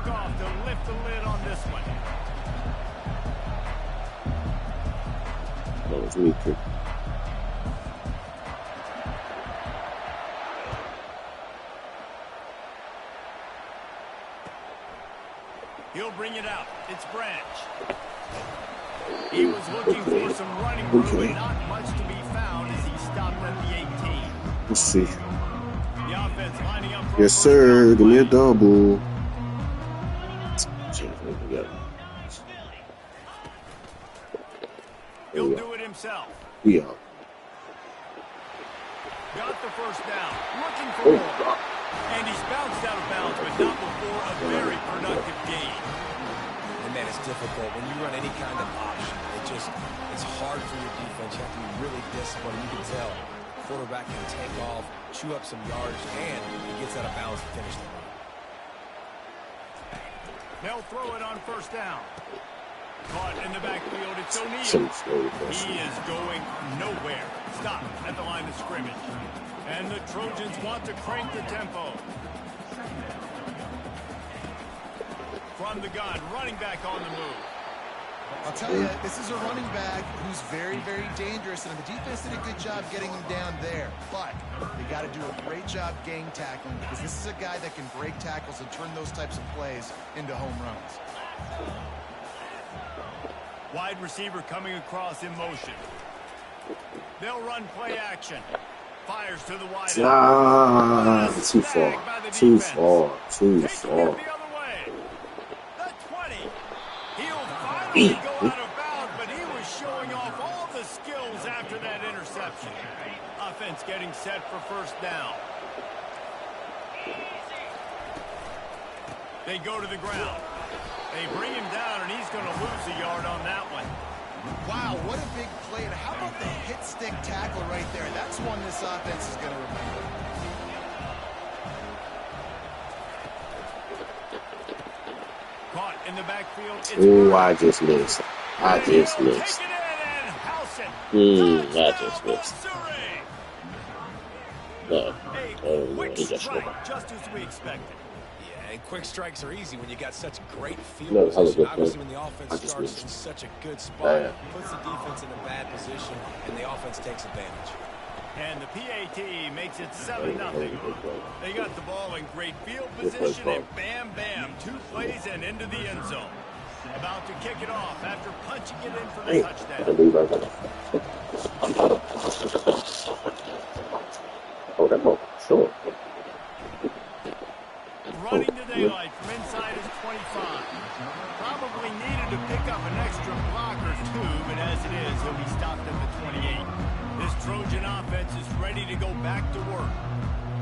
kickoff to lift the lid on this one. That was me too. He'll bring it out. It's Branch. He was looking for some running room, but not much to be found as he stopped at the 18. Let's see. The offense lining up. Yes, sir. Give me a double. He'll do it himself. Yeah. Got the first down. Looking for more. And he's bounced out of bounds, but not before a very productive gain. And man, it's difficult when you run any kind of option. It's hard for your defense. You have to be really disciplined. You can tell the quarterback can take off, chew up some yards, and he gets out of bounds to finish the run. They'll throw it on first down. Caught in the backfield, it's O'Neal. He is going nowhere. Stop at the line of scrimmage. And the Trojans want to crank the tempo. From the gun, running back on the move. I'll tell you, this is a running back who's very, very dangerous, and the defense did a good job getting him down there. But they got to do a great job gang tackling, because this is a guy that can break tackles and turn those types of plays into home runs. Wide receiver coming across in motion. They'll run play action. Fires to the wide. Too far. Too far. Too far. The 20. He'll finally go out of bounds, but he was showing off all the skills after that interception. Offense getting set for first down. They go to the ground. They bring him down, and he's going to lose a yard on that one. Wow, what a big play. And how about the hit stick tackle right there? That's one this offense is going to remember. Caught in the backfield. Oh, I just missed. I just missed. I just missed. Quick strike, just as we expected. And quick strikes are easy when you got such great field position. Obviously, when the offense starts in such a good spot, it puts the defense in a bad position, and the offense takes advantage. And the PAT makes it 7-0. They got the ball in great field position, and bam, bam, 2 plays and into the end zone. About to kick it off after punching it in for the touchdown. Oh, that ball, sure. Running to daylight from inside his 25. Probably needed to pick up an extra block or 2, but as it is, he'll be stopped at the 28. This Trojan offense is ready to go back to work.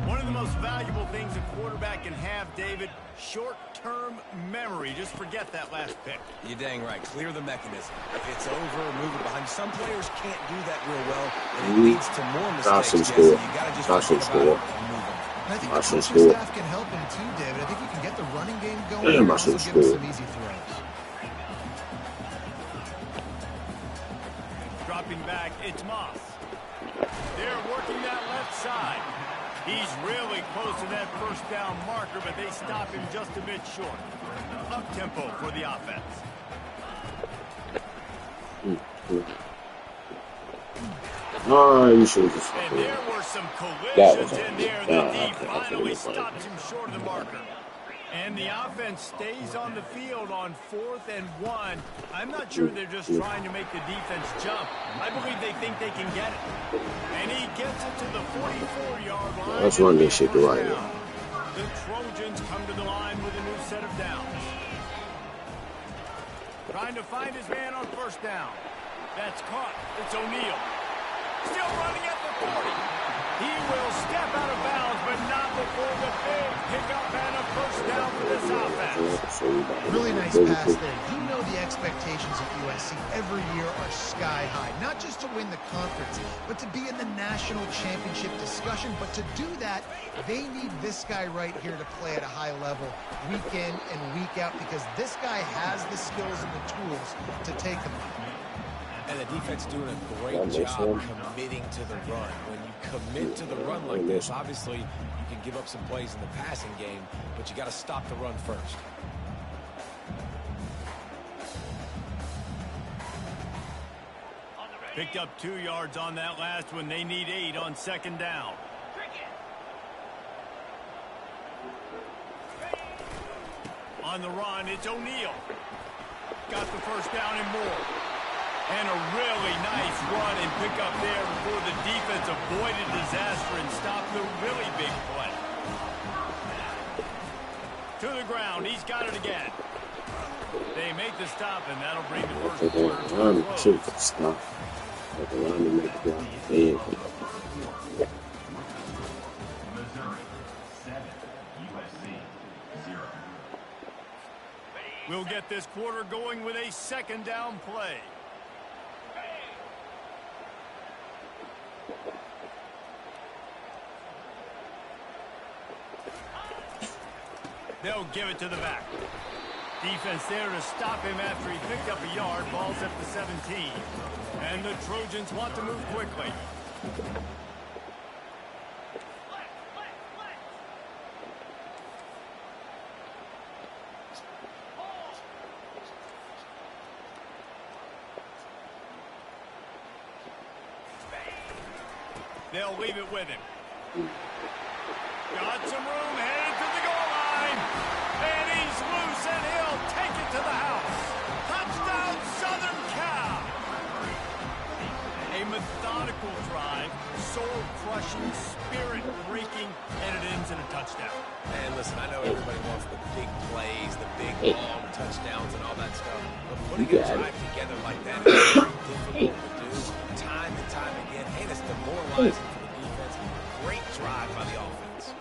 One of the most valuable things a quarterback can have, David, short-term memory. Just forget that last pick. You're dang right. Clear the mechanism. If it's over, move it behind. Some players can't do that real well, and it leads to more mistakes. You got to just forget about it and move on. And I think the coaching staff can help him too, David. I think he can get the running game going and also give him some easy throws. Dropping back, it's Moss. They're working that left side. He's really close to that first down marker, but they stop him just a bit short. Up-tempo for the offense. Oh, you should have just. And there were some collisions in there that he finally stops him short of the marker. And the offense stays on the field on 4th and 1. I'm not sure they're just trying to make the defense jump. I believe they think they can get it. And he gets it to the 44-yard line. Let's run this shit right now. The Trojans come to the line with a new set of downs. Trying to find his man on first down. That's caught. It's O'Neal. Still running at the 40. He will step out of bounds, but not before the big pickup and a first down for this offense. Really nice pass there. You know the expectations of USC every year are sky high. Not just to win the conference, but to be in the national championship discussion. But to do that, they need this guy right here to play at a high level week in and week out, because this guy has the skills and the tools to take them. And the defense doing a great job committing to the run. When you commit to the run like this, obviously you can give up some plays in the passing game, but you got to stop the run first. Picked up 2 yards on that last one. They need 8 on second down. On the run, it's O'Neal. Got the first down and more. And a really nice run and pick up there before the defense avoided disaster and stopped the really big play. To the ground. He's got it again. They make the stop, and that'll bring the first quarter to a close. Stop. The line to make the play. We'll get this quarter going with a second down play. They'll give it to the back. Defense there to stop him after he picked up a yard. Ball's at the 17. And the Trojans want to move quickly. They'll leave it with him. Got some room, headed to the goal line. And he's loose, and he'll take it to the house. Touchdown, Southern Cal. A methodical drive, soul-crushing, spirit-breaking, and it ends in a touchdown. And listen, I know everybody wants the big plays, the big long touchdowns and all that stuff. But putting a drive together like that is very difficult to do time and time again. And it's demoralizing for the defense. Great drive by the offense.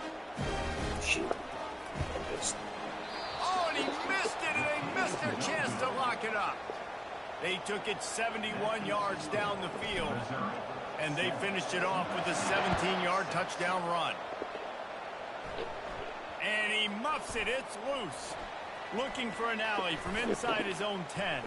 Oh, and he missed it, and they missed their chance to lock it up. They took it 71 yards down the field, and they finished it off with a 17-yard touchdown run. And he muffs it. It's loose. Looking for an alley from inside his own 10.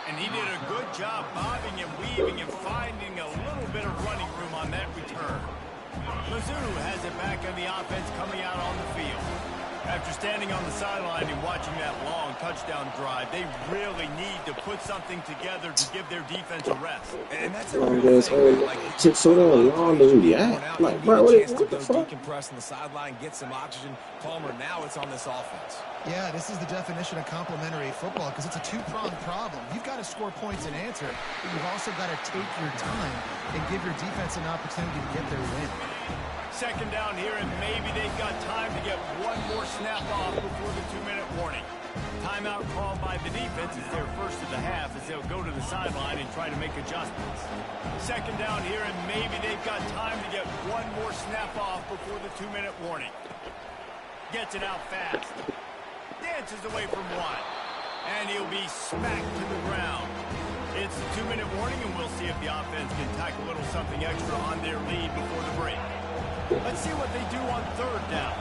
And he did a good job bobbing and weaving and finding a little bit of running room on that return. Mizzou has it back on the offense coming out on the field. After standing on the sideline and watching that long touchdown drive, they really need to put something together to give their defense a rest. And that's a real thing. Like, took so long to react. Like, bro, what the fuck? Decompress on the sideline, get some oxygen. Palmer, now it's on this offense. Yeah, this is the definition of complementary football because it's a two-pronged problem. You've got to score points and answer, but you've also got to take your time and give your defense an opportunity to get their win. Second down here, and maybe they've got time to get one more snap off before the 2-minute warning. Timeout called by the defense is their first of the half as they'll go to the sideline and try to make adjustments. Second down here, and maybe they've got time to get one more snap off before the 2-minute warning. Gets it out fast. Dances away from one. And he'll be smacked to the ground. It's the 2-minute warning, and we'll see if the offense can tack a little something extra on their lead before the break. Let's see what they do on third down.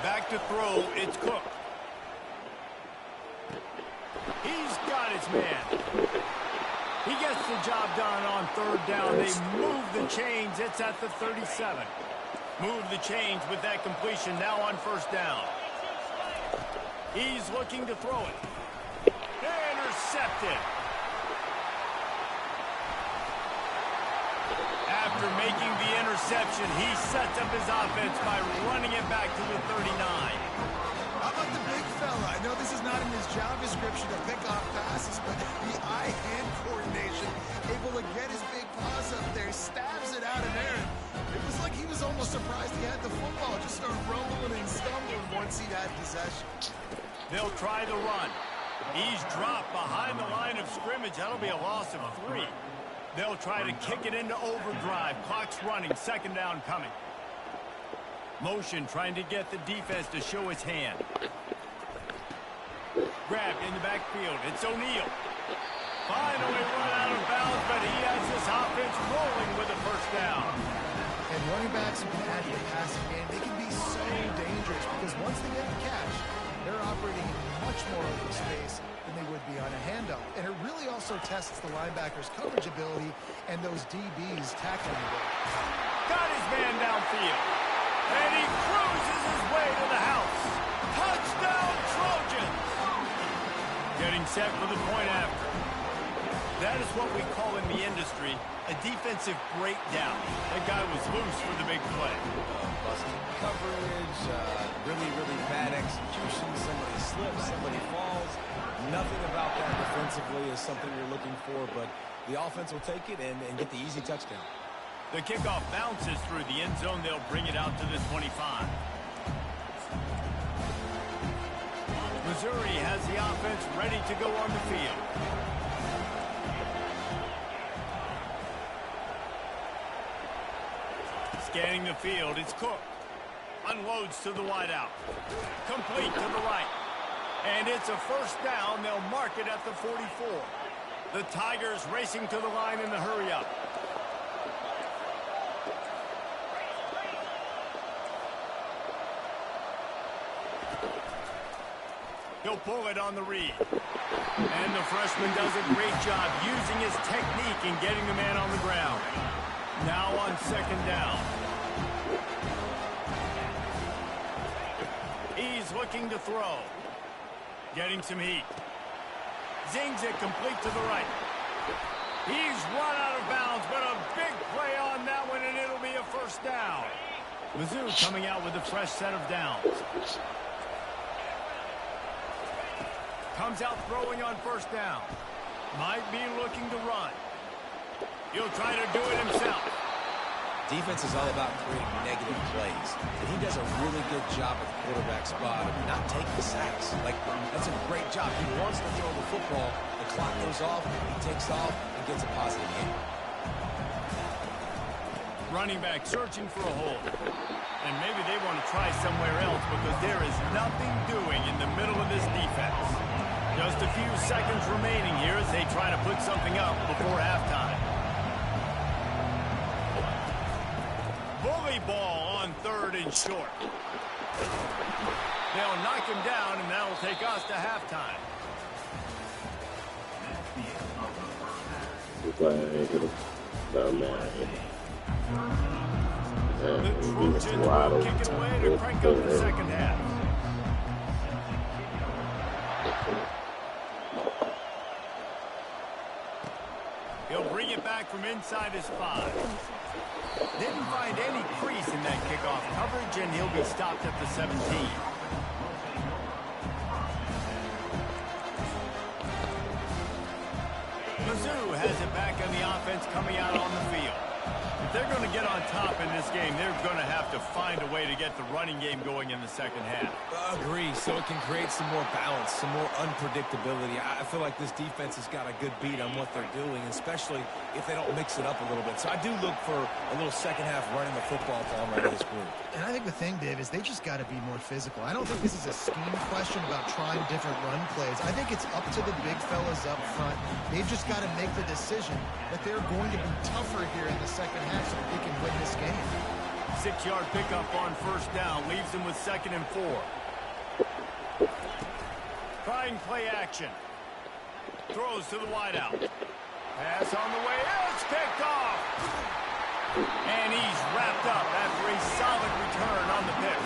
Back to throw, it's Cook. He's got his man. He gets the job done on third down. They move the chains. It's at the 37. Move the chains with that completion now on first down. He's looking to throw it. Intercepted. After making the interception, he sets up his offense by running it back to the 39. How about the big fella? I know this is not in his job description to pick off passes, but the eye-hand coordination, able to get his big paws up there, stabs it out of there. It was like he was almost surprised he had the football. Just started rumbling and stumbling once he had possession. They'll try the run. He's dropped behind the line of scrimmage. That'll be a loss of 3. They'll try to kick it into overdrive. Clock's running. Second down coming. Motion trying to get the defense to show his hand. Grabbed in the backfield. It's O'Neal. Finally run out of bounds, but he has this offense rolling with a first down. And running backs who can add to the passing game, they can be so dangerous because once they get the catch, they're operating in much more open space than they would be on a handoff. And it really also tests the linebackers' coverage ability and those DBs tackling the ball. Got his man downfield. And he cruises his way to the house. Touchdown, Trojans! Getting set for the point after. That is what we call in the industry a defensive breakdown. That guy was loose for the big play. Busted coverage, really, really bad execution. Somebody slips, somebody falls. Nothing about that defensively is something you're looking for, but the offense will take it and get the easy touchdown. The kickoff bounces through the end zone. They'll bring it out to the 25. Missouri has the offense ready to go on the field. Scanning the field, it's Cook. Unloads to the wideout. Complete to the right. And it's a first down. They'll mark it at the 44. The Tigers racing to the line in the hurry-up. He'll pull it on the read. And the freshman does a great job using his technique and getting the man on the ground. Now on second down. He's looking to throw. Getting some heat. Zings it complete to the right. He's run out of bounds, but a big play on that one, and it'll be a first down. Mizzou coming out with a fresh set of downs. Comes out throwing on first down. Might be looking to run. He'll try to do it himself. Defense is all about creating negative plays. And he does a really good job at the quarterback spot of not taking sacks. Like, that's a great job. He wants to throw the football. The clock goes off, he takes off, and gets a positive gain. Running back searching for a hole. And maybe they want to try somewhere else because there is nothing doing in the middle of this defense. Just a few seconds remaining here as they try to put something up before halftime. Bully ball on third and short. They'll knock him down, and that will take us to halftime. The Trojans will kick it away to crank up the second half. He'll bring it back from inside his 5. Didn't find any crease in that kickoff coverage, and he'll be stopped at the 17. Mizzou has it back on the offense coming out on the field. If they're going to get on top in this game, they're going to have to find a way to get the running game going in the second half. Agree, so it can create some more balance, some more unpredictability. I feel like this defense has got a good beat on what they're doing, especially if they don't mix it up a little bit. So I do look for a little second half running the football ball out of this group. And I think the thing, Dave, is they just got to be more physical. I don't think this is a scheme question about trying different run plays. I think it's up to the big fellas up front. They've just got to make the decision that they're going to be tougher here in the second half so that they can win this game. 6-yard pickup on first down leaves them with 2nd and 4. Trying play action. Throws to the wideout. Pass on the way. It's picked off. And he's wrapped up after a solid return on the pick.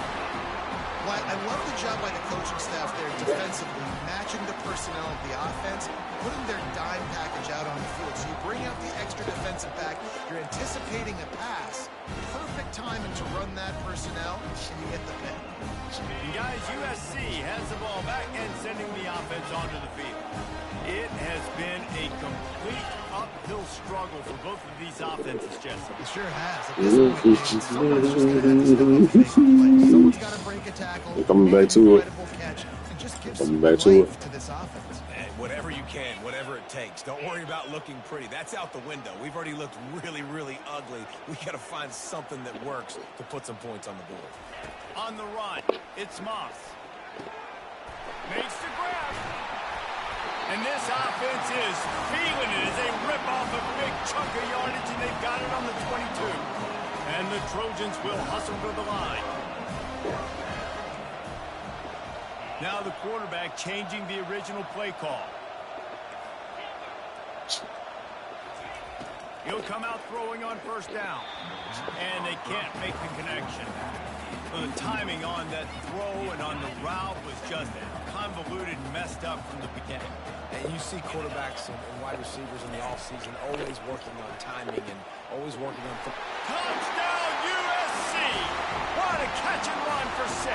Well, I love the job by the coaching staff there defensively, matching the personnel of the offense, putting their dime package out on the field. So you bring out the extra defensive back, you're anticipating a pass, perfect timing to run that personnel, and you get the pick. And guys, USC has the ball back and sending the offense onto the field. It has been a complete uphill struggle for both of these offenses, Jesse. It sure has. At this point, someone's just going to have to step up and make a play. Someone's got to break a tackle. They're coming back to it. Catch, and just give Coming some back to life it. to this offense. And whatever you can, whatever it takes. Don't worry about looking pretty. That's out the window. We've already looked really, really ugly. We got to find something that works to put some points on the board. On the run, it's Moss. Makes the grab. And this offense is feeling it as they rip off a big chunk of yardage, and they've got it on the 22. And the Trojans will hustle to the line. Now the quarterback changing the original play call. He'll come out throwing on first down. And they can't make the connection. The timing on that throw and on the route was just convoluted and messed up from the beginning. And you see quarterbacks and wide receivers in the offseason always working on timing and always working on... Touchdown, USC! What a catch and run for 6.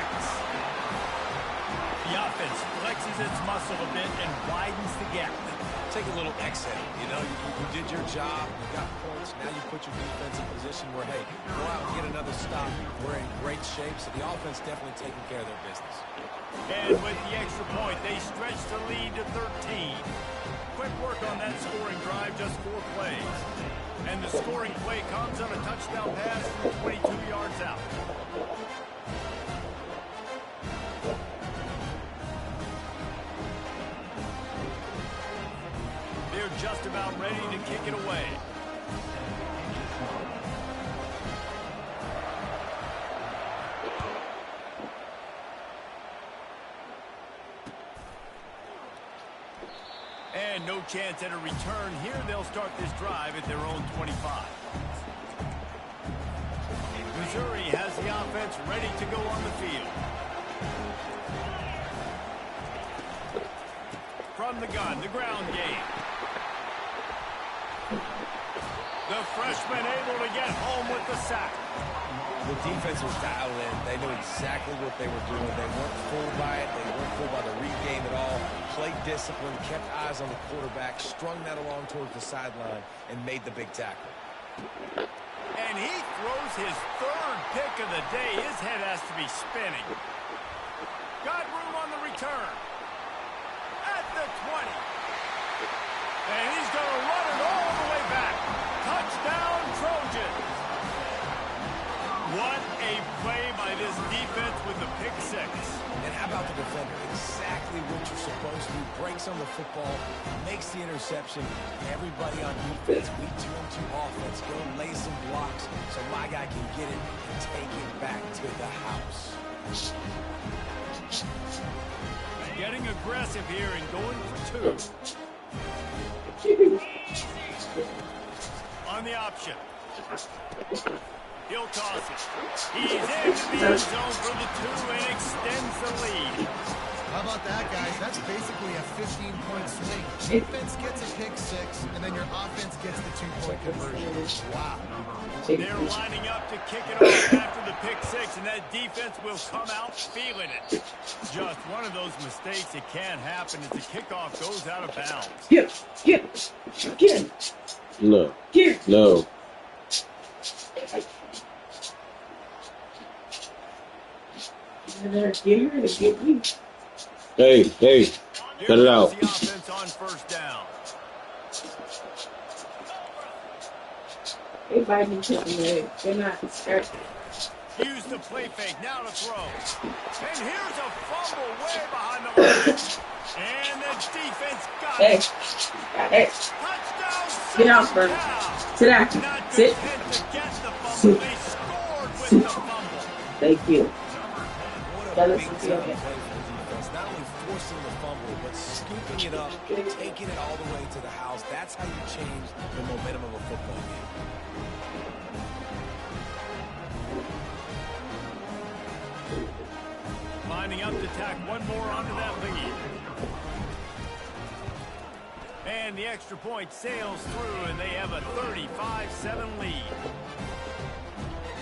The offense flexes its muscle a bit and widens the gap. Take a little exit. You know, you did your job, you got points, now you put your defense in position where, hey, go out and get another stop. We're in great shape, so the offense definitely taking care of their business. And with the extra point, they stretch the lead to 13. Quick work on that scoring drive, just 4 plays. And the scoring play comes on a touchdown pass from 22 yards out. They're just about ready to kick it away. And no chance at a return here. They'll start this drive at their own 25. Missouri has the offense ready to go on the field. From the gun, the ground game. The freshman able to get home with the sack. The defense was dialed in. They knew exactly what they were doing. They weren't fooled by it. They weren't fooled by the read game at all. Played discipline, kept eyes on the quarterback, strung that along towards the sideline, and made the big tackle. And he throws his 3rd pick of the day. His head has to be spinning. Got room on the return. At the 20. And he's going to run it all the way back. Touchdown, Trojans. What a play by this defense with the pick 6. And how about the defender? Exactly what you're supposed to do. Breaks on the football, makes the interception. Everybody on defense, we turn to offense. Go lay some blocks so my guy can get it and take it back to the house. Getting aggressive here and going for 2. On the option. He'll toss it. He's into the end zone for the 2 and extends the lead. How about that, guys? That's basically a 15-point swing. Defense gets a pick 6, and then your offense gets the 2-point conversion. Wow. They're lining up to kick it off after the pick 6, and that defense will come out feeling it. Just one of those mistakes that can happen as the kickoff goes out of bounds. Get. No. No. Hey, cut it out. The offense on first down. They bite me to the leg. They're not scared. Use the play fake now to throw. And here's a fumble way behind the line. And the defense got it. Hey. Touchdown. Get out, bro. Sit down. Not Sit. content to get the fumble. They scored with the fumble. Thank you. What a big time play for the defense. Not only forcing the fumble, but scooping it up, taking it all the way to the house. That's how you change the momentum of a football game. Lining up to tack one more onto that lead. And the extra point sails through, and they have a 35-7 lead.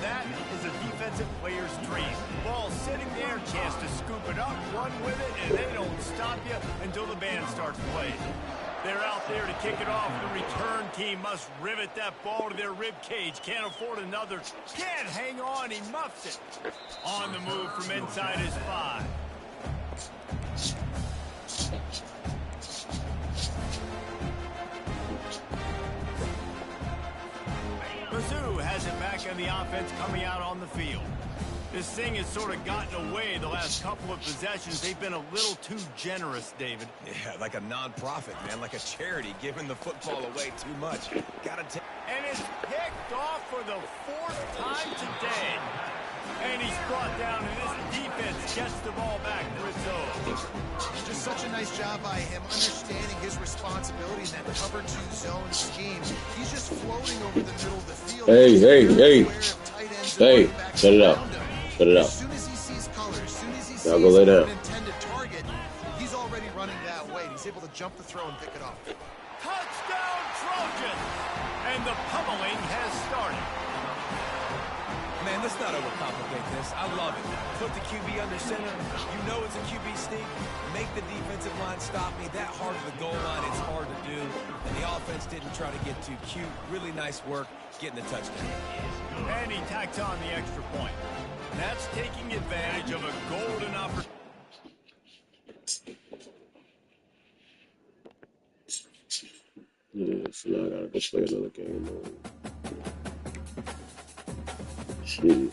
That is a defensive player's dream. Ball sitting there, chance to scoop it up, run with it, and they don't stop you until the band starts playing. They're out there to kick it off. The return team must rivet that ball to their rib cage. Can't afford another. Can't hang on. He muffs it. On the move from inside his 5. Mizzou has it back on the offense coming out on the field. This thing has sort of gotten away the last couple of possessions. They've been a little too generous, David. Yeah, like a non-profit, man, like a charity, giving the football away too much. Gotta take. And it's picked off for the 4th time today. And he's brought down, and this defense gets the ball back for its own. Just such a nice job by him understanding his responsibility in that cover 2 zone scheme. He's just floating over the middle of the field. Hey. Shut it out. As soon as he sees color, as soon as he sees an intended target, he's already running that way. He's able to jump the throw and pick it up. Touchdown, Trojans! And the pummeling has started. Man, let's not overcomplicate this. I love it. Put the QB under center. You know it's a QB sneak. Make the defensive line stop me. That hard of the goal line, it's hard to do. And the offense didn't try to get too cute. Really nice work getting the touchdown. And he tacks on the extra point. That's taking advantage of a golden opportunity. Yeah, so now I gotta go play another game. Shit.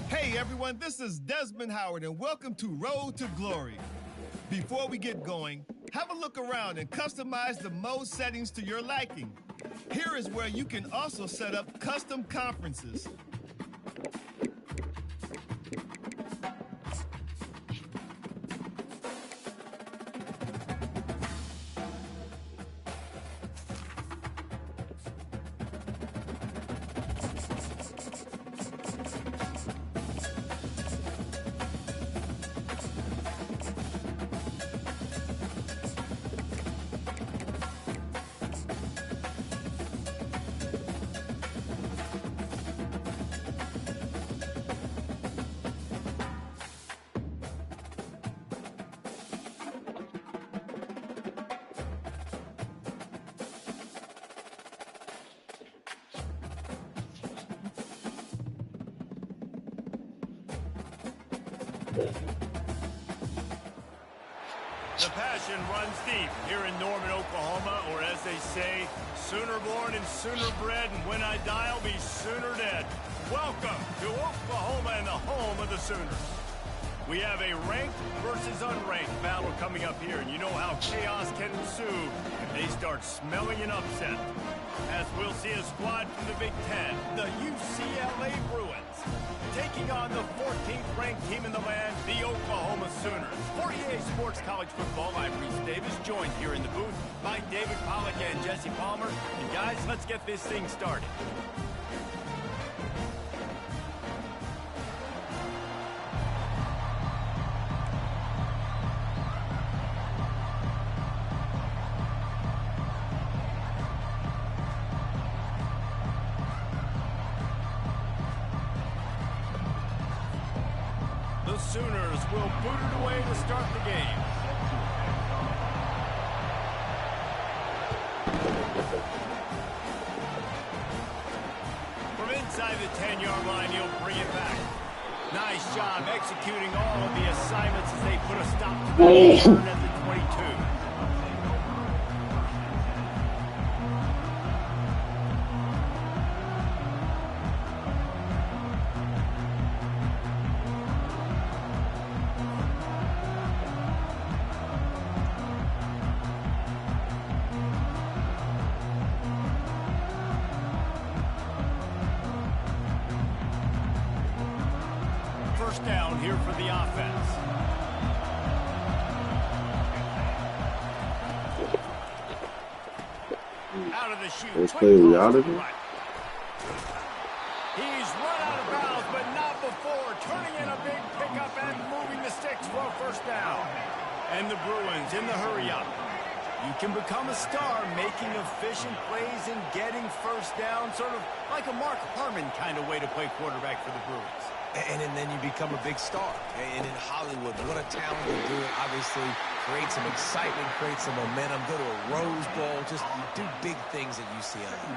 Hey everyone, this is Desmond Howard and welcome to Road to Glory. Before we get going, have a look around and customize the mode settings to your liking. Here is where you can also set up custom conferences. The passion runs deep here in Norman, Oklahoma, or as they say, sooner born and sooner bred, and when I die, I'll be sooner dead. Welcome to Oklahoma and the home of the Sooners. We have a ranked versus unranked battle coming up here, and you know how chaos can ensue if they start smelling an upset. As we'll see a squad from the Big Ten, the UCLA Bruins, taking on the 14th ranked team in the land, the Oklahoma Sooners. For EA Sports College Football, I'm Reese Davis, joined here in the booth by David Pollack and Jesse Palmer. And guys, let's get this thing started. The Sooners will boot it away to start the game. From inside the 10-yard line, he'll bring it back. Nice job executing all of the assignments as they put a stop to the return at the 22. first down here for the offense. Out of the chute. Let's play we out of here. He's run out of bounds, but not before turning in a big pickup and moving the sticks for a first down. And the Bruins in the hurry-up. You can become a star making efficient plays and getting first down, sort of like a Mark Harmon kind of way to play quarterback for the Bruins. And then you become a big star. And in Hollywood, what a talent to do it. Obviously, create some excitement, create some momentum, go to a Rose Bowl, just do big things at UCLA.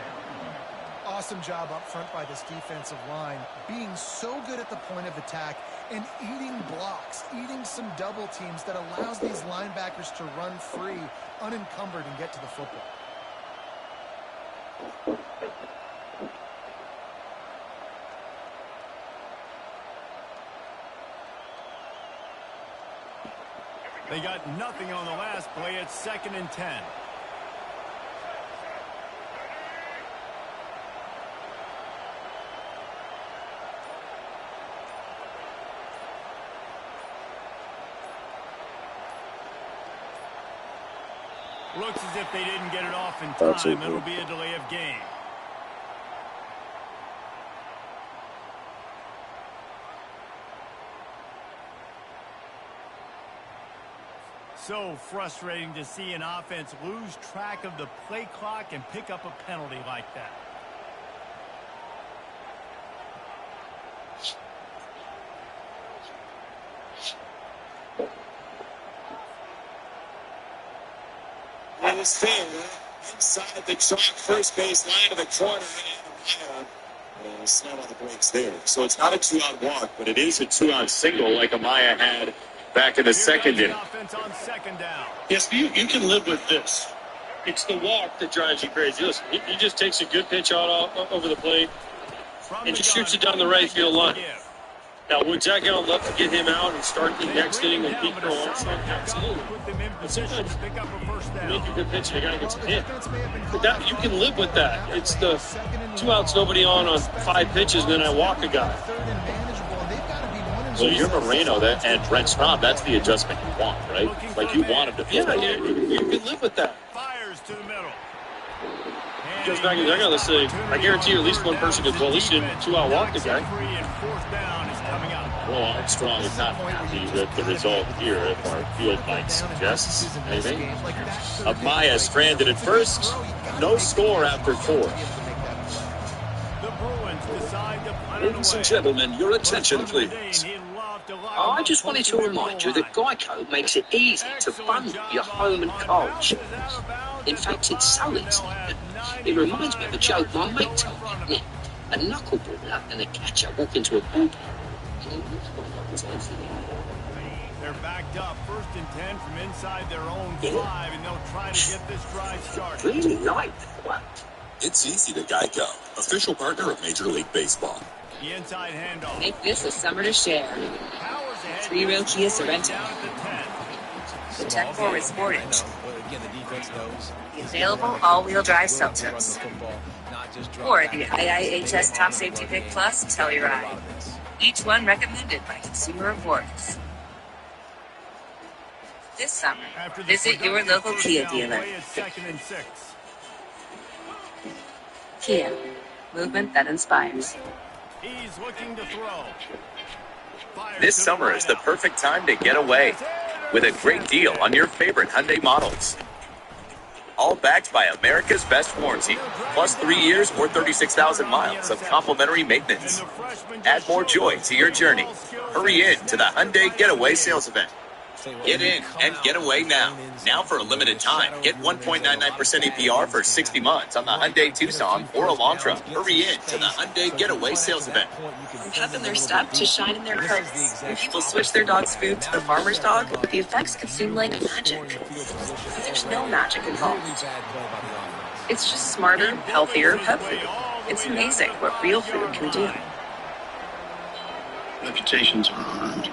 Awesome job up front by this defensive line, being so good at the point of attack and eating blocks, eating some double teams that allows these linebackers to run free, unencumbered, and get to the football. They got nothing on the last play. It's 2nd and 10. Looks as if they didn't get it off in time. It'll be a delay of game. So frustrating to see an offense lose track of the play clock and pick up a penalty like that. And it's fair inside the chalk first base line of the corner. And slam on the brakes there. So it's not a 2-out walk, but it is a 2-out single like Amaya had back in the second inning. Yes, you can live with this. It's the walk that drives you crazy. Listen, he just takes a good pitch out over the plate and just shoots it down the right field line. Now, would Zach Allen love to get him out and start the next inning and beat Carl Armstrong? Absolutely. But sometimes you make a good pitch and the guy gets a hit. But that, you can live with that. It's the 2 outs, nobody on 5 pitches, and then I walk a guy. So you're Moreno and Brent Straub, that's the adjustment you want, right? Like you want him to feel that. You can live with that. Fires to the middle. He goes back in there, let's say, I guarantee you at least one person goes, well, at least you didn't 2-out walk the guy. Well, Armstrong is not happy with the result here, if our field might suggest anything. Amaya stranded at first, no score after 4. Ladies and gentlemen, your attention, please. I just wanted to remind you that Geico makes it easy to fund your home and car insurance. In fact, it's so easy. It reminds me of a joke my mate told me. A knuckleballer and a catcher walk into a bullpen. They're backed up, 1st and 10 from inside their own 5, and they'll try to get this drive started. Really like that one. It's easy to Geico, official partner of Major League Baseball. The inside handoff. Make this a summer to share. 3-row Kia Sorrento. The tech-forward Sportage. The available all-wheel drive Seltos. Or the IIHS Top Safety Pick Plus Telluride. Each one recommended by Consumer Reports. This summer, visit your local Kia dealer. Kia, movement that inspires. He's looking to throw. This summer is the perfect time to get away with a great deal on your favorite Hyundai models. All backed by America's best warranty, plus 3 years or 36,000 miles of complimentary maintenance. Add more joy to your journey. Hurry in to the Hyundai Getaway Sales Event. Get in and get away now. Now for a limited time. Get 1.99% APR for 60 months on the Hyundai Tucson or Elantra. Hurry in to the Hyundai Getaway Sales Event. From puffing their stuff to shining their coats. When people switch their dog's food to the farmer's dog, the effects can seem like magic. There's no magic involved. It's just smarter, healthier pet food. It's amazing what real food can do. Reputations are earned.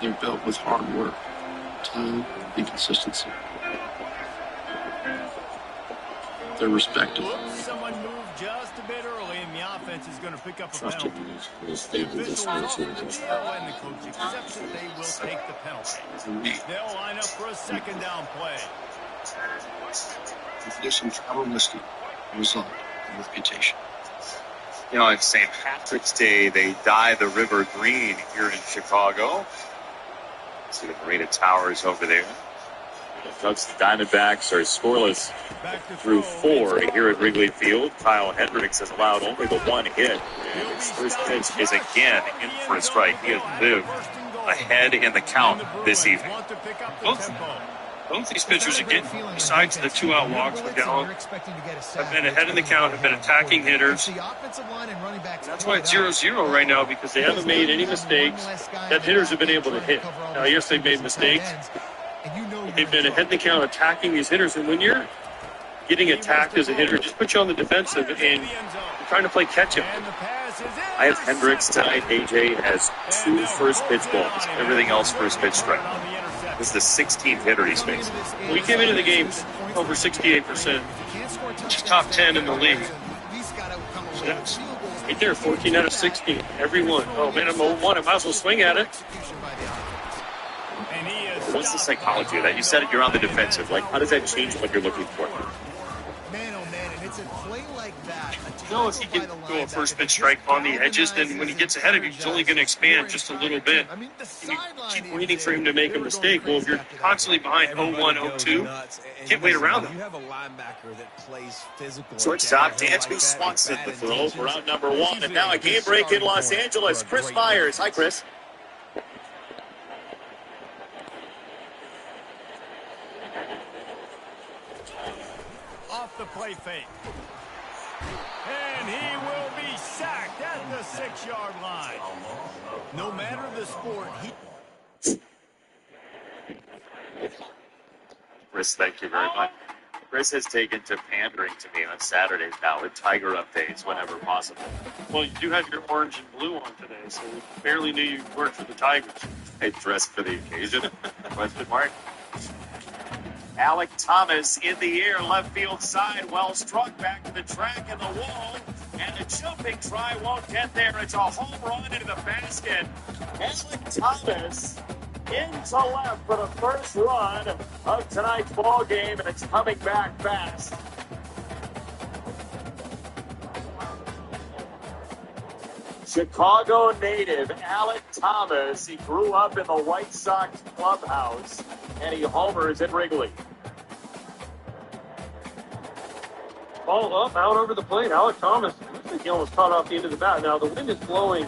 They're built with hard work, time, and consistency. They're respected. just a bit early, and the offense is going to pick up a penalty. The favorite officials off the field, and the coach accepts that they will take the penalty. They'll line up for a second down play. Tradition travel risky. Result, reputation. You know, on St. Patrick's Day, they dye the river green here in Chicago. See the Marina Towers over there. The Cubs, the Diamondbacks are scoreless through 4 here at Wrigley Field. Kyle Hendricks has allowed only the 1 hit. And his first pitch is again in for a strike. He has lived ahead in the count this evening. Both these pitchers are getting, besides the 2-out walks for Gallen, have been ahead in the count, have been attacking hitters. That's why it's 0-0 right now, because they haven't made any mistakes that hitters have been able to hit. Now, yes, they've made mistakes. They've been ahead in the count attacking these hitters, and when you're getting attacked as a hitter, just put you on the defensive and you're trying to play catch-up. I have Hendricks tonight. AJ has 2 first pitch balls. Everything else first pitch strike. This is the 16th hitter he's faced. Well, he came into the game over 68%, which is top 10 in the league. So that's right there, 14 out of 16. Every one. Oh, man, I'm 0-1. I might as well swing at it. What's the psychology of that? You said it, you're on the defensive. Like, how does that change what you're looking for? Man, oh man, and it's a play like that. No, if he can go a first pitch strike on the edges, then when he gets ahead of you, he's only going to expand just a little bit. And you keep waiting for him to make a mistake. Well, if you're constantly behind 0-1, 0-2, you can't wait around him. Shortstop Dansby Swanson, the throw for out number 1. And now a game break in Los Angeles. Chris Myers. Hi, Chris. Off the play fake. And he will be sacked at the 6-yard line. No matter the sport, Chris, thank you very much. Chris has taken to pandering to me on Saturdays now with Tiger updates whenever possible. Well, you do have your orange and blue on today, so we barely knew you worked for the Tigers. I dressed for the occasion. Question mark. Alec Thomas in the air, left field side, well struck back to the track and the wall, and a jumping try won't get there. It's a home run into the basket. Alec Thomas into left for the first run of tonight's ball game, and it's coming back fast. Chicago native Alec Thomas. He grew up in the White Sox clubhouse, and he homers at Wrigley. Ball up, out over the plate. Alec Thomas, I think he almost caught off the end of the bat. Now, the wind is blowing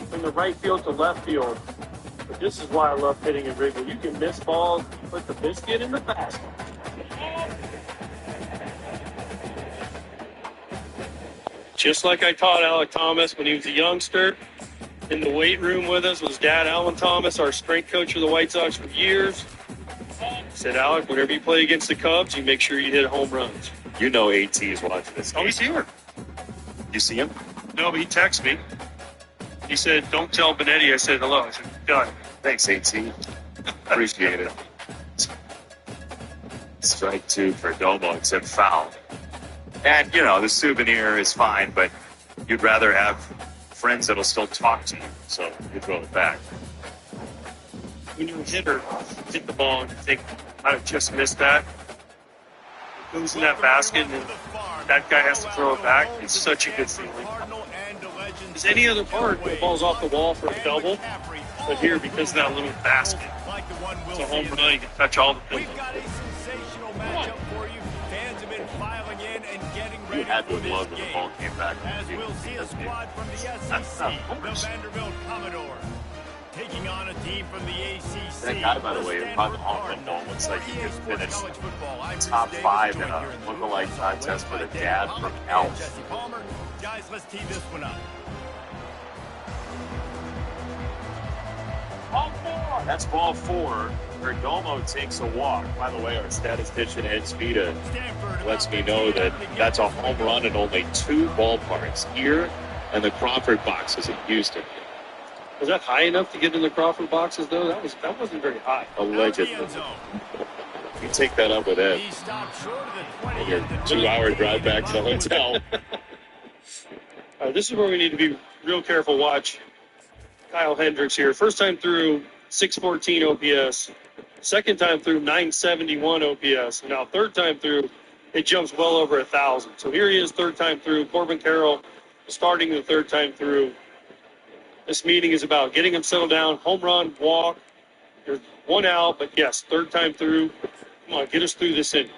from the right field to left field. But this is why I love hitting at Wrigley. You can miss balls, put the biscuit in the basket. Just like I taught Alec Thomas when he was a youngster in the weight room with us, was Dad Alan Thomas, our strength coach for the White Sox for years. He said, Alec, whenever you play against the Cubs, you make sure you hit home runs. You know AT is watching this game. Oh, he's here. You see him? No, but he texted me. He said, don't tell Benetti I said hello. I said, done. Thanks, AT. Appreciate it. Strike 2 for Domo, except foul. And, you know, the souvenir is fine, but you'd rather have friends that'll still talk to you, so you throw it back. When you're a hitter, hit the ball and you think, I just missed that. It goes in that basket and that guy has to throw it back. It's such a good feeling. As any other part, the ball's off the wall for a double, but here, because of that little basket, it's a home run. You can touch all the things. You had to love when the ball came back. As we'll see a squad from the SEC, the Vanderbilt Commodores, taking on a team from the ACC. That guy, by the way, who caught the home run ball, looks like he could finish top 5 in a lookalike contest with a dad from Elf. Guys, let's tee this one up. That's ball 4. Perdomo takes a walk. By the way, our statistician Ed Spida lets me know that that's a home run in only 2 ballparks, here and the Crawford boxes in Houston. Was that high enough to get in the Crawford boxes, though? That wasn't very high. Allegedly. You take that up with Ed. On your 2-hour drive back to the hotel. This is where we need to be real careful. Watch Kyle Hendricks here. First time through, 614 OPS. Second time through, 971 OPS. Now third time through, it jumps well over 1,000. So here he is, third time through. Corbin Carroll starting the third time through. This meeting is about getting him settled down. Home run, walk. There's one out, but yes, third time through. Come on, get us through this inning.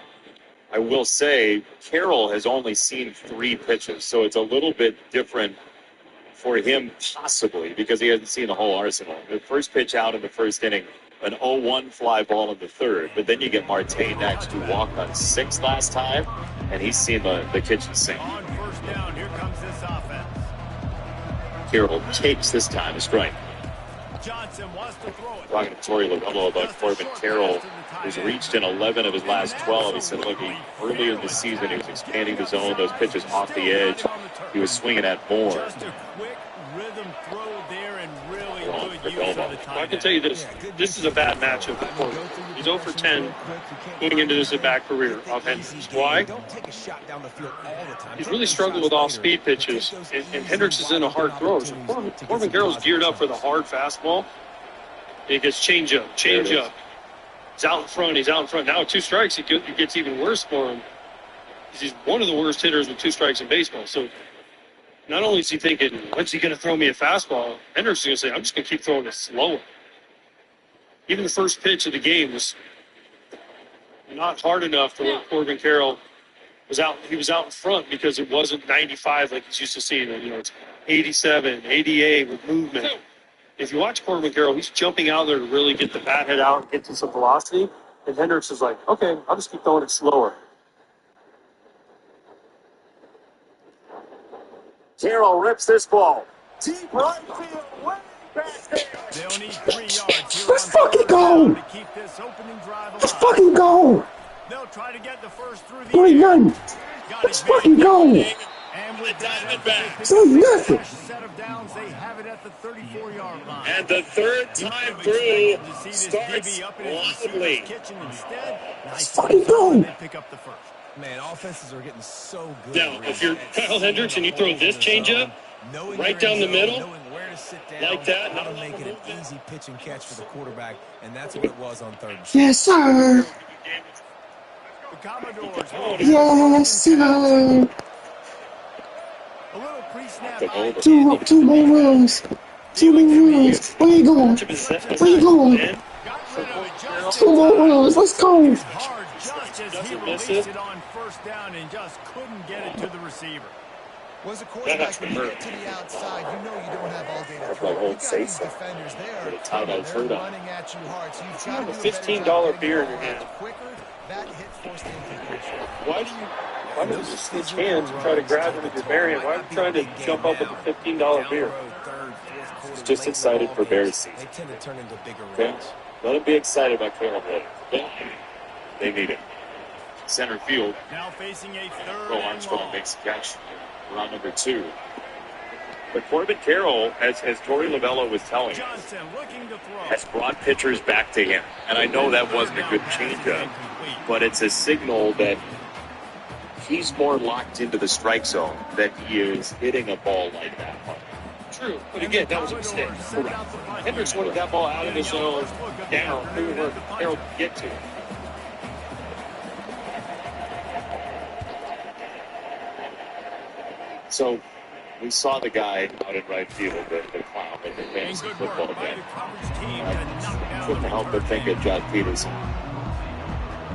I will say Carroll has only seen 3 pitches, so it's a little bit different for him possibly because he hasn't seen the whole arsenal. The first pitch out in the first inning, an 0-1 fly ball in the third, but then you get Marte next, who walked on 6 last time, and he's seen the kitchen sink. On first down, here comes this offense. Carroll takes this time a strike. Johnson wants to throw it. Talking to Torey Lovello about Corbin Carroll, who's reached in 11 of his last 12. He said, look, earlier in the season, he was expanding the zone, those pitches off the edge. He was swinging at more. Just a quick rhythm throw there and really good use of the time. I can tell you this. This is a bad matchup for Corbin. He's 0 for 10 going into this at-bat career of Hendricks. Why? He's really struggled with off-speed pitches, and Hendricks is in a hard thrower. So Corbin Carroll's geared up for the hard fastball. And he gets change up. He's out in front. Now 2 strikes, it gets even worse for him. He's one of the worst hitters with 2 strikes in baseball. So not only is he thinking, when's he going to throw me a fastball, Hendricks is going to say, I'm just going to keep throwing it slower. Even the first pitch of the game was not hard enough to where Corbin Carroll was out. He was out in front because it wasn't 95 like he's used to seeing it. It's 87, 88 with movement. If you watch Corbin Carroll, he's jumping out there to really get the bat head out and get to some velocity. And Hendricks is like, okay, I'll just keep throwing it slower. Carroll rips this ball. Deep right field, way back there. They'll need 3 yards. Let's fucking go. To keep this opening drive alive. Let's fucking go. They'll try to get the first through the 3-9. Let's fucking go. And with that, nothing. Set of downs, they have it at the 34-yard line. And the third time through starts loudly. Let's fucking go. Pick up the first. Man, offenses are getting so good. Now, if you're Kyle Hendricks and you throw this changeup right down the middle, like that, how to make it an easy pitch and catch for the quarterback, and that's what it was on third. Yes, sir. The Commodores. Yes, sir. A little pre-snap. Two more runs. 2 more runs. Where you going? Where you going? 2 more runs. Let's go. Just as he released it on first down and just couldn't get it to the receiver. Was a quarterback when you get to the outside, you know you don't have all day to throw. You got these defenders there. They're running at you hard, so you've got to have a $15 beer in your hand. Quicker, that hit forced incompletion. Why do you just switch hands and try to grab it with your Marion? Why are you trying to jump up with a $15 beer? He's just excited for Bears season. They tend to turn into bigger runs. Let him be excited about Caleb Williams. They need it. Center field. Now facing a third. Armstrong makes a catch. Round number 2. But Corbin Carroll, as Torey Lovello was telling us, has brought pitchers back to him. And I know that wasn't a good changeup, but it's a signal that he's more locked into the strike zone than he is hitting a ball like that one. True, but again, that was a mistake. Correct. Hendricks wanted that ball out of the zone, down, where Carroll could get to it. So we saw the guy out in right field, the clown, at the fantasy football game. I couldn't help but think of John Peterson.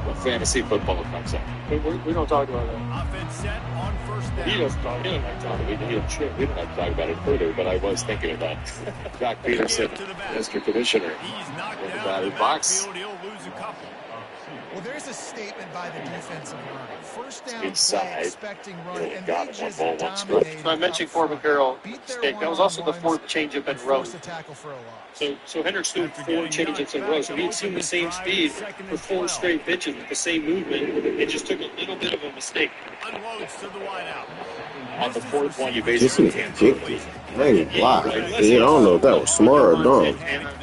When fantasy football comes up. We don't talk about that. Offense set on first down. He doesn't talk. He doesn't like talking. We don't have to talk about it further, but I was thinking about Jock Peterson, Mr. Commissioner, in the batter's box. Well, there's a statement by the defensive line. First down inside, play, expecting run, and got they one just ball, one strike. So I mentioned Corbin Carroll mistake. That was also the 4th changeup in a row. So Hendricks threw 4 changeups in a row. So he had seen the same speed for 4 straight pitches with the same movement. It just took a little bit of a mistake. Unloads to the wideout. On the fourth one, you basically can't kicked it. I ain't lie. I don't know if that was smart or dumb.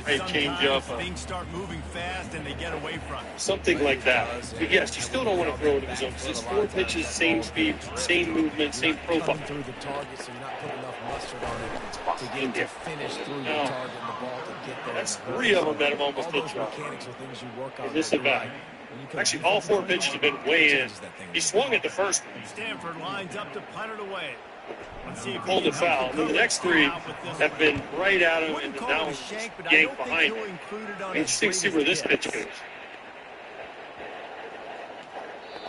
I change up. Things start moving fast and they get away from it. Something like that. But yes, you still don't want to throw it in the zone because it's 4 pitches, same speed, same movement, same profile. Through the target, so you're not putting enough mustard on it to get to finish through the target and the ball to get there. That's 3 of them that have almost hit you. Mechanics are things you work on. This is bad. Actually, all 4 pitches have been way in. He swung at the first one. Stanford lines up to punt it away. Pulled it foul. And then the next 3 have been right at him, and now yanked behind him. Interesting to see where this pitch goes.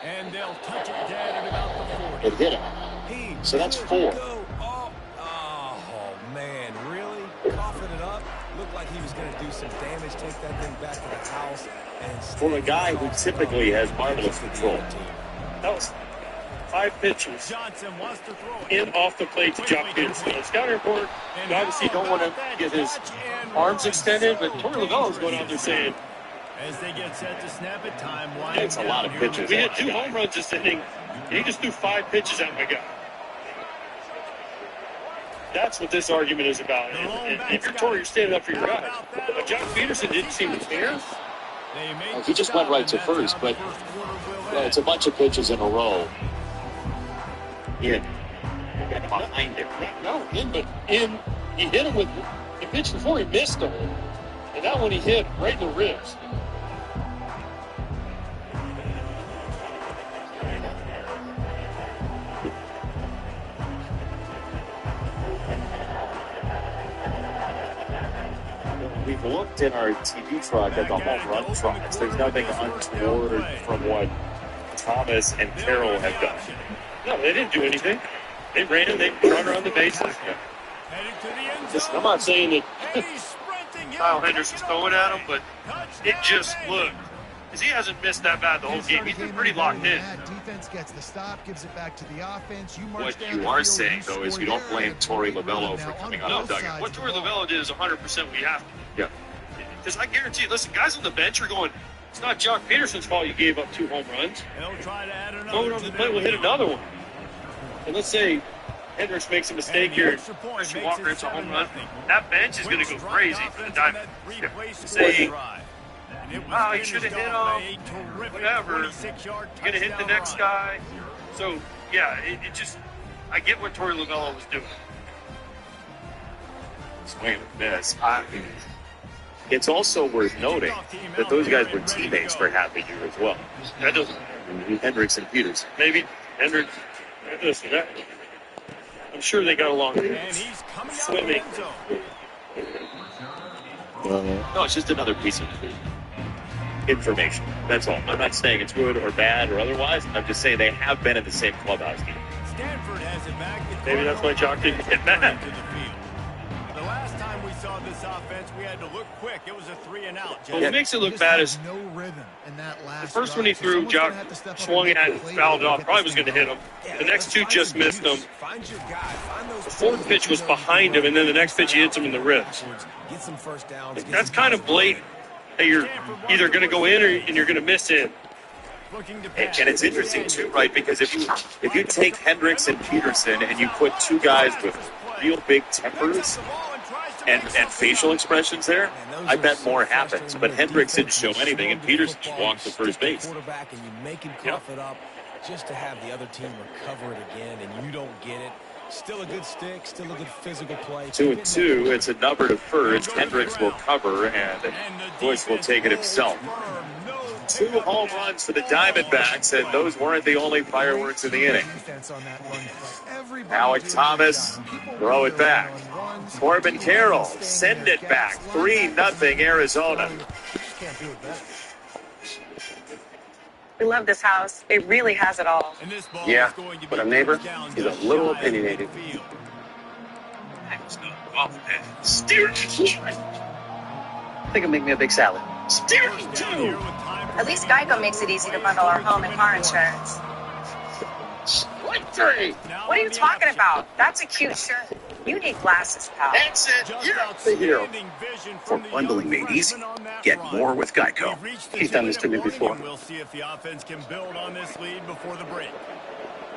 And they'll touch it dead at about the 40. It hit him. So that's 4. Oh, man, really? Coughing it up? Looked like he was going to do some damage, take that thing back to the house. And for a guy who typically has marvelous control. That was 5 pitches in off the plate to Jock Peterson. The scouting report, you obviously don't want to get his arms extended, but Torey Lovullo's going out there saying, as they get set to snap it, time it's a lot of pitches. We hit 2 home runs this inning, and he just threw 5 pitches at my guy. That's what this argument is about. And if you're Torey, you're standing up for your guys. But Jock Peterson didn't seem to care. He just went right to first, but it's a bunch of pitches in a row. In. Behind him. No, but in. He hit him with. He pitched before, he missed him. And that one he hit right in the ribs. We've looked in our TV truck at the home run trucks. There's nothing untoward from what Thomas and Carroll have done. No, they didn't do anything. They ran, they run around the bases. Listen, I'm not saying that Kyle Henderson's throwing at him, but it just looked. Because he hasn't missed that bad the whole game. He's been pretty locked in. Defense gets the stop, gives it back to the offense. What you are saying, though, is you don't blame Torey Lovullo for coming out of the dugout. What Torey Lovullo did is 100% we have to. Yeah. Because I guarantee you, listen, guys on the bench are going, it's not Jock Peterson's fault you gave up 2 home runs. Throw it over the plate, we'll hit another one. And let's say Hendricks makes a mistake here, and Christian Walker hits a home run. That bench is going to go crazy for the Diamondbacks. Say, he should have hit him, whatever. You're going to hit the next guy. So, yeah, it just, I get what Torey Lovullo was doing. Swing and miss. It's also worth noting that those guys were teammates for half a year as well. That doesn't. Hendricks and Peterson. Maybe Hendricks. Listen, I'm sure they got along. Swimming. No, it's just another piece of information. That's all. I'm not saying it's good or bad or otherwise. I'm just saying they have been in the same clubhouse team. Stanford has it back. Maybe that's why Jock didn't get mad. The last time we saw this offense, we had to look quick. It was a 3-and-out. What makes it look bad is the first one he threw, Jock swung at and fouled off. Probably was going to hit him. The next 2 just missed him. The 4th pitch was behind him, and then the next pitch he hits him in the ribs. That's kind of blatant that you're either going to go in or you're going to miss in. And it's interesting, too, right? Because if you take Hendricks and Peterson and you put 2 guys with real big tempers and facial expressions there, I bet more happens. But Hendricks didn't show anything, and Peterson just walked to first base. Quarterback and you make him cough it up just to have the other team recover it again, and you don't get it. Still a good stick, still a good physical play. 2-2. It's a number to first. Hendricks will cover, and Bush will take it himself. 2 home runs for the Diamondbacks, and those weren't the only fireworks in the inning. Alec Thomas, throw it back. Corbin Carroll, send it back. 3-0 Arizona. We love this house. It really has it all. Yeah, but our neighbor is a little opinionated. Steer. I think it'll make me a big salad. Steer. At least Geico makes it easy to bundle our home and car insurance. What are you talking about? That's a cute shirt. You need glasses, pal. That's it. You're the hero. For bundling made easy, get more with Geico. He's done this to me before. We'll see if the offense can build on this lead before the break.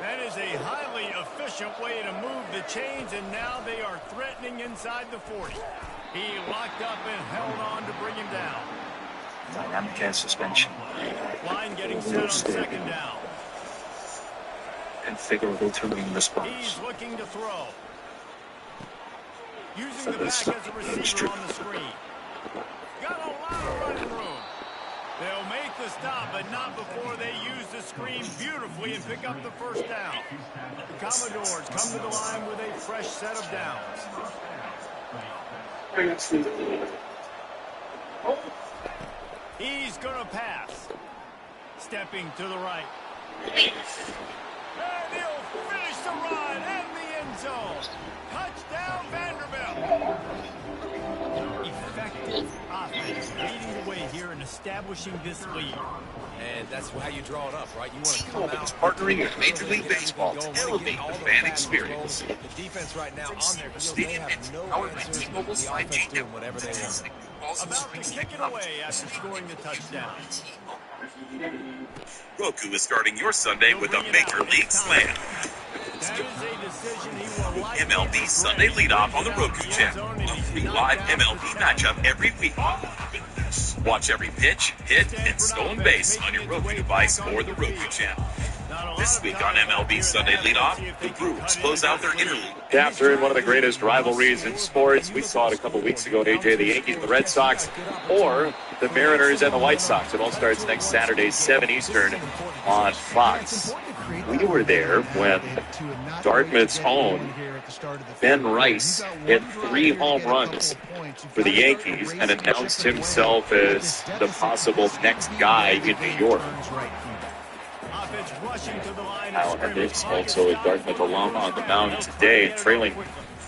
That is a highly efficient way to move the chains, and now they are threatening inside the 40. He locked up and held on to bring him down. Dynamic air suspension. Line getting set on second down. Configurable terrain response. He's looking to throw. Using the back as a receiver on the screen. Got a lot of running room. They'll make the stop, but not before they use the screen beautifully and pick up the first down. The Commodores come to the line with a fresh set of downs. He's going to pass. Stepping to the right. And he'll finish the run in the end zone. Touchdown, Vanderbilt. Effective offense leading the way here and establishing this lead. And that's how you draw it up, right? You want to come out. Partnering with Major League Baseball to elevate the fan experience. The defense right now on their heels, they have no answers. The offense doing whatever they want. About to kick it away after scoring the touchdown. Roku is starting your Sunday with a Major League Slam. That is a decision he will likely MLB Sunday leadoff on the Roku channel. A free live MLB matchup every week. Watch every pitch, hit, and stolen base on your Roku device or the Roku channel. This week on MLB Sunday leadoff, the Brewers close out their interlude. Capturing one of the greatest rivalries in sports. We saw it a couple weeks ago, AJ, the Yankees and the Red Sox, or the Mariners and the White Sox. It all starts next Saturday, 7 Eastern on Fox. We were there when Dartmouth's own Ben Rice hit 3 home runs for the Yankees and announced himself as the possible next guy in New York. Alan Hendricks, also a Dartmouth alum, on the mound today, trailing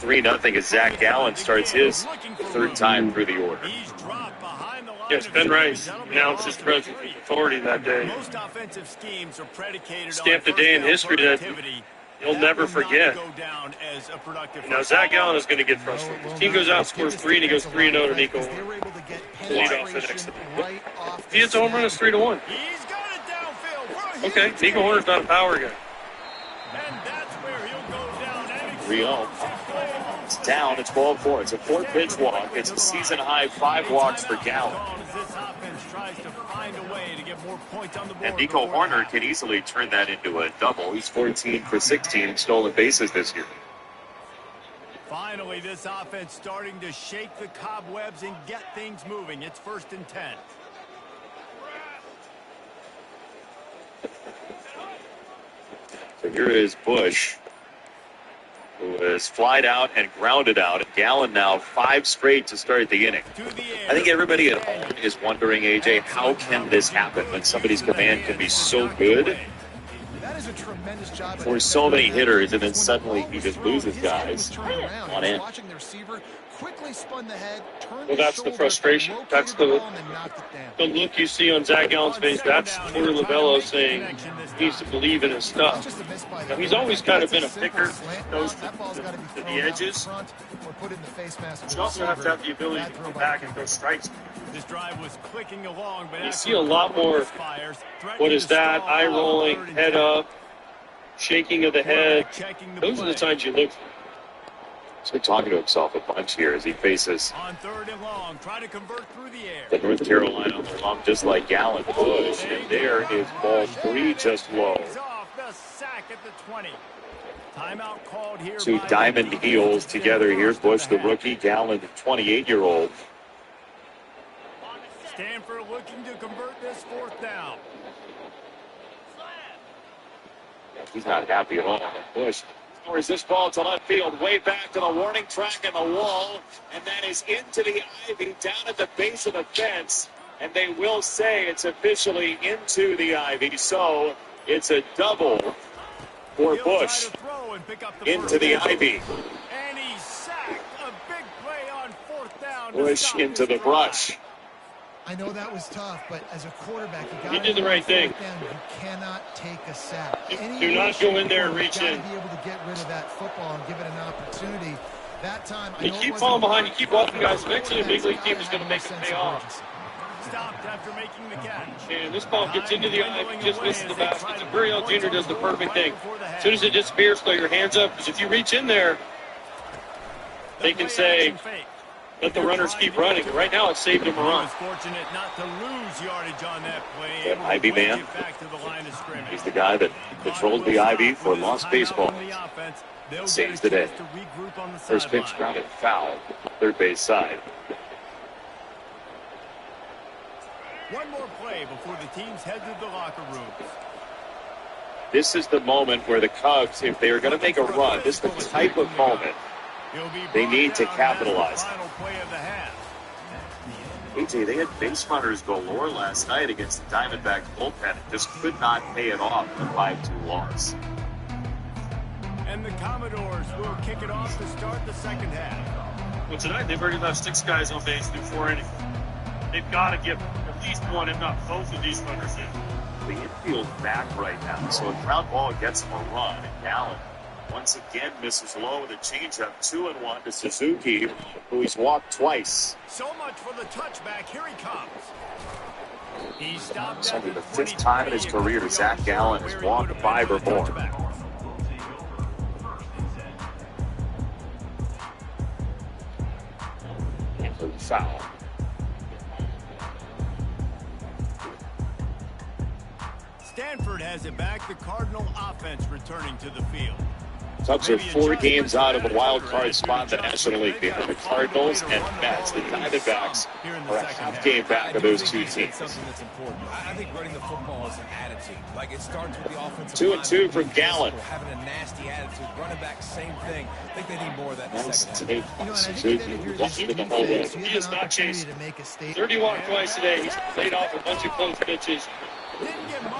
3-0 as Zach Gallen starts his 3rd time through the order. Yes, Ben Rice announced his presence with authority that day. Stamped a day in history that you'll never forget. Now, Zach Gallen is going to get frustrated. His team goes out and scores 3, and he goes 3-0 to Nico Horner to lead off the next inning. If he hits a home run, it's 3-1. Okay, Nico Horner's not a power guy. 3-0. It's down. It's ball 4. It's a 4-pitch walk. It's a season-high 5 walks for Gallen. And Nico Horner can easily turn that into a double. He's 14 for 16 in stolen bases this year. Finally, this offense starting to shake the cobwebs and get things moving. It's 1st and 10. So here is Bush, who is flied out and grounded out. And Gallen now 5 straight to start the inning. I think everybody at home is wondering, AJ, how can this happen when somebody's command can be so good for so many hitters, and then suddenly he just loses guys on end? Well, that's the frustration. That's the look you see on Zach Gallen's face. That's Porter Lovello saying he needs to believe in his stuff. Now, he's always kind of been a picker, goes to the edges. You also have to have the ability to go back and throw strikes. This drive was clicking along, but you see a lot more, what is that, eye rolling, head up, shaking of the head. Those are the times you look for. So talking to himself a bunch here as he faces on 3rd and long, try to convert through the air. The North Carolina alum, just like Gallen Bush. And there is ball 3 just low. Off the sack at the 20. Timeout called here. 2 diamond heels together here. Bush, the rookie, Gallen, the 28-year-old. Stanford looking to convert this 4th down. He's not happy at all. Bush scores this ball to left field, way back to the warning track and the wall, and that is into the ivy down at the base of the fence, and they will say it's officially into the ivy, so it's a double for Bush into the ivy. And he sacked a big play on 4th down. Bush into the brush. I know that was tough, but as a quarterback, you did the right thing. You cannot take a sack. Do not go in there and reach in. Be able to get rid of that football and give it an opportunity. That time, you keep falling behind. You keep walking guys. Eventually, a big league team is going to make it pay off. stopped after making the catch. And this ball gets into the eye, just misses the basket. Gurriel Jr. does the perfect thing. As soon as it disappears, throw your hands up, because if you reach in there, they can say, let the runners keep running. Right now, it saved him a run. Fortunate not to lose yardage on that play. That Ivy man, he's the guy that controls the Ivy for Lost Baseball. Saves the day. First pitch grounded foul, third base side. One more play before the teams head to the locker rooms. This is the moment where the Cubs, if they are going to make a run, this is the type of moment they need to capitalize. AJ, they had base runners galore last night against the Diamondbacks bullpen. Just could not pay it off in a 5-2 loss. And the Commodores will kick it off to start the second half. Well, tonight they've already left 6 guys on base through 4 innings. They've got to get at least one, if not both of these runners in. The infield's back right now, so a ground ball gets him a run. And Gallen once again misses low with a changeup, 2-1 to Suzuki, who he's walked twice. So much for the touchback. Here he comes. He stopped. It's only the 5th time in his career Zach Gallen has walked 5 or more. And for the foul. Stanford has it back. The Cardinal offense returning to the field. Cubs are 4 games out of a wild card spot in the National League. Behind the Cardinals and Mets. The Diamondbacks are a half game back of those 2 teams. I think running the football is an attitude. Like, it starts with the offensive 2-2 from Gallen. Having a nasty attitude. Running back, same thing. I think they need more of that in the second half. Suzuki the whole way. He is not chasing. 30 walked twice today. He's played off a bunch of close pitches.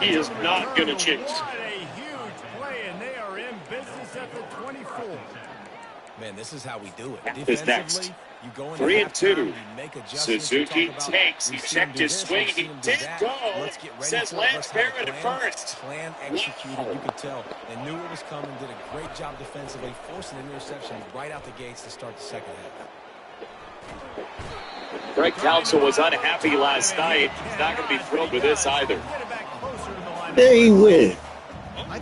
He is not going to chase. What a huge play, and they are in business at the 24. Man, this is how we do it. Half is next. 3-2. Suzuki takes. He checked his swing. He did go. Says Lance Barrett at first. Plan executed. You could tell. They knew it was coming. Did a great job defensively, forcing an interception right out the gates to start the second half. Greg Counsell was unhappy last night. He's not going to be thrilled with this either. There he went.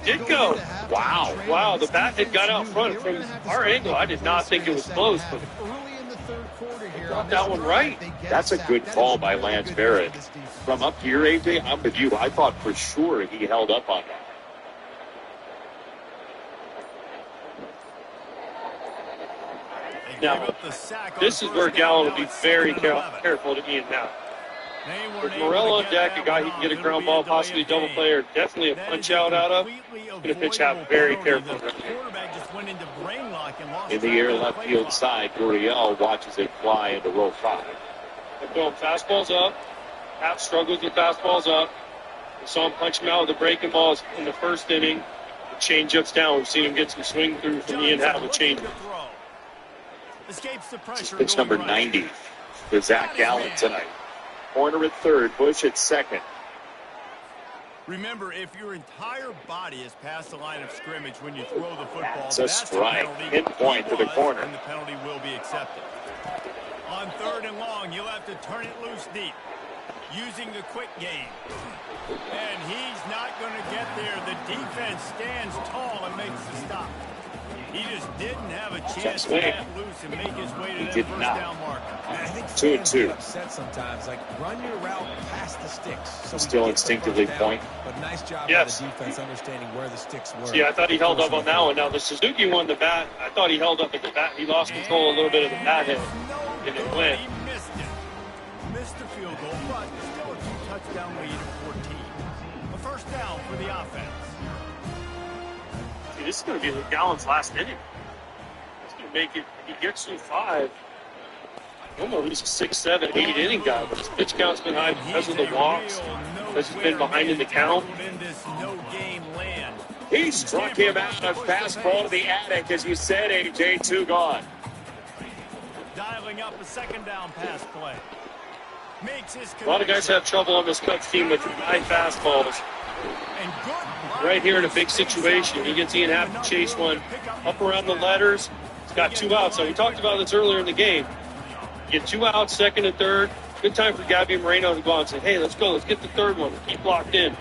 Did go. Wow. Wow, the bat had got out front. From our angle, I did not think it was close, but got that one right. That's a good call by Lance Barrett. From up here, AJ, I'm with you. I thought for sure he held up on that. Now, this is where Gallen will be very careful to Ian now. With Morello on deck, a guy he can get a ground ball, possibly double play, or definitely a punch out of, going to pitch out very carefully. In the air left field side, Gurriel watches it fly into row 5. They're going fastballs up. Half struggles with fastballs up. We saw him punch him out with the breaking balls in the first inning. The change-ups down. We've seen him get some swing through from Ian Happ with change-up. Pitch number 90 for Zach Gallen tonight. Corner at third, Bush at second. Remember, if your entire body is past the line of scrimmage when you throw the football, it's a strike. Pinpoint to the corner. And the penalty will be accepted. On 3rd and long, you'll have to turn it loose deep, using the quick game. And he's not going to get there. The defense stands tall and makes the stop. He just didn't have a chance to get loose and make his way to that first down marker. I think 2-2. upset sometimes, like run your route past the sticks. So still instinctively point. But nice job by the defense understanding where the sticks were. See, I thought he held up on that one. Now the Suzuki one, the bat, I thought he held up at the bat. He lost control a little bit of the bat hit, and it went. He missed it. Missed the field goal, but still a 2-touchdown lead of 14. A first down for the offense. See, this is going to be Gallen's last inning. He's going to make it. He gets through 5. Almost he's a 6, 7, 8 inning guy, but his pitch count's been high because of the walks. Because he's been behind in the count. He struck him out a fastball to the attic, as you said, AJ. 2 gone. Dialing up a second down pass play. Makes his a lot of guys have trouble on this Cubs team with high fastballs. Right here in a big situation, he gets Ian Happ to chase one up around the letters. He's got 2 outs. So we talked about this earlier in the game. You get 2 outs, second and third. Good time for Gabby Moreno to go out and say, hey, let's go. Let's get the third one. Keep locked in.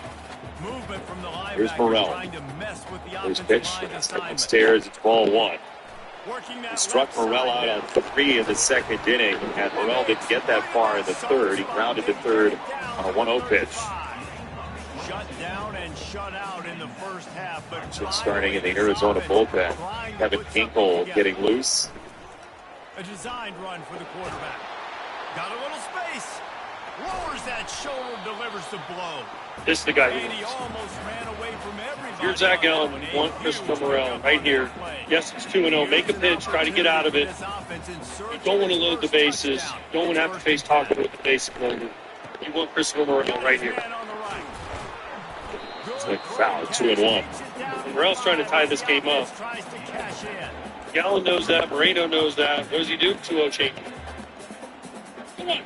Movement from the linebacker. Here's Morrell. Trying to mess with the His offensive pitch. line's assignment. Upstairs, it's ball one. Working that He struck left Morrell side out on 3 in the second inning, and Morrell didn't get that far in the third. He grounded to third on a 1-0 pitch. Shut down and shut out in the first half. But Just starting in the Arizona bullpen. Kevin Hinkle getting loose. A designed run for the quarterback. Got a little space. Lowers that shoulder, delivers the blow. This is the guy. And he almost ran away from everybody. Here's Zach Allen. Want Christopher Morrell right here. Yes, it's 2-0. Make a pitch. Try to get out of it. You don't want to load the bases. You don't want to have to face Taco with the base loaded. You want Christopher Morrell right here. It's like foul, 2-1. Morrell's trying to tie this game up. Gallen knows that. Moreno knows that. What does he do? 2-0 change. Come on.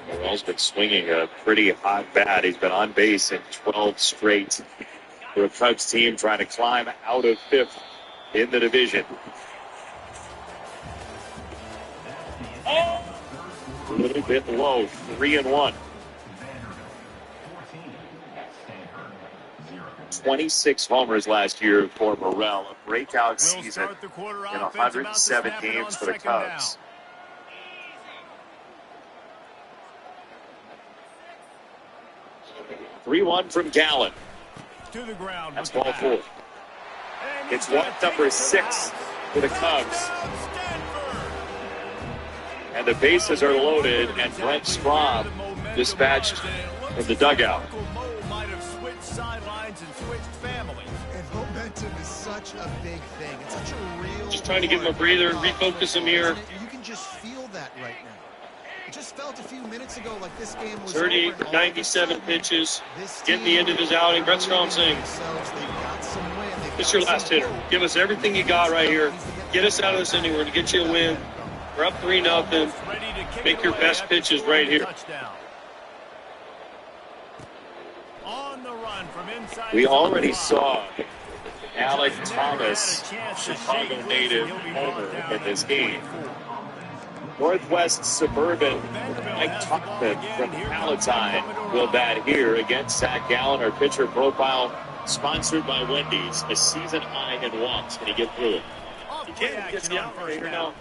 Morrell's been swinging a pretty hot bat. He's been on base in 12 straight for a Cubs team trying to climb out of 5th in the division. A little bit low, 3-1. 26 homers last year for Morrell. A breakout season in 107 games for the Cubs. Three-1 from Gallen. To the ground. That's ball 4. It's walk number 6 for the Cubs. And the bases are loaded, and Brent Straub dispatched from the dugout. And momentum is such a big thing. It's such a real. Just trying to give him a breather, refocus him here. You can just feel that right now. It just felt a few minutes ago like this game was 38 for 97 pitches. Getting the end of his outing. Brent Straub saying, "It's your last hitter. Give us everything you got right here. Get us out of this inning. We're going to get you a win. We're up 3-0. Make your best pitches right here." We already saw Alec Thomas, Chicago native homer in this game. Northwest Suburban Mike Toppin from Palatine will bat here against Zach Gallen. Our pitcher profile sponsored by Wendy's. A season high in walks. Can he get through it? He can. He gets the out right here now.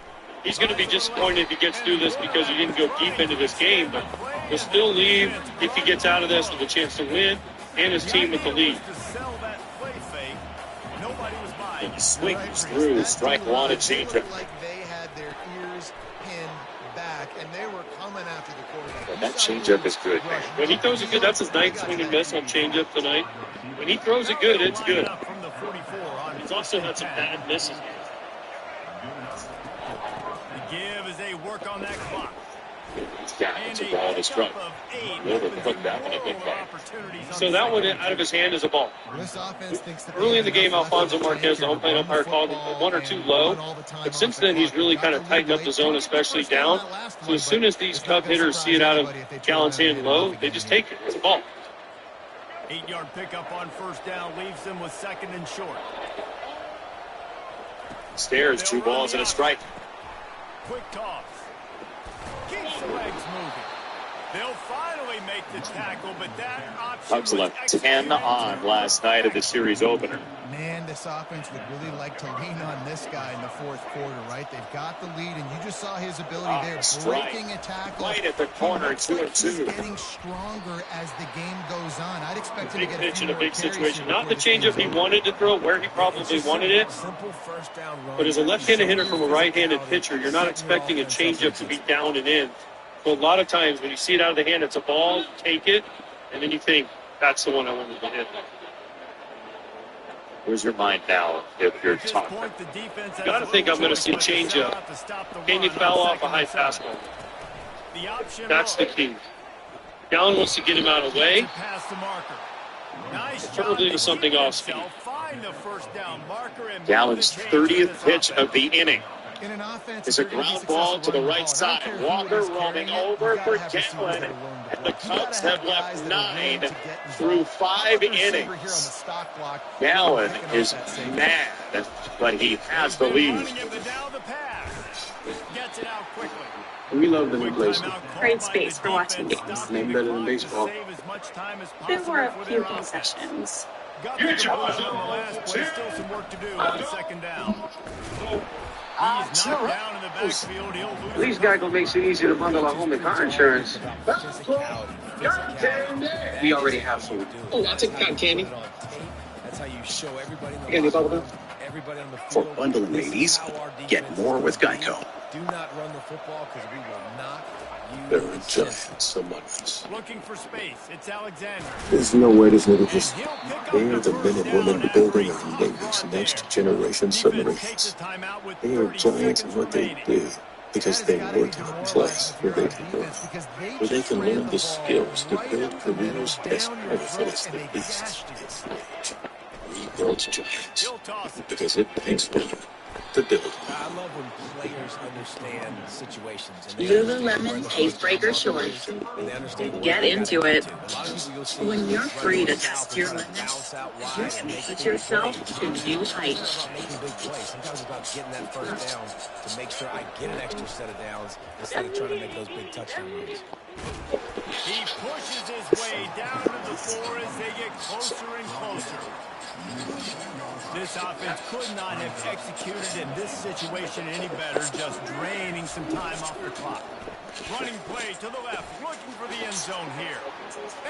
He's going to be disappointed if he gets through this because he didn't go deep into this game, but he'll still leave if he gets out of this with a chance to win and his team with the lead. And swings through strike 1 and changeup. Like they had their ears pinned back and they were coming after the quarterback. That changeup is good, man. When he throws it good, that's his 9th swing and miss on changeup tonight. When he throws it good, it's good. He's also had some bad misses. The give as they work on that clock. It's a ball to strike. Overcooked that one, I think. So that one out of his hand is a ball. Early in the game, Alfonso Marquez, the home plate umpire, called him 1 or 2 low. But since then, he's really kind of tightened up the zone, especially down. So as soon as these Cub hitters see it out of Gallen's hand low, they just take it. It's a ball. 8-yard pickup on first down leaves them with 2nd and short. Stairs, 2 balls and a strike. Quick toss. Keeps the legs moving. They'll finally make the tackle, but that option Cubs left 10 on last night of the series opener. Man, this offense would really like to lean on this guy in the 4th quarter, right? They've got the lead, and you just saw his ability there, breaking a tackle. Right at the corner, 2-2. He's getting stronger as the game goes on. I'd expect him to get pitch in a big situation. Not the changeup he wanted to throw, where he probably wanted it. But as a left-handed hitter from a right-handed pitcher, you're not expecting a changeup to be down and in. So a lot of times when you see it out of the hand, it's a ball, take it, and then you think, that's the one I wanted to hit. Where's your mind now if you're talking? You got to think I'm going to see a changeup. Can you foul off a high fastball? That's the key. Gallen wants to get him out of the way. Preferably with something off speed. Gallen's 30th pitch of the inning is a ground ball to the right side. Walker roaming over for Gallen, and the Cubs have left 9 through 5 innings. Gallen is mad, but he has the lead. gets it out quickly. We love the new place. Great space for watching games. Name better than baseball. There were a few concessions. Got the completion on the last play. Still some work to do on second down. He's knocked down in the backfield. He'll lose. At least Geico makes it easy to bundle our home and car insurance. We already have some. Oh, I'll take cotton candy. That's how you show everybody You got any bubble gum? everybody on the For field. bundling ladies, get more with Geico. Do not run the football because we will knock you. There are giants among us. Looking for space. It's Alexander. There's no way this nigga just. They are the men and women building of Navy's next generation submarines. They are giants in what they do because they work in a place where they can work, where they can learn the skills to build careers as powerful as the beasts in flight. We build giants because it takes work to build. I love when players understand situations. Lululemon Icebreaker Shorts. Get into it. When you're free to test your limits, you can put yourself to new heights. Making big plays. Sometimes it's about getting that first down to make sure I get an extra set of downs instead of trying to make those big touchdown runs. He pushes his way down to the floor as they get closer and closer. This offense could not have executed in this situation any better, just draining some time off the clock. Running play to the left, looking for the end zone here.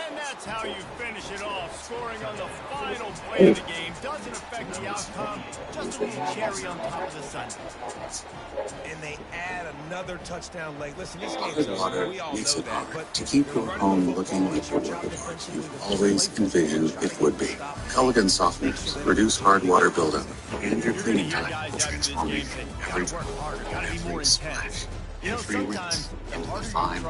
And that's how you finish it off, scoring on the final play of the game. Doesn't affect the outcome, just a little cherry on top of the sundae. And they add another touchdown late. Listen, this game's over. We all know Makes it that. harder But to keep your home looking like the work of art you've always envisioned it would be. Culligan softeners reduce hard water buildup, and your cleaning time will transform you every time, every splash. Every rinse, and the fine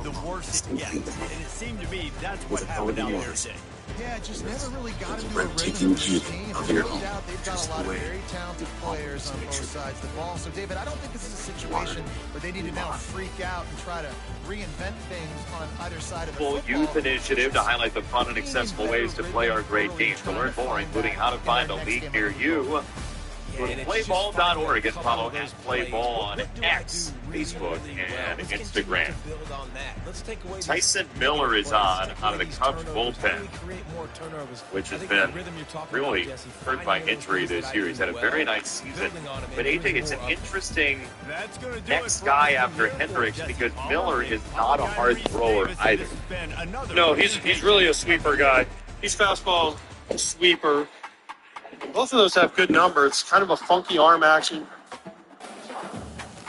The worse it gets. And it seemed to me that's what happened out there today. Yeah, just never really got into a breathtaking rhythm view of this game. of your No home, doubt they've got just a lot the of way very talented players on both sides of the ball. So, David, I don't think this is a situation where they need to now freak out and try to reinvent things on either side of the Full football. youth initiative to highlight the fun and accessible ways to play our great games. To learn more, including how to find a league near you, go to playball.org and follow @playball on X, Facebook, and Instagram. Tyson Miller is on out of the Cubs bullpen, which has been really hurt by injury this year. He's had a very nice season. But AJ, it's an interesting next guy after Hendricks because Miller is not a hard thrower either. No, he's really a sweeper guy. He's fastball, sweeper. Both of those have good numbers. Kind of a funky arm action.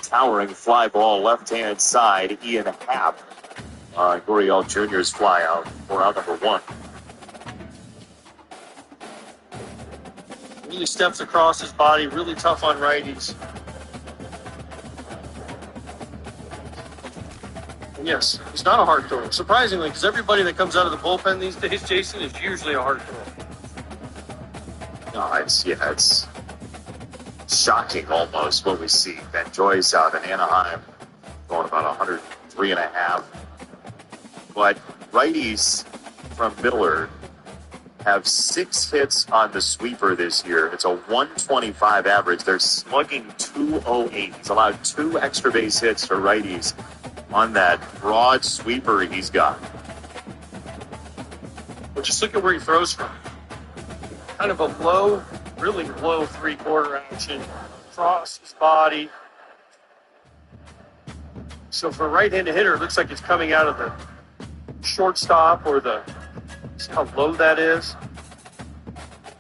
Towering fly ball left-hand side, Ian Happ. Gurriel Jr.'s fly out for out number one. Really steps across his body. Really tough on righties. And yes, he's not a hard thrower. Surprisingly, because everybody that comes out of the bullpen these days, Jason, is usually a hard thrower. No, it's shocking almost what we see. Ben Joyce out in Anaheim going about 103.5. But righties from Miller have 6 hits on the sweeper this year. It's a 125 average. They're slugging 208. He's allowed 2 extra base hits for righties on that broad sweeper he's got. But just look at where he throws from. Kind of a low, really low three-quarter action across his body. So for a right-handed hitter, it looks like it's coming out of the shortstop or the, see how low that is?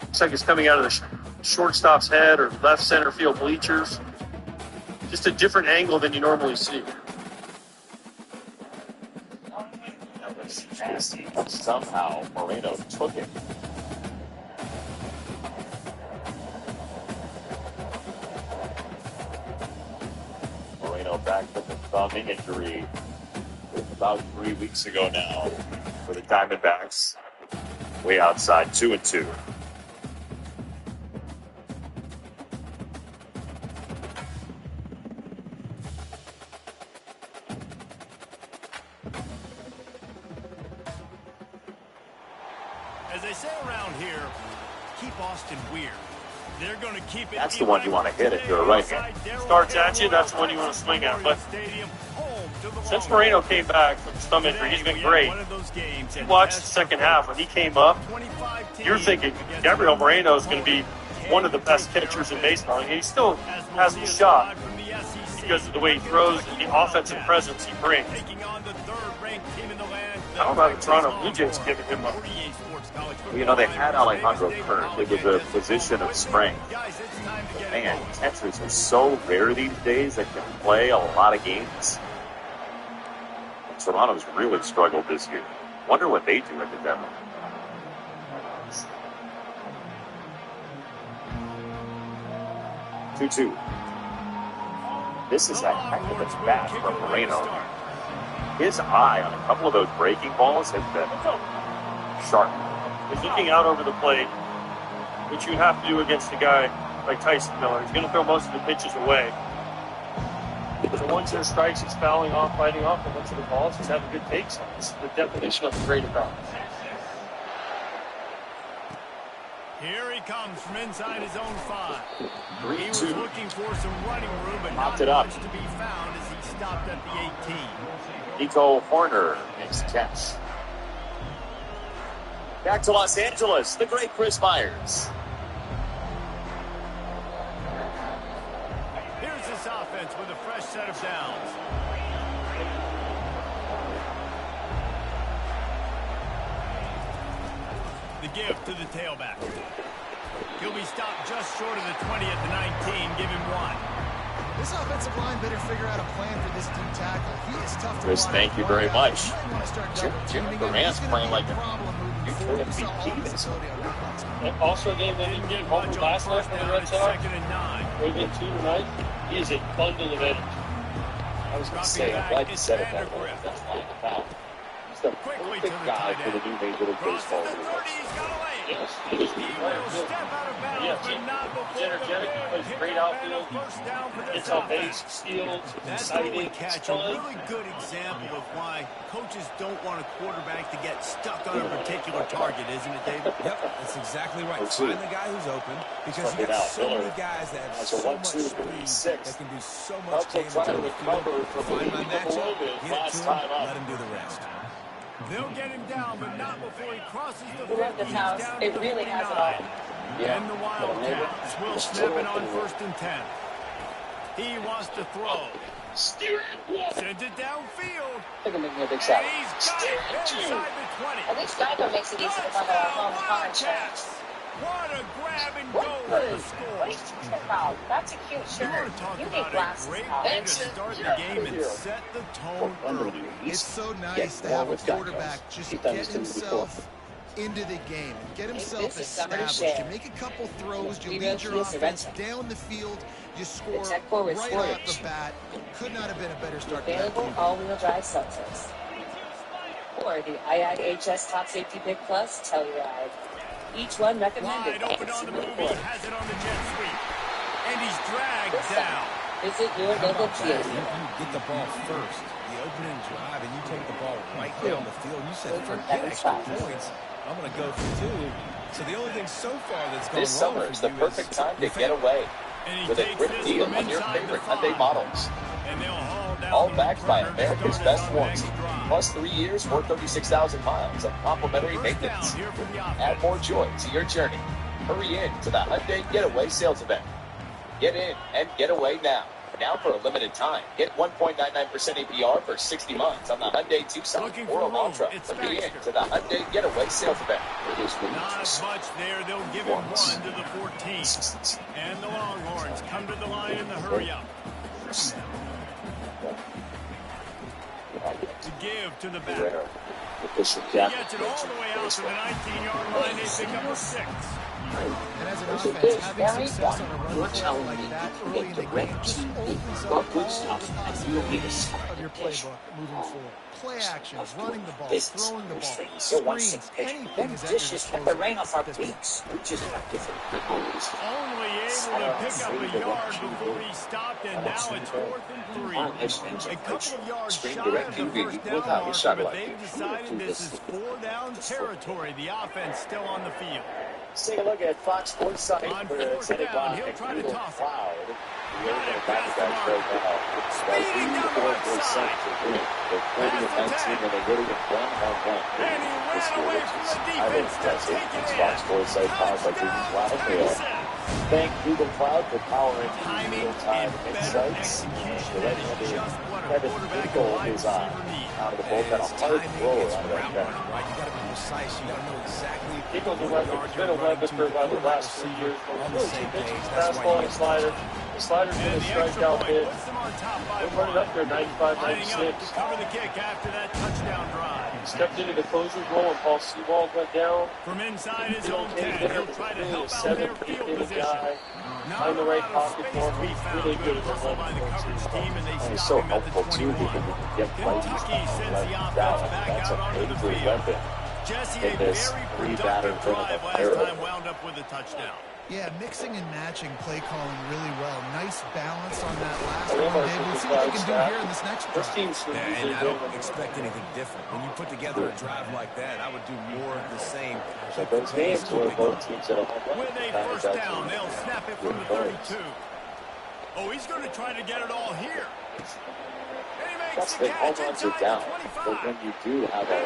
Looks like it's coming out of the shortstop's head or left center field bleachers. Just a different angle than you normally see. That was nasty. Somehow Moreno took it. Back with the thumb injury about 3 weeks ago now for the Diamondbacks. Way outside, 2-2. As they say around here, keep Austin weird. They're going to keep it. That's the one you want to hit if you're a right hand. Starts at you, that's the one you want to swing at. But since Moreno came back from stomach injury, he's been great. If you watch the second half, when he came up, you're thinking Gabriel Moreno is going to be one of the best pitchers in baseball. And he still has a shot because of the way he throws and the offensive presence he brings. I don't know if Toronto Blue Jays giving him up. Well, you know, they had Alejandro Kirk. It was a position of strength. Man, catchers are so rare these days that can play a lot of games. Toronto's really struggled this year. Wonder what they do at the deadline. Two. This is a heck of a bat from Moreno. His eye on a couple of those breaking balls has been sharp. He's looking out over the plate, which you have to do against a guy like Tyson Miller. He's going to throw most of the pitches away. So once there's strikes, he's fouling off, fighting off, and once the balls, he's having good takes on. This is the definition of a great at bat. Here he comes from inside his own 5. 3-2. He was looking for some running room, but Knocked not it up. much to be found as he stopped at the 18. Nico Horner makes the catch. Back to Los Angeles, the great Chris Myers. Here's this offense with a fresh set of downs. The give to the tailback. He'll be stopped just short of the 20 at the 19. Give him 1. This offensive line better figure out a plan for this deep tackle. He is tough to Chris, watch. thank you very much. Jim Durant's playing like a And also a game that he did home last night for the Red Sox. We're getting 2 tonight. He is a bundle of energy. I was going to say, I'm glad you said it that way. That's not the foul. He's the perfect guy for the new Major League Baseball rules. Yes, he is. Yes, he's energetic. He plays great outfield. Gets on base, steals, exciting. Catch a really good example of why coaches don't want a quarterback to get stuck on a particular target, isn't it, David? Yep, that's exactly right. Find the guy who's open because you got so many guys that have so much speed that can do so much damage on the field. Find my matchup, get it to him, let him do the rest. They'll get him down, but not before he crosses the 50. Love this house. It really has it all. Yeah. And the Wildcats will snap it on 1st and 10. He wants to throw. Sends it downfield. They're going to make me a big salad. He's got it inside the 20. At least Geico makes it easy to bundle our home car insurance. What a grab and go for the score. What are you talking about? That's a cute shirt. You need glasses, Paul. To start the game and set the tone early. It's so nice to have a quarterback just get himself into the game and get himself established. You make a couple throws, you lead your offense down the field, you score right off the bat. Could not have been a better start. Available all-wheel drive seltzers. Or the IIHS Top Safety Pick Plus Telluride. Each one recommended. Wide open on the move, he has it on the jet sweep. And he's dragged down. Visit your local Kia. You get the ball first, the opening drive, and you take the ball right down the field. You said, forget extra points. I'm going to go for 2. So the only thing so far that's gone This wrong summer for is the you perfect time to get away with a great deal on your favorite Hyundai models. All backed by America's Best Warranty, plus 3 years or 36,000 miles of complimentary maintenance. Add more joy to your journey. Hurry in to the Hyundai Getaway sales event. Get in and get away now. Now for a limited time, get 1.99% APR for 60 months on the Hyundai Tucson or Elantra. Hurry in to the Hyundai Getaway sales event. Not much there. They'll give him 1 to the 14. And the Longhorns come to the line in the hurry up. To give to the back. He gets it all the way out to the 19-yard line. They pick up a 6. And as an offense, having success on a run like that early in the game just opens up all the possibilities of your playbook moving forward. Play actions, running the ball, throwing the ball, screens, anything is at your disposal. rain off our beaks. We just have different technologies. Only able to pick up a yard before he stopped, and now it's 4th and 3. A couple of yards shy of the first down mark, but they've decided this is 4-down territory. The offense still on the field. Let's take a look at Fox Sports site presented by Google Cloud. We're going to back you guys right now. Speeding down the right side. They're 40-19 and they really get one-on-one. And he ran away from the defense to take it in. Fox Sports site powered by Google Cloud. Thank Google Cloud for powering real-time insights. The right-handed Kevin Nickel is out of the bullpen. A hard throw out of that guy. Right, you got to be precise. You got to know exactly. Nickel's been a weapon for about the last 3 years. On the same page. Fastball and slider. The slider's been a strikeout pitch. They're running up there 95-96. Cover the kick after that touchdown drive. Stepped into the closer's role and Paul Seawald went down. From inside his own 10, he'll try to help out their field position. Find the right pocket for him. He's really good at the He's so helpful too because he can get right down. That's a major weapon. Jesse, in this three-batter drive last time wound up with a touchdown. Yeah, mixing and matching play calling really well. Nice balance on that last one, Dave. We'll see what they can do here in this next drive. And I don't expect anything different. When you put together a drive like that, I would do more of the same. So those games were both teams at a home run. With a first down, they'll snap it from the 32. Oh, he's going to try to get it all here. And he makes the home catch runs are inside down, the 25. but when you do have a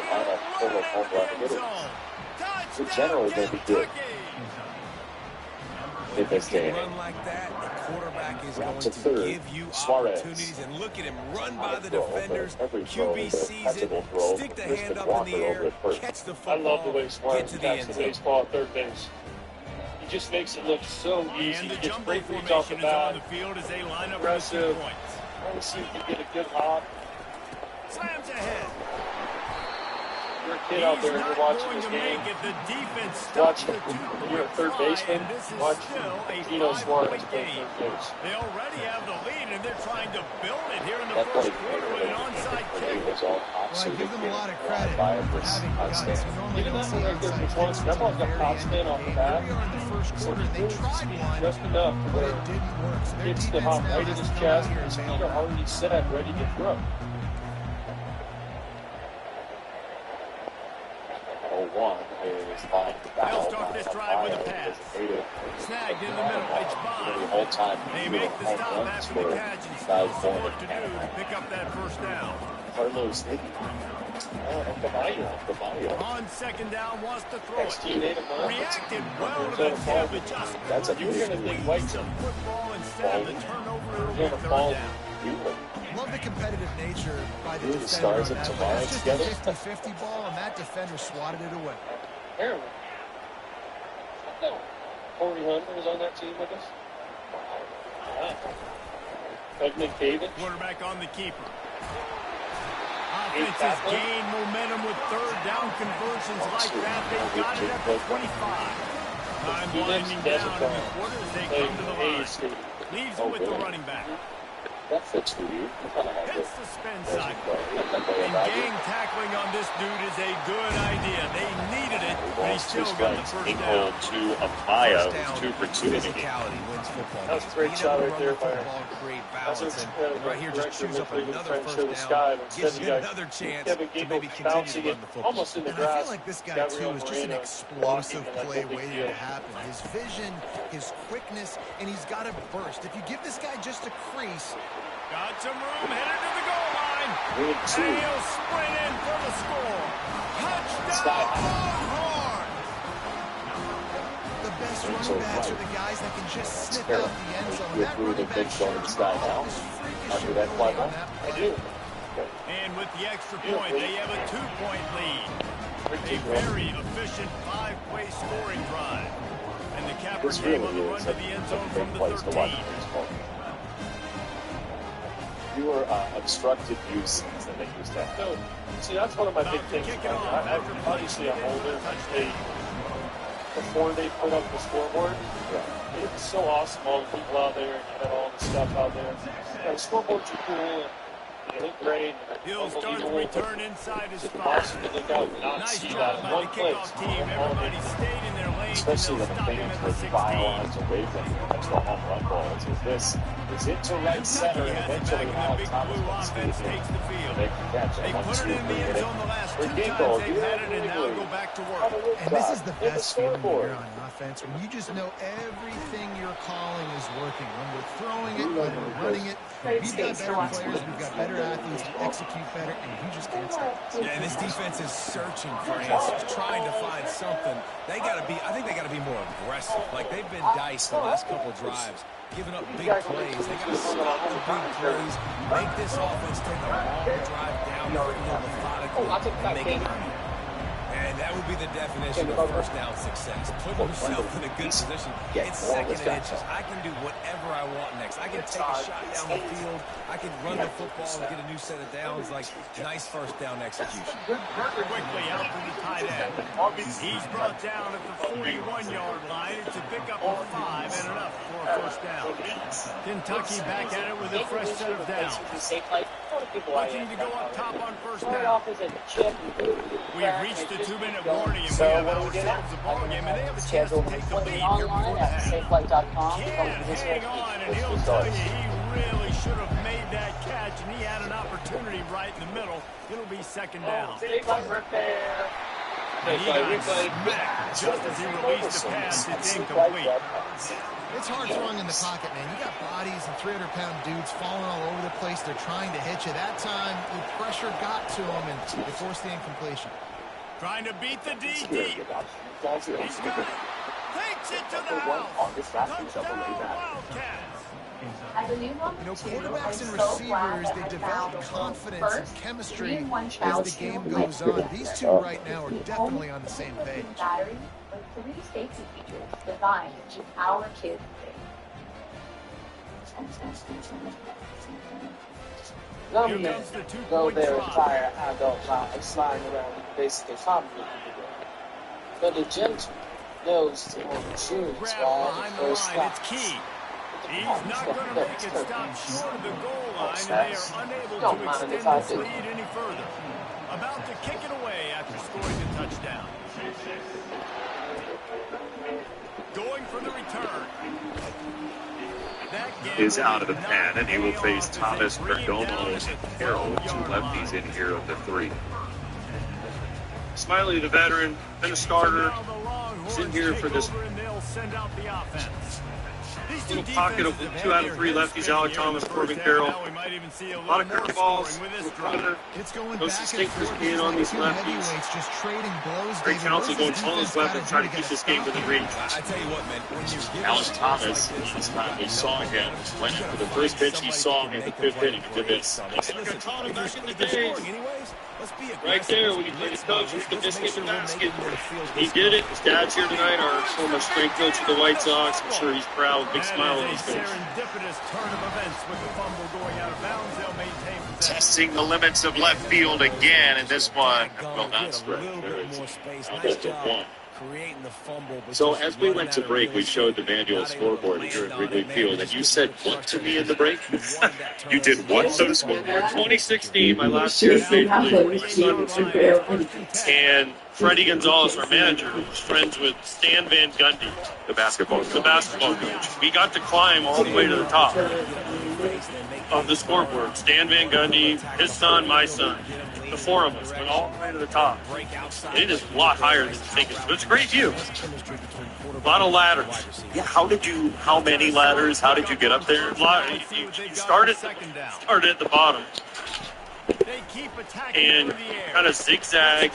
full of home run hitters, you're generally going to be good. In this game. Run like that, the quarterback is going to to give you opportunities. And look at him run by the defenders. QB sees it, stick the hand up in the air, catch the football, I love the way Suarez get to the end catches the zone. baseball at third base. He just makes it look so easy. And the He gets jumbo great reads off the formation is on bat. the field as they line up Aggressive. with 2 points. I want to see if he can get a good hop. Slams ahead. You're a kid out there and you're watching this game. Watch, you're a third baseman. Watch Gino Suarez play third base. They already have the lead, and they're trying to build it here in the first quarter with an onside kick. Well, I give them a lot of credit for having guys who normally Even don't that see one right there, outside once, that ball's got top spin off the bat. Here we are in the first quarter. They tried one, Just enough to but where it didn't work. So their hits the defense hop now right in has his to go out chest. here His and feet bail are already set, ready to throw. 0-1 is fine. They'll start this drive with a pass. Snagged in the middle. It's Bond. They make the stop after the catch and still some work to do to pick up that first down. Carlos Hickey. On second down, wants to throw it. Reacted Reacted well to the tip, but just That's a you're going to think White's some football instead of the turnover. going to fall. love the competitive nature by the defender stars on of that. tomorrow That's just together. a 50-50 ball, and that defender swatted it away. Apparently. No. Corey Hunter was on that team with us. Doug McDavid. Quarterback on the keeper. Offenses gain momentum with third down conversions like that. They got it at the 25. Time winding down in the quarter as they come to the line. Leaves it with the running back. That fits for you. Hits the spin cycle. And gang tackling on this dude is a good idea. They needed it, but he still got the first down. To Amaya, 2 for 2 in the game. That was a great shot right there by Great That's balance, and right here just chews up another show the first sky, down, but gives instead you you got another chance Kevin to Gable maybe continue bouncing to it run the football. almost in the And I grass. feel like this guy, Gabriel too, is just an Moreno explosive blocking play like a big waiting deal. to happen. His vision, his quickness, and he's got a burst. If you give this guy just a crease... Got some room, headed to the goal line. Good And two. he'll sprint in for the score. Touchdown, Longhorn! The best running backs are the guys that can just snip out the end zone. That running back sure is freakish that fly ability ball? on that I play. do. And with the extra point, they have a 2-point lead. A very efficient 5-play scoring drive. And the capper This came on the really run is to the end zone a from big the place to watch 13. baseball. Fewer obstructed views than they used to have. So, see, that's one of my big About to things. kick it off after Obviously, I'm older. Before they put up the scoreboard, it's so awesome, all the people out there, and all the stuff out there. Yeah, the scoreboards are cool, and they look great. He'll start the return inside his It's spot. awesome to look out and not Nice see job that in by one the place. kickoff team. Everybody stayed in their lanes, and Especially they'll when the stop him fans at were the 16. 5 lines away from you. That's the home run ball. It's this. It's into right center, and eventually Alec Thomas offense takes the field. They put it in the end zone the last 2 times they've had it, and now go back to work. And this is the best feeling when you're on offense, when you just know everything you're calling is working. When we're throwing it, when we're running it, we've got better players, we've got better athletes who execute better, and you just can't stop us. Yeah, and this defense is searching for answers, trying to find something. I think they got to be more aggressive. Like, they've been diced the last couple drives, giving up big plays. They got to stop the big plays, make this offense take a long drive down, methodical, and make it earn. And that would be the definition of first down success. Putting yourself in a good position. It's second and inches. I can do whatever I want next. I can take a shot down the field. I can run the football and get a new set of downs. Like, nice first down execution. Quickly out to the tight end. He's brought down at the 41-yard line. It's a pickup of 5 and enough for a first down. Kentucky back at it with a fresh set of downs. Looking to go up top on first down. We've reached the 2-minute warning, and we have ourselves a ball game, and they have a chance to take the lead here before the half. Can't hang on, and he'll tell you he really should have made that catch, and he had an opportunity right in the middle. It'll be second down. And he got smacked just as he released the pass. It's incomplete. It's hard throwing in the pocket, man. You got bodies and 300-pound dudes falling all over the place. They're trying to hit you. That time, the pressure got to them, and they forced the incompletion. Trying to beat the DD. He's got it. Takes it to the house. Touchdown, Wildcats. Quarterbacks and receivers, they develop confidence and chemistry as the game goes on. These two right now are definitely on the same page. With 3 safety features designed to keep our kids safe. Go their entire adult lives flying around basically confident. But the gentle knows to choose behind the line. It's key. He's not going to make it stop short of the goal line, and they are unable to extend this lead any further. About to kick it away after scoring the touchdown. Going for the return. Is out of the pen, and he will face Thomas, Perdomo, and Carroll, 2 lefties in here of the 3. Smiley, the veteran, been a starter. He's in here for this little pocket of 2 out of 3 lefties, Alec Thomas, Corbin Carroll. A lot of curveballs, no stinkers being on these lefties. Great counsel going all his weapons, trying to keep this game within reach. I tell you what, man, when you Alec Thomas, this time we saw him, went for the first pitch he saw in the 5th inning to this. Right there, when you play the coach with the biscuit and basket. He did it. His dad's here tonight, our former strength coach of the White Sox. I'm sure he's proud, big smile on his face. Serendipitous turn of events with the fumble going out of bounds. They'll maintain possession. Testing the limits of left field again, and this one will not spread. There is one. So as we went to break, we showed the manual scoreboard here at Wrigley Field, and you said what to me in the break? You did what to the scoreboard? 2016, my last year at Major League. And Freddie Gonzalez, our manager, was friends with Stan Van Gundy, the basketball coach. We got to climb all the way to the top of the scoreboard. Stan Van Gundy, his son, my son. The 4 of us went all the way to the top. It is a lot higher than you think it is, but it's a great view. A lot of ladders. Yeah, how many ladders? How did you get up there? You started at the bottom and kind of zigzag.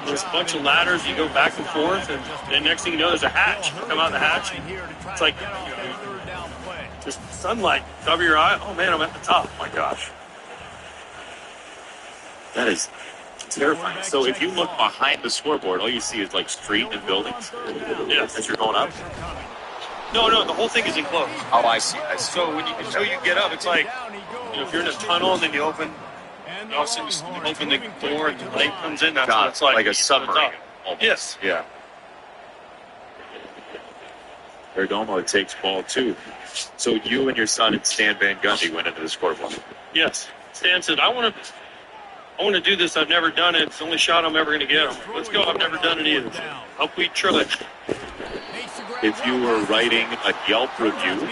There's a bunch of ladders. You go back and forth, and then next thing you know, there's a hatch. You come out the hatch. It's like just sunlight cover your eye. Oh man, I'm at the top. Oh my gosh. That is terrifying. So if you look behind the scoreboard, all you see is like street and buildings. Yes. As you're going up. No, the whole thing is enclosed. Oh, I see. So until you get up, it's like, if you're in a tunnel and then you open, all of a sudden you open the door and the light comes in. That's what it's like. Like a submarine. Yes. Yeah. Perdomo takes ball 2. So you and your son and Stan Van Gundy went into the scoreboard. Yes. Stan said, I want to do this. I've never done it. It's the only shot I'm ever going to get. Let's go. I've never done it either. Hope we try it. If you were writing a Yelp review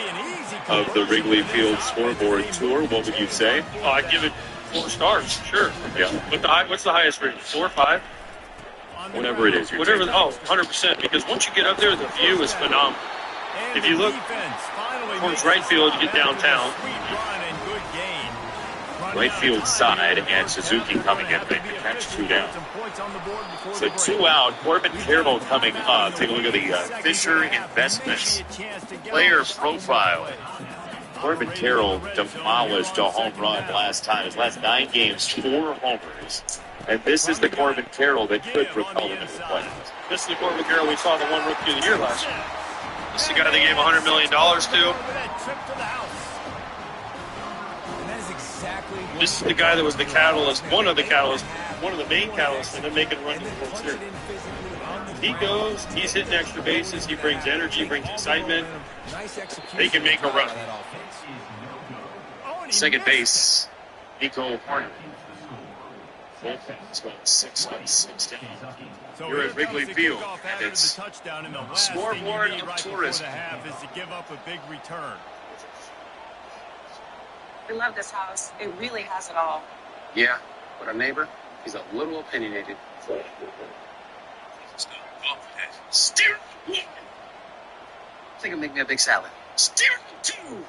of the Wrigley Field scoreboard tour, what would you say? Oh, I'd give it 4 stars, sure. Yeah. But what's the highest rating? 4 or 5? Whatever it is. Whatever. 100%. Because once you get up there, the view is phenomenal. If you look towards right field, you get downtown. Right field side, and Suzuki coming in, make the catch 2 down. So 2 out. Corbin Carroll coming up. Take a look at the Fisher Investments player profile. Corbin Carroll demolished a home run last time. His last 9 games, 4 homers. And this is the Corbin Carroll that could propel him into the playoffs. This is the Corbin Carroll we saw the one Rookie of the Year last year. This is the guy they gave $100 million to. This is the guy that was the catalyst, one of the main catalysts, and then making a run to the World Series. He goes, he's hitting extra bases, he brings energy, brings excitement. They can make a run. Second base, Nico Horner. It's going 6 on 6 down. You're at Wrigley Field, and it's scoreboard of tourism. We love this house. It really has it all. Yeah, but our neighbor, he's a little opinionated. Steer! I think it'll make me a big salad. Steer too!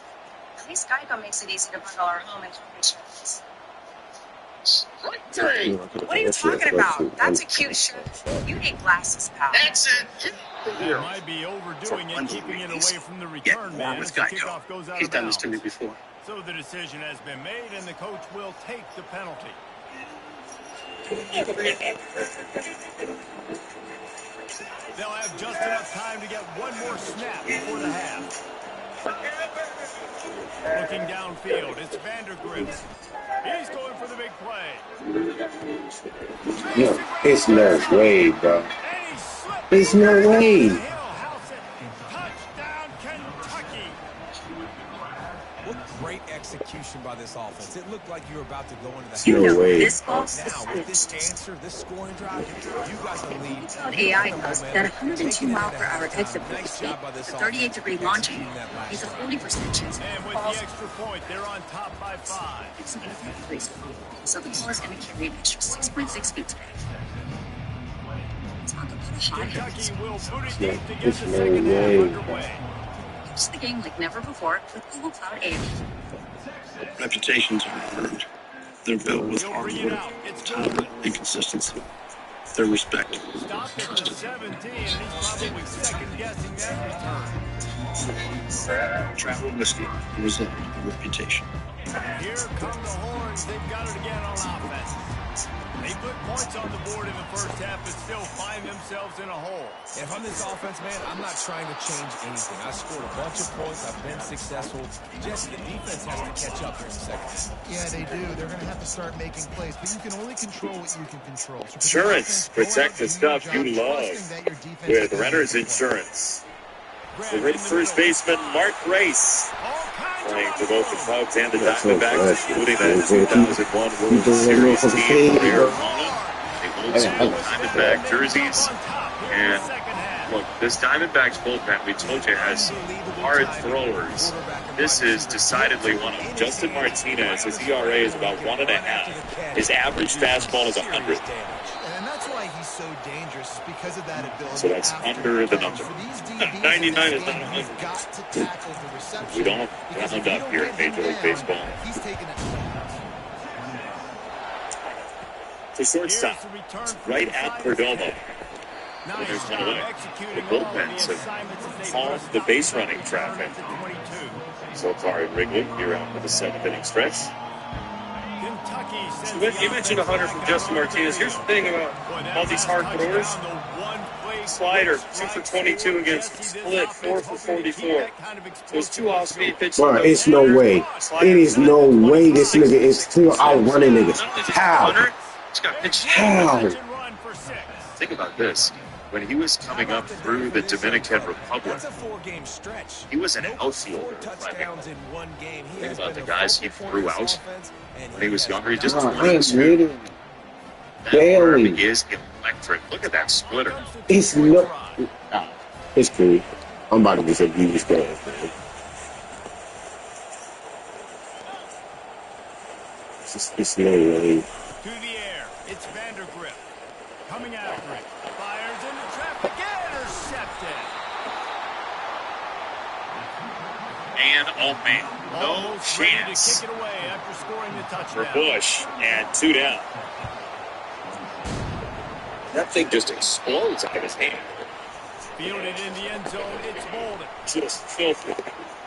At least Geico makes it easy to bundle our home and car insurance. What are you talking about? That's a cute shirt. You need glasses, pal. That's it. They might be overdoing it, keeping it away from the return man. With Geico. He's done this to me before. So the decision has been made, and the coach will take the penalty. They'll have just enough time to get one more snap before the half. Looking downfield, it's Vandergrift. He's going for the big play. No, it's no way, bro. It's no way. Touchdown, Kentucky. What great execution by this offense. It looked like you were about to go into the half. No way. Now, with this answer, this scoring drive, you got the lead. AI knows that 102 mile per hour exit speed, a 38-degree launching, is a 40% chance of and with the extra point, they're on top by 5. So the score is going to carry an extra 6.6 feet today. Talk about a hot Kentucky will put it deep to get the second half underway. Use the game like never before with Google Cloud AI. Reputations are earned. They're built with hard work, talent, and consistency. They're respected, trusted. Travel whiskey, the result of reputation. Here come the horns. They've got it again on offense. They put points on the board in the first half, but still find themselves in a hole. And if I'm this offense, man, I'm not trying to change anything. I scored a bunch of points. I've been successful. Just the defense has to catch up here in a second. Yeah, they do. They're going to have to start making plays, but you can only control what you can control. So Insurance. Protect the stuff you love with Renter's Insurance. The first baseman, Mark Grace, playing for both the Cubs and the Diamondbacks, including that 2001 World Series team for Arizona. They own some Diamondback jerseys. And look, this Diamondbacks bullpen, we told you, has hard throwers. This is decidedly one of them. Justin Martinez, his ERA is about 1.5. His average fastball is 100. And that's why he's so dangerous, because of that ability. So that's under the number. 99 is not 100. We don't round up here at Major League Baseball. To shortstop, right at Perdomo. When there's one away. The bullpens have calmed the base running traffic. So far at Wrigley, you're out with a 7th inning stretch. You mentioned 100 from Justin Martinez. Here's the thing about all these hard throwers. Slider, 2 for 22 against split, 4 for 44. So it's 2 off-speed pitches. Bro, it's no way. It is no way this nigga is still outrunning niggas. How? How? Think about this. When he was coming up through the Dominican Republic, he was an outfielder. Think about the guys he threw out when he was younger. He just barely. Is electric. Look at that splitter. It's no. It's cool. I'm about to get some views going. It's no way. To the air. It's Vandergrift. Coming after it. Fires into traffic. Intercepted. And, oh man, no Almost ready to chance kick it away after scoring the for touchdown. Bush, and 2 down. That thing just explodes out of his hand. Fielded in the end zone. It's Bolden. Just filthy.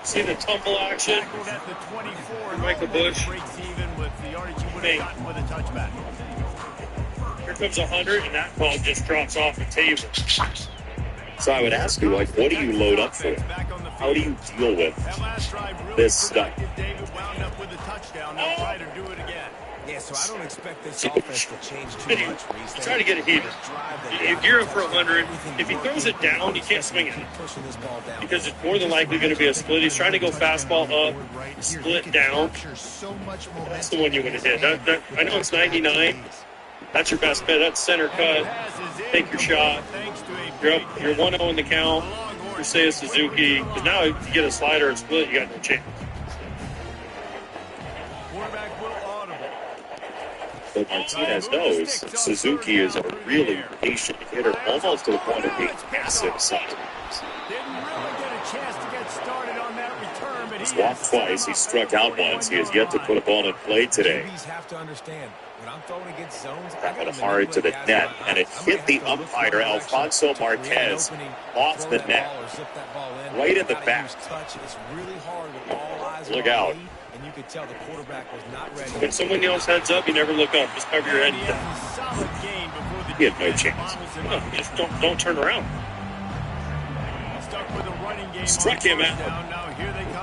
See the tumble action? Tackled at the 24. Michael Bush. Breaks even with the yardage he would have gotten with a touchback. Here comes 100, and that ball just drops off the table. So I would ask you, like, what do you load up for? How do you deal with this stuff? David wound up with a touchdown. They'll try to do it again. Yeah, so I don't expect this offense to change too much. Try to get it heated. You gear up for 100. If he throws it down, you can't swing it. Because it's more than likely going to be a split. He's trying to go fastball up, split down. That's the one you want to hit. I know it's 99. That's your best bet. That's center cut. Take your shot. You're up. You're 1-0 in the count. You say it's Suzuki. Because now if you get a slider and split, you got no chance. But Martinez knows Suzuki is a really patient hitter, almost to the point of being massive sometimes. Didn't really get a chance to get started on that return, but He's walked twice. He struck out once. He has yet to put a ball in play today. Have to understand, when I'm throwing against zones, That went hard to the net, and it hit the umpire, Alfonso Marquez, off the net, right in the back. Look out. And you could tell the quarterback was not ready. When someone yells heads up, you never look up. Just cover your head. He had no chance. No, just don't turn around. Struck him out.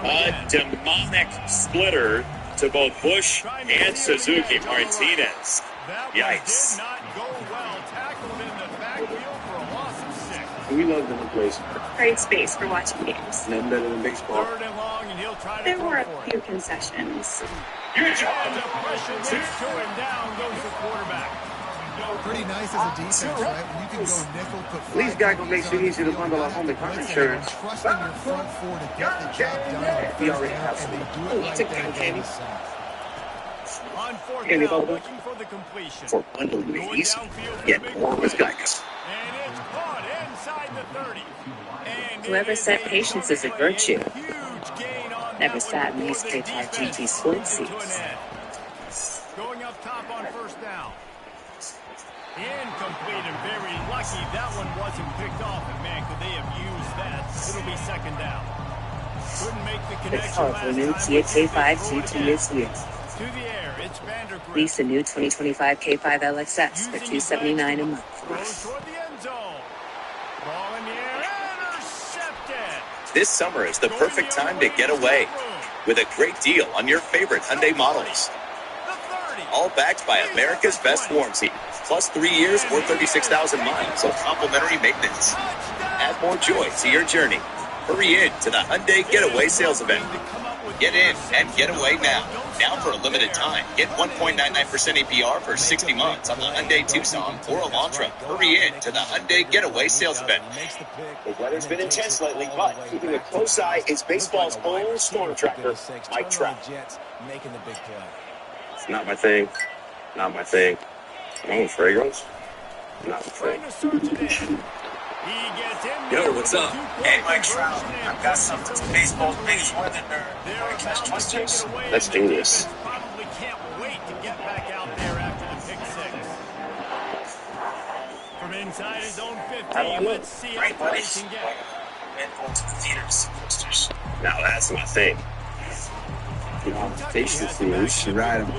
A demonic splitter to both Bush and Suzuki. Martinez. Yikes. We love them in place. Great space for watching games. Nothing better than baseball. There were a few concessions. Pretty nice as a defense, right? When you can go nickel, put At least guy gonna make it easy to bundle our home insurance. trusting your front four to get the job done on He already first has down, and they do it some. right Take there that, down Kenny. the side. On fourth Kenny down, Bubba. looking for the completion. For bundling it easy, get more with Geico. And it's caught inside the 30. And Whoever said patience is a virtue never sat in these K5 GT sports seats. Going up top on first down. Incomplete and very lucky that one wasn't picked off. And man, could they have used that? It'll be second down. Couldn't make the The connection colorful new last Kia time. K5 GT is here. To the air, it's Vandergrift. Lease a new 2025 K5 LXX for $279 a month. Throws toward the end zone. Ball in the air, intercepted. This summer is the perfect time to get away with a great deal on your favorite Hyundai models. All backed by America's best warranty, plus 3 years or 36,000 miles of complimentary maintenance. Add more joy to your journey. Hurry in to the Hyundai Getaway Sales Event. Get in and get away now. Now for a limited time. Get 1.99% APR for 60 months on the Hyundai Tucson or Elantra. Hurry in to the Hyundai Getaway Sales Event. The weather's been intense lately, but keeping a close eye is baseball's own storm tracker, Mike Trout. Making the big play. It's not my thing. Not my thing. Oh, fragrance? Not my thing. Yo, what's up? Hey, Mike Trout. I've got something to baseball's biggest weather nerd. Catch twisters. That's genius. Probably can't wait to get back out there after the pick six. From inside his own 15, let's see how far he can get. And going to the theaters. Twisters. Now that's my thing. You know, patience, we should ride them.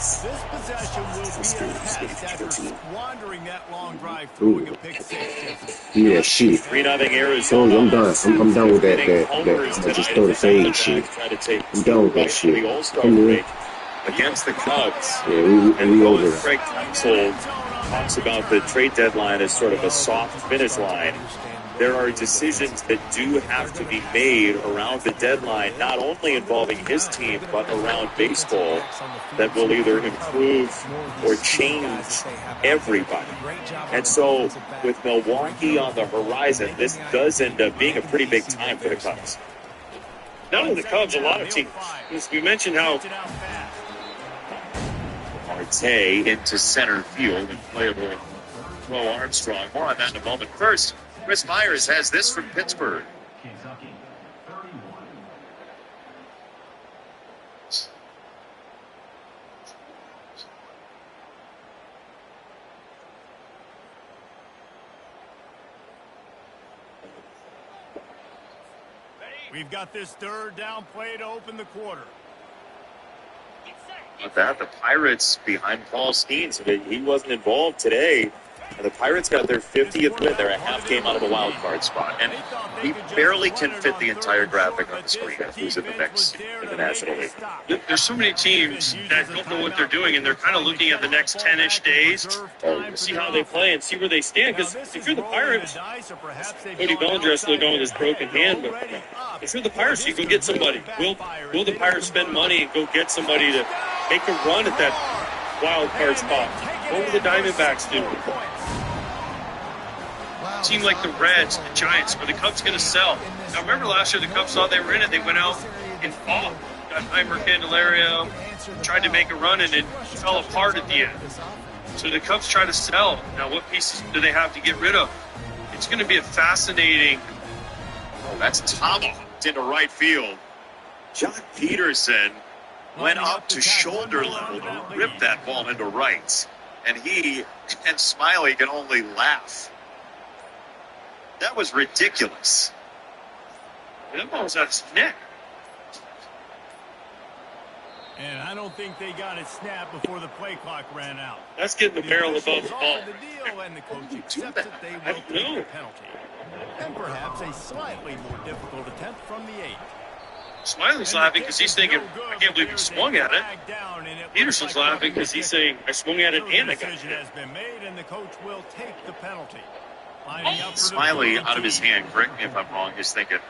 This possession will be a test after squandering that long drive, throwing a pick six. Yeah, shit. 3-0 Arizona. I'm done. I'm done with that. I just throw the fade shit. I'm done with that shit. Come on. Against the Cubs. Yeah, we over it. Craig Counsell talks about the trade deadline as sort of a soft finish line. There are decisions that do have to be made around the deadline, not only involving his team, but around baseball, that will either improve or change everybody. And so, with Milwaukee on the horizon, this does end up being a pretty big time for the Cubs. Not only the Cubs, a lot of teams. As we mentioned how Marte into center field and playable Bo Armstrong. More on that in a moment. First, Chris Myers has this from Pittsburgh. We've got this third down play to open the quarter. With that, the Pirates behind Paul Skeens. He wasn't involved today. And the Pirates got their 50th win. They're a half game out of a wild card spot. And we barely can fit the entire graphic on the screen of who's in the mix in the National League. There's so many teams that don't know what they're doing, and they're kind of looking at the next 10-ish days to see how they play and see where they stand. Because if you're the Pirates, Cody Bellinger has to go with his broken hand, but if you're the Pirates, you go get somebody. Will the Pirates spend money and go get somebody to make a run at that wild card spot? What will the Diamondbacks do? Team like the Reds, the Giants, are the Cubs going to sell? Now, remember last year the Cubs thought they were in it. They went out and fought. Got Heimer, Candelario, tried to make a run, and it fell apart at the end. So the Cubs try to sell. Now, what pieces do they have to get rid of? It's going to be a fascinating... Oh, that's tomahawked into right field. John Peterson went up to shoulder level to rip that ball into right. And he and Smiley can only laugh. That was ridiculous. That ball was out of his neck. And I don't think they got it snapped before the play clock ran out. That's getting the barrel above the ball. The deal, and the coach accepts that they will take the penalty. And perhaps a slightly more difficult attempt from the 8. Smiley's laughing because he's thinking, I can't believe he swung at it. Peterson's laughing because he's saying, I swung at it and I got it. Has been made, and the coach will take the penalty. Smiley out of his hand, correct me if I'm wrong, is thinking,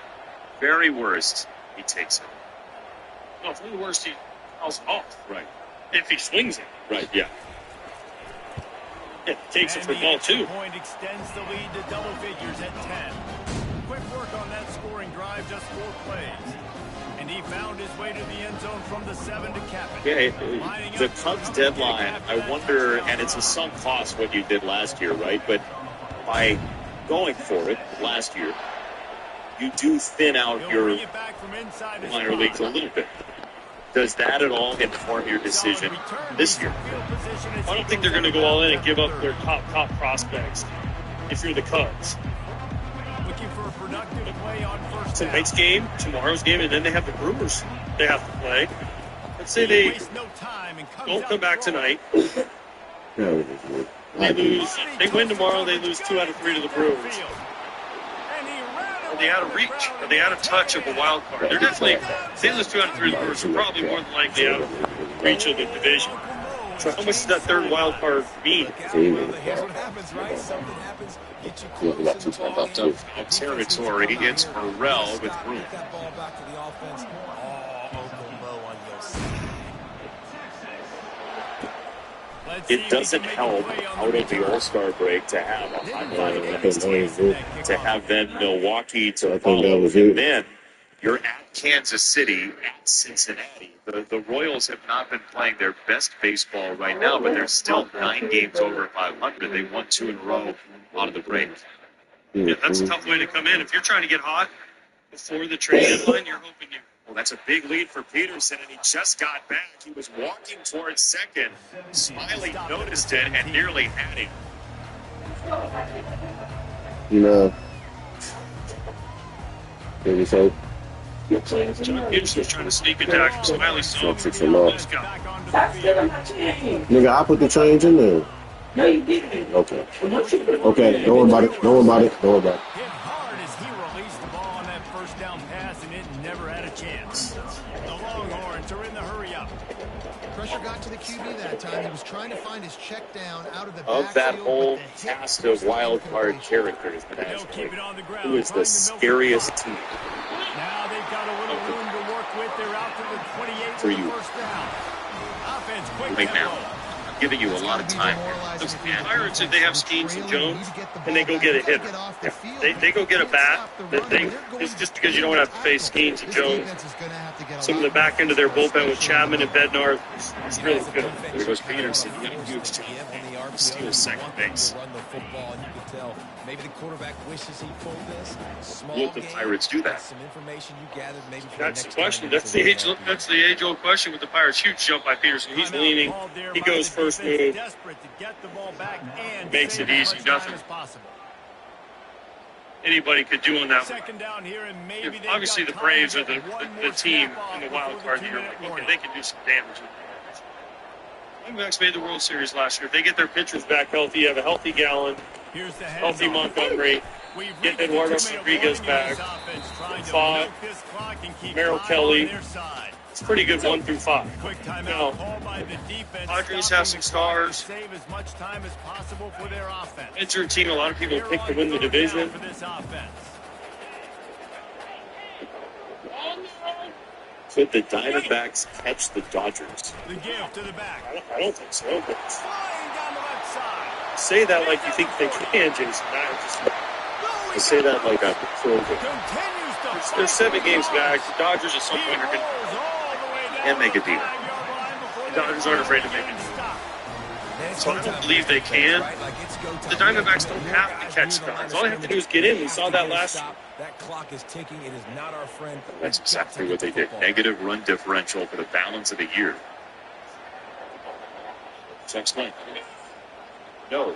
very worst, he takes it. No, for the worst, he fouls off. Right. If he swings it. Right, yeah. It takes it for ball 2. Point extends the lead to double figures at 10. Quick work on that scoring drive, just 4 plays. And he found his way to the end zone from the 7 to cap it. Yeah, the Cubs deadline, I wonder, and it's a sunk cost what you did last year, right? But by going for it last year, you do thin out your minor leagues a little bit. Does that at all inform your decision this year? I don't think they're going to go all in and give up their top prospects if you're the Cubs. Looking for a productive play on first down. Tonight's game, tomorrow's game, and then they have the Brewers they have to play. Let's say they don't come back tonight. They win tomorrow, they lose 2 out of 3 to the Brewers. Are they out of reach? Are they out of touch of a wild card? They're definitely, if they lose 2 out of 3 to the Brewers, they're probably more than likely out of reach of the division. So how much does that third wild card mean? Territory against Morrell with room. It doesn't help out of the All-Star break to have a high-flying to have then Milwaukee to follow, and then you're at Kansas City, at Cincinnati. The Royals have not been playing their best baseball right now, but they're still 9 games over 500. They won 2 in a row out of the break. Yeah, that's a tough way to come in. If you're trying to get hot before the trade deadline, you're hoping you... Well, that's a big lead for Peterson, and he just got back. He was walking towards second. Smiley noticed it and nearly had him. No. Maybe so. John Peterson's trying to sneak attack from Smiley, so nigga, I put the change in there. No, you didn't. Okay. Okay, don't worry about it. Don't worry about it. Don't worry about it. Hit hard as he released the ball on that first down pass, and it never had a chance. The Longhorns are in the hurry-up. Pressure got to the QB that time. He was trying to find his check down out of the of that whole cast of wild card characters, who is the scariest team? Now they've got a little room to work with. They're out to the 28 for you first down. Offense quick right now. giving you a lot of time here. The Pirates, if they have Skeens and Jones, and they go get a hitter. They go get a bat. It's just because you don't have to face Skeens and Jones. Some of the back end of their bullpen with Chapman and Bednar is really good. There goes Peterson. You got a huge steal second base. Maybe the quarterback wishes he pulled this. Will the Pirates do that? Some information you gathered maybe That's the question. That's the age-old question with the Pirates. Huge jump by Peterson. He's leaning. He goes first move. Makes it easy. Nothing anybody could do on that one. Obviously, the Braves are the team in the wild card here. Okay, they can do some damage. Diamondbacks made the World Series last year. If they get their pitchers back healthy, you have a healthy Gallen, healthy Montgomery, get Eduardo Rodriguez back, Fogg, Merrill Kelly. It's a pretty good 1 through 5. Now, Padres have some stars. It's your team a lot of people pick to win the division. Could the Diamondbacks catch the Dodgers? The gift to the back. I don't think so. But say that like you think they can, Jason. I say that like a pro game. They're 7 games back. The Dodgers at some point are going to make a deal. The Dodgers aren't afraid to make a deal. So I don't believe they can. The Diamondbacks don't have to catch guys. All they have to do is get in. We saw that last year. That clock is ticking. It is not our friend. That's exactly what they did. Negative run differential for the balance of the year. Next night. No.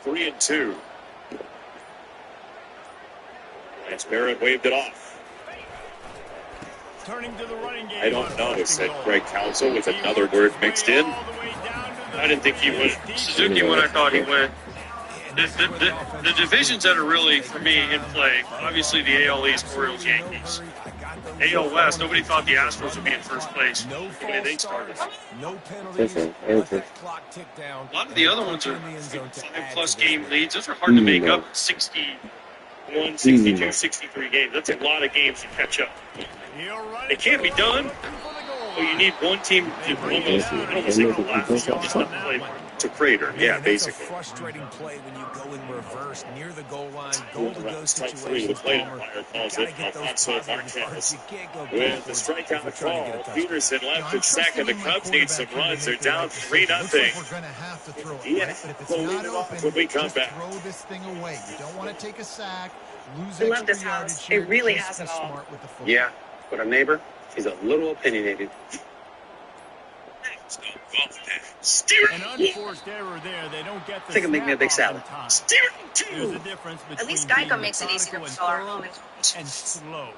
3-2. As Barrett waved it off. Turning to the running game. I don't know, said Greg Counsell with another word mixed in. I didn't think he went. Suzuki when I thought he went. The divisions that are really, for me, in play, obviously the AL East, Orioles, Yankees. AL West, nobody thought the Astros would be in first place the way they started. A lot of the other ones are 5+ game leads. Those are hard to make up 61, 62, 63 games. That's a lot of games to catch up. It can't be done. Well, you need one team to almost say collapse just to play to crater. Yeah, basically. It's a frustrating play when you go in reverse near the goal line, goal-to-go situation. The plate umpire calls it Alfonso Marquez. With the strikeout call, Peterson left at second. The Cubs need some runs. They're down 3-0. Yeah, we'll leave it off when we come back. Throw this thing away. You don't want to take a sack. Lose I love this house. It really has it all. Yeah, but our neighbor, he's a little opinionated. An unforced error there. They don't get the I think it'll make me a big salad. There's a difference between At least Geico makes it easy to fill our home and slow.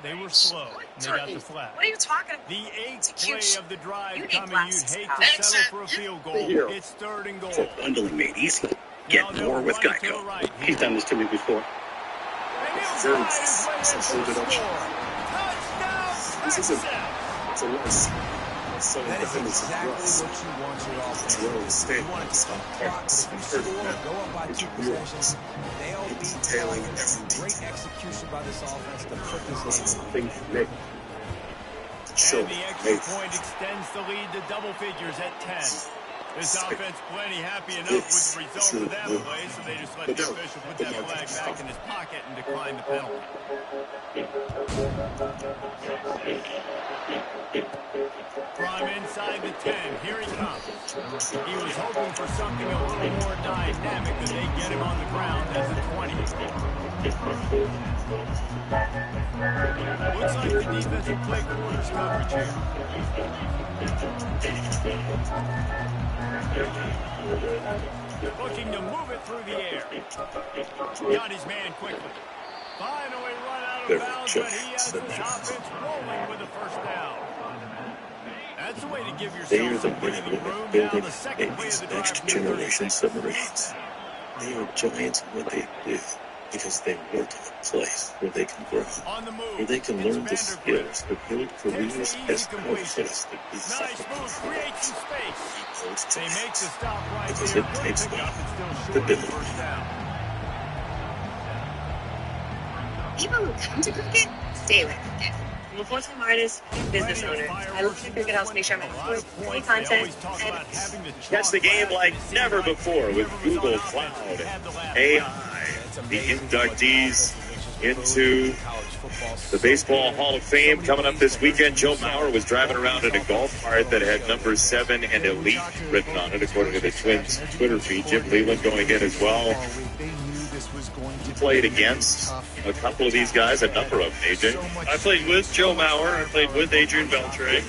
They were slow. They got the flag. What are you talking about? The 8th play of the drive coming. You'd glasses, hate to settle for a field goal. It's 3rd and goal. For bundling made easy. Get more with Geico. He's done this to me before. This is a loss. So that is exactly what you want your offense. You want to stop points. Go up by 2 possessions. They'll be detailing every great execution by this offense to put this game away. And the extra point extends the lead to double figures at 10. This offense plenty happy enough with the result of that play, so they just let the official put that flag back in his pocket and decline the penalty. From inside the 10, here he comes. He was hoping for something a little more dynamic than they get him on the ground as a 20. Looks like the defensive play quarters coverage here. Looking to move it through the air. Got his man quickly. Finally run out of bounds, but he has this offense rolling with the first down. That's the way to give yourself some breathing room. Now the second play of the Next generation submarines. They are giants in what they do because they work in a place where they can grow, where they can learn the skills to build careers as outfitters that be successful. They make the stop right because there. it takes Pick up and still to short build. of first down. People who come to cricket stay with cricket. I'm a full-time artist and business owner. I look at Cricket House to make sure I'm employed, any content, and Catch the game like never before with Google Cloud, AI, the inductees into the Baseball Hall of Fame coming up this weekend. Joe Mauer was driving around in a golf cart that had number 7 and Elite written on it, according to the Twins Twitter feed. Jim Leland going in as well. He played against a couple of these guys, a number of them, AJ. I played with Joe Mauer. I played with Adrian Beltre.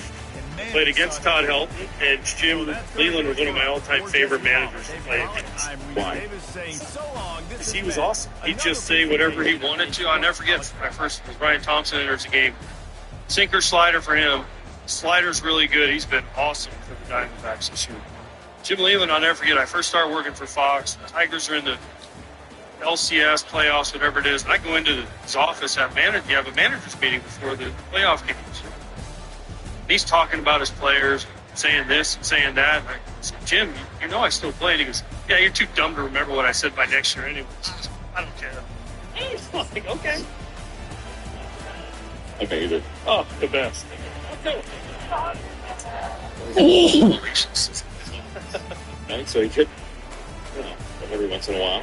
Played against Todd Helton, and Jim Leland was one of my all-time favorite managers to play against. Why? Because he was awesome. He'd just say whatever he wanted to. I'll never forget my first was Brian Thompson enters a game. Sinker, slider for him. Slider's really good. He's been awesome for the Diamondbacks this year. Jim Leland, I'll never forget. I first started working for Fox. The Tigers are in the LCS playoffs, whatever it is. I go into his office at manager. You have a manager's meeting before the playoff games. He's talking about his players, saying this and saying that. And I said, Jim, you know I still play. And he goes, yeah, you're too dumb to remember what I said by next year anyways. I don't care. He's like, okay. Amazing. Oh, the best. Right, so he could, every once in a while.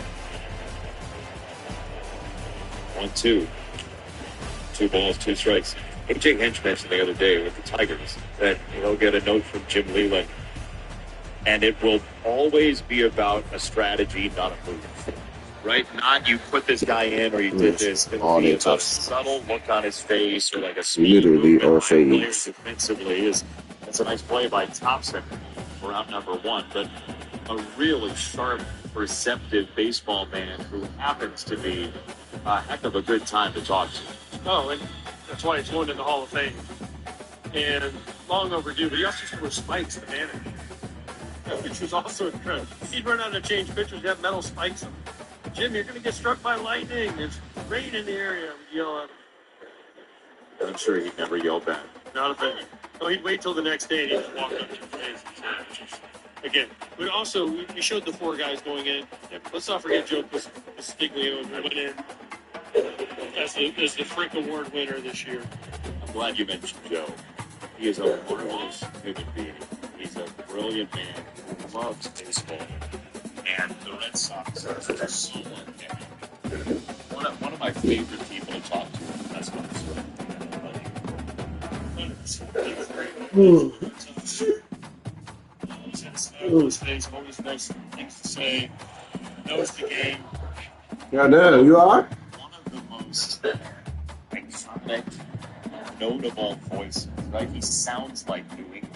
1-2. 2 balls, 2 strikes. AJ Hinch mentioned the other day with the Tigers that he'll get a note from Jim Leland, and it will always be about a strategy, not a move. Right? Not you put this guy in or you did this. It'll be about a subtle look on his face or like a speed literally on face. Defensively that's a nice play by Thompson for out number 1, but a really sharp, perceptive baseball man who happens to be a heck of a good time to talk to. Oh, and that's why he's going to the Hall of Fame. And long overdue, but he also used to wear spikes to manage, which was also incredible. He'd run out of change pitchers, he'd have metal spikes on him. Jim, you're going to get struck by lightning. There's rain in the area. We'd yell at him. I'm sure he never yelled back. Not a thing. No, he'd wait till the next day and he'd just walk up to your face and say, again, but also, we showed the 4 guys going in. Let's not forget Joe Castiglione went in as the Frick Award winner this year. I'm glad you mentioned Joe. He is a marvelous human being. He's a brilliant man who loves baseball. And the Red Sox are so unhappy. One of my favorite people to talk to. That's what always nice things to say. Knows the game. Goddamn, you alright? One of the most iconic, notable voices, right? He sounds like New England.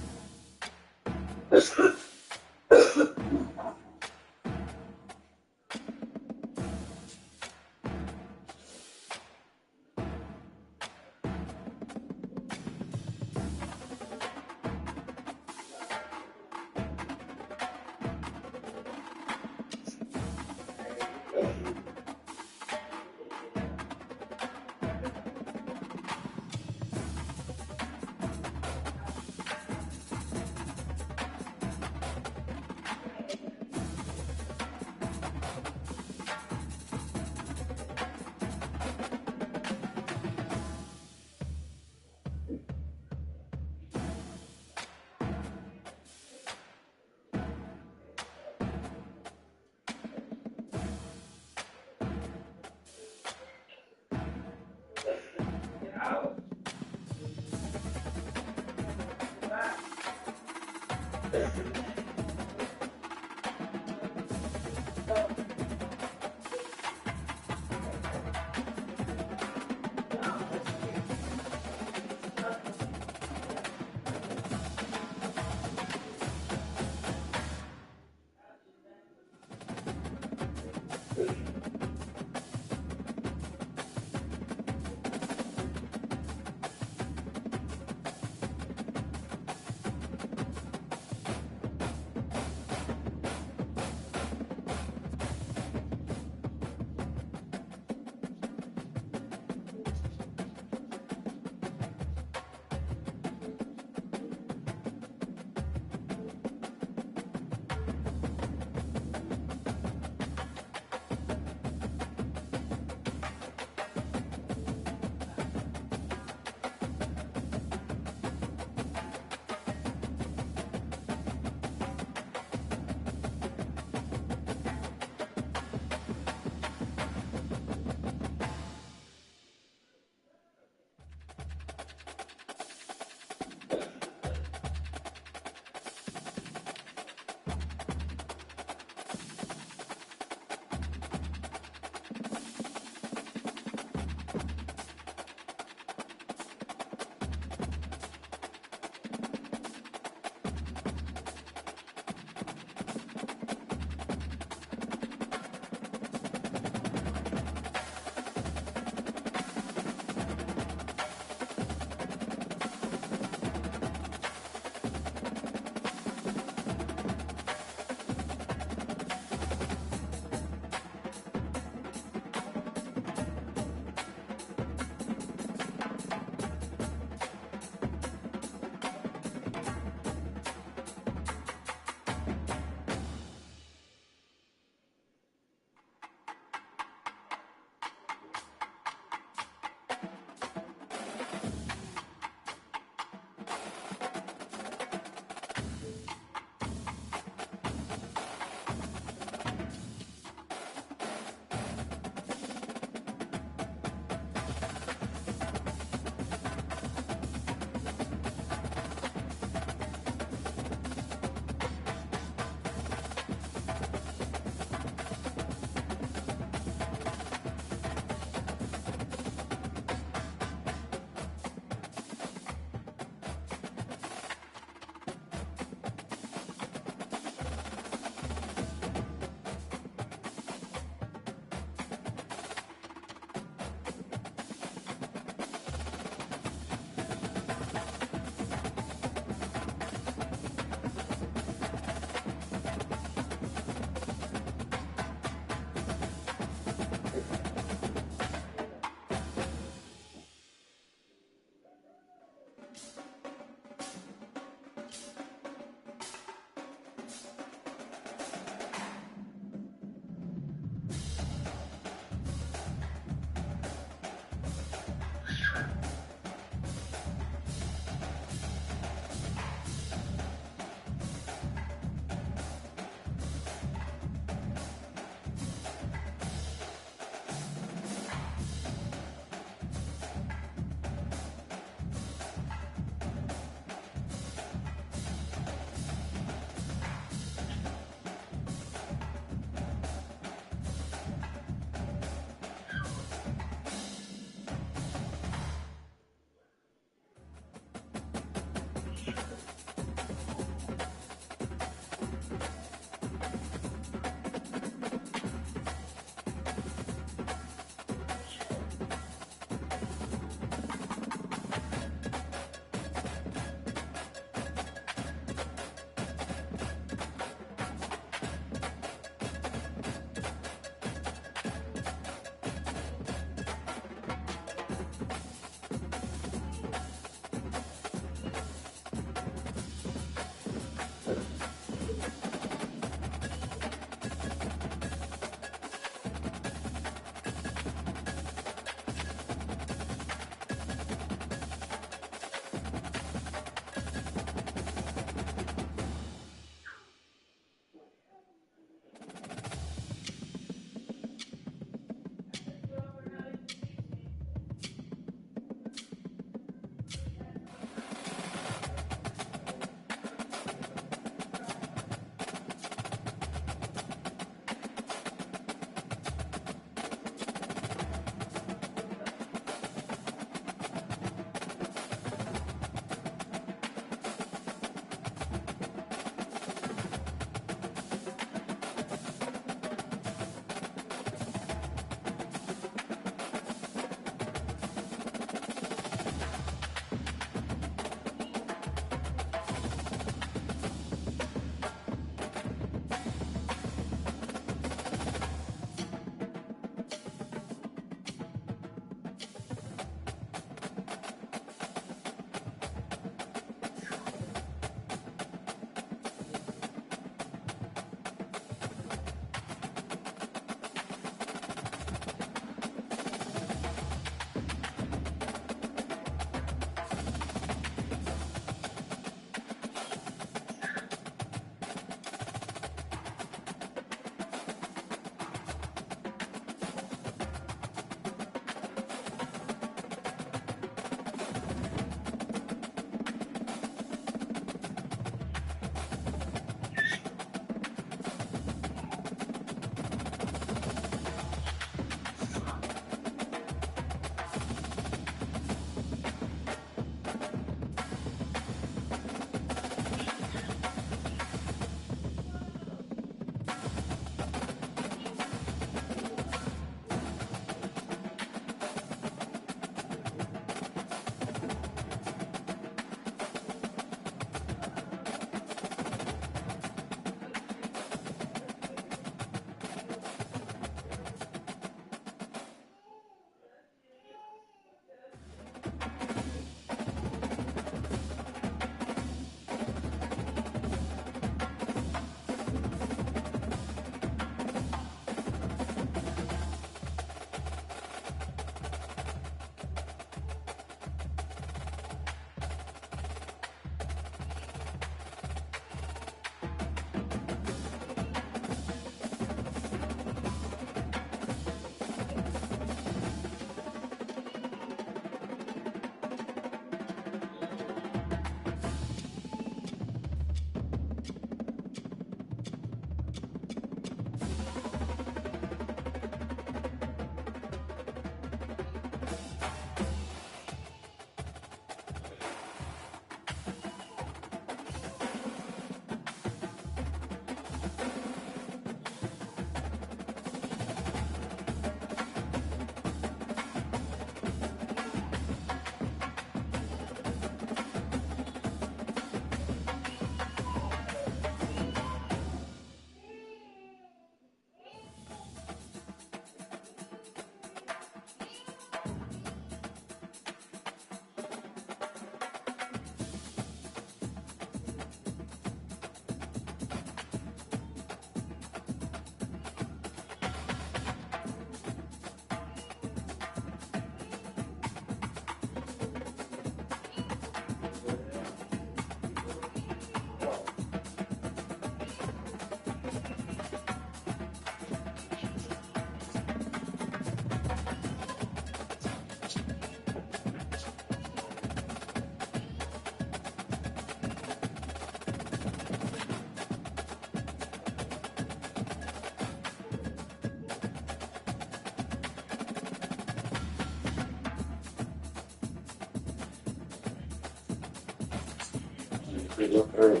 you look early.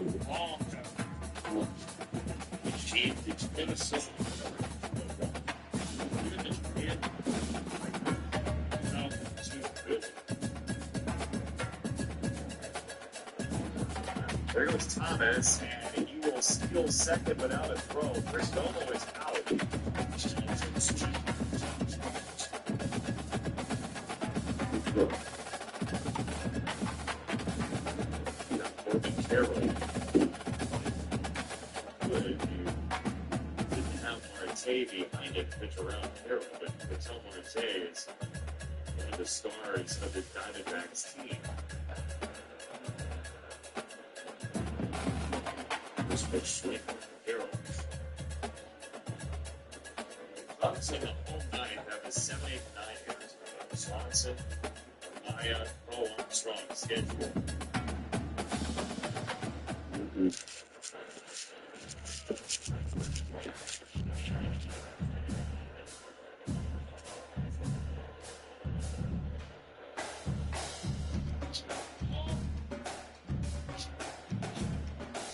There goes Thomas, and he will steal second without a throw. Perdomo is out. Carroll. Good if you didn't have Marte behind it, pitch around Carroll, but Patel Marte is one of the stars of the Diamondbacks team. This pitch swing from Carroll. Cubs in the home nine have a 7-8-9 hitters. Swanson, Maya, Pro Armstrong schedule.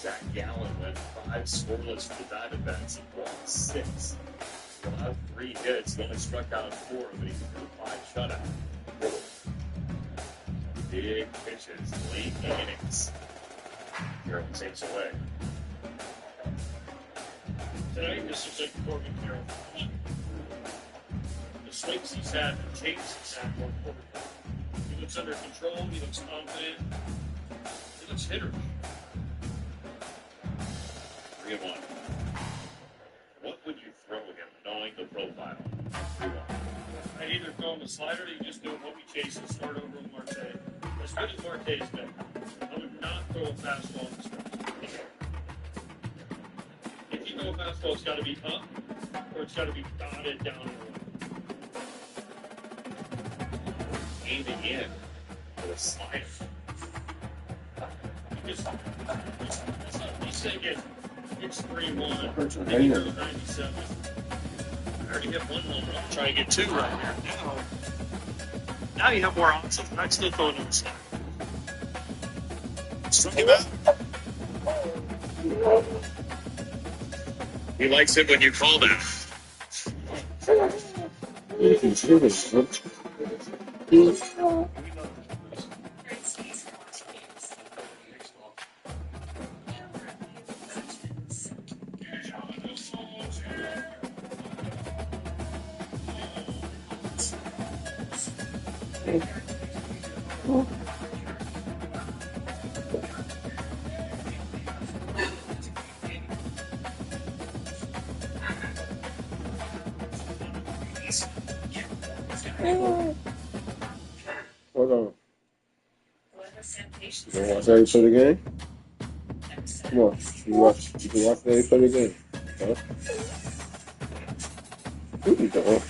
Zach Gallen went 5 scoreless for the Diamondbacks and won 6. He'll have 3 hits. He only struck out 4, but he threw 5 shutouts. Big pitches, late innings. Carroll takes away. Tonight, this is like Corbin Carroll. The swings he's had, the takes he's had, more Corbin Carroll. He looks under control, he looks confident, he looks hitter. 3-1. What would you throw him, knowing the profile? 3-1. I'd either throw him a slider or you just do what we chase and start over with Marte. As good as Marte's been, I would not throw a fastball in the stretch. If you throw a fastball, it's got to be up or it's got to be dotted down the road. Aiming in with a slider. He's thinking it's 3-1, maybe 97. I already hit 1 home run. Try to get 2 right here. Now you have more options, but I'd still throw it on the side. Struck him out. He likes it when you call that. Hold on. You want to watch ready for the game? Come on. You can watch ready for the game. Huh? What you doing?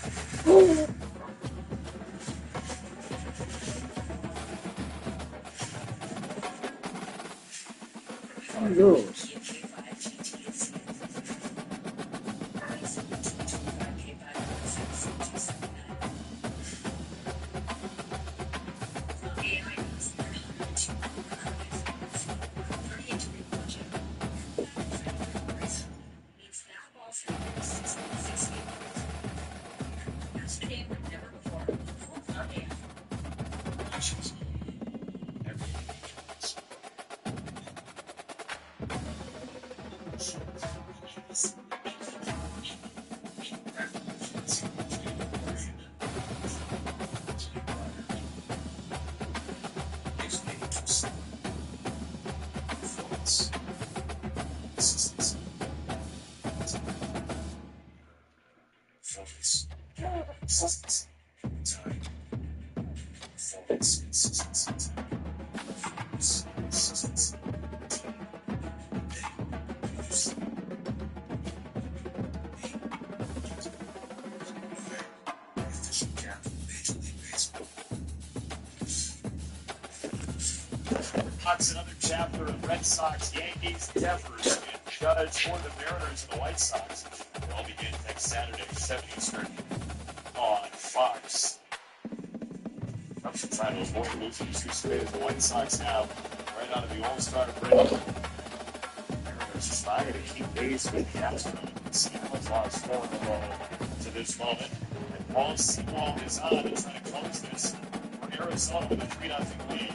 What you doing? That's another chapter of Red Sox, Yankees, Devers, and Judge for the Mariners and the White Sox. It all begins next Saturday, 7 Eastern on Fox. Cubs are trying to avoid losing 2 straight as the White Sox have right out of the All-Star break. Mariners try to keep pace with the Astros. Seattle's lost 4 in a row to this moment. And Paul Sewell is on to try to close this for Arizona with a 3-0 lead.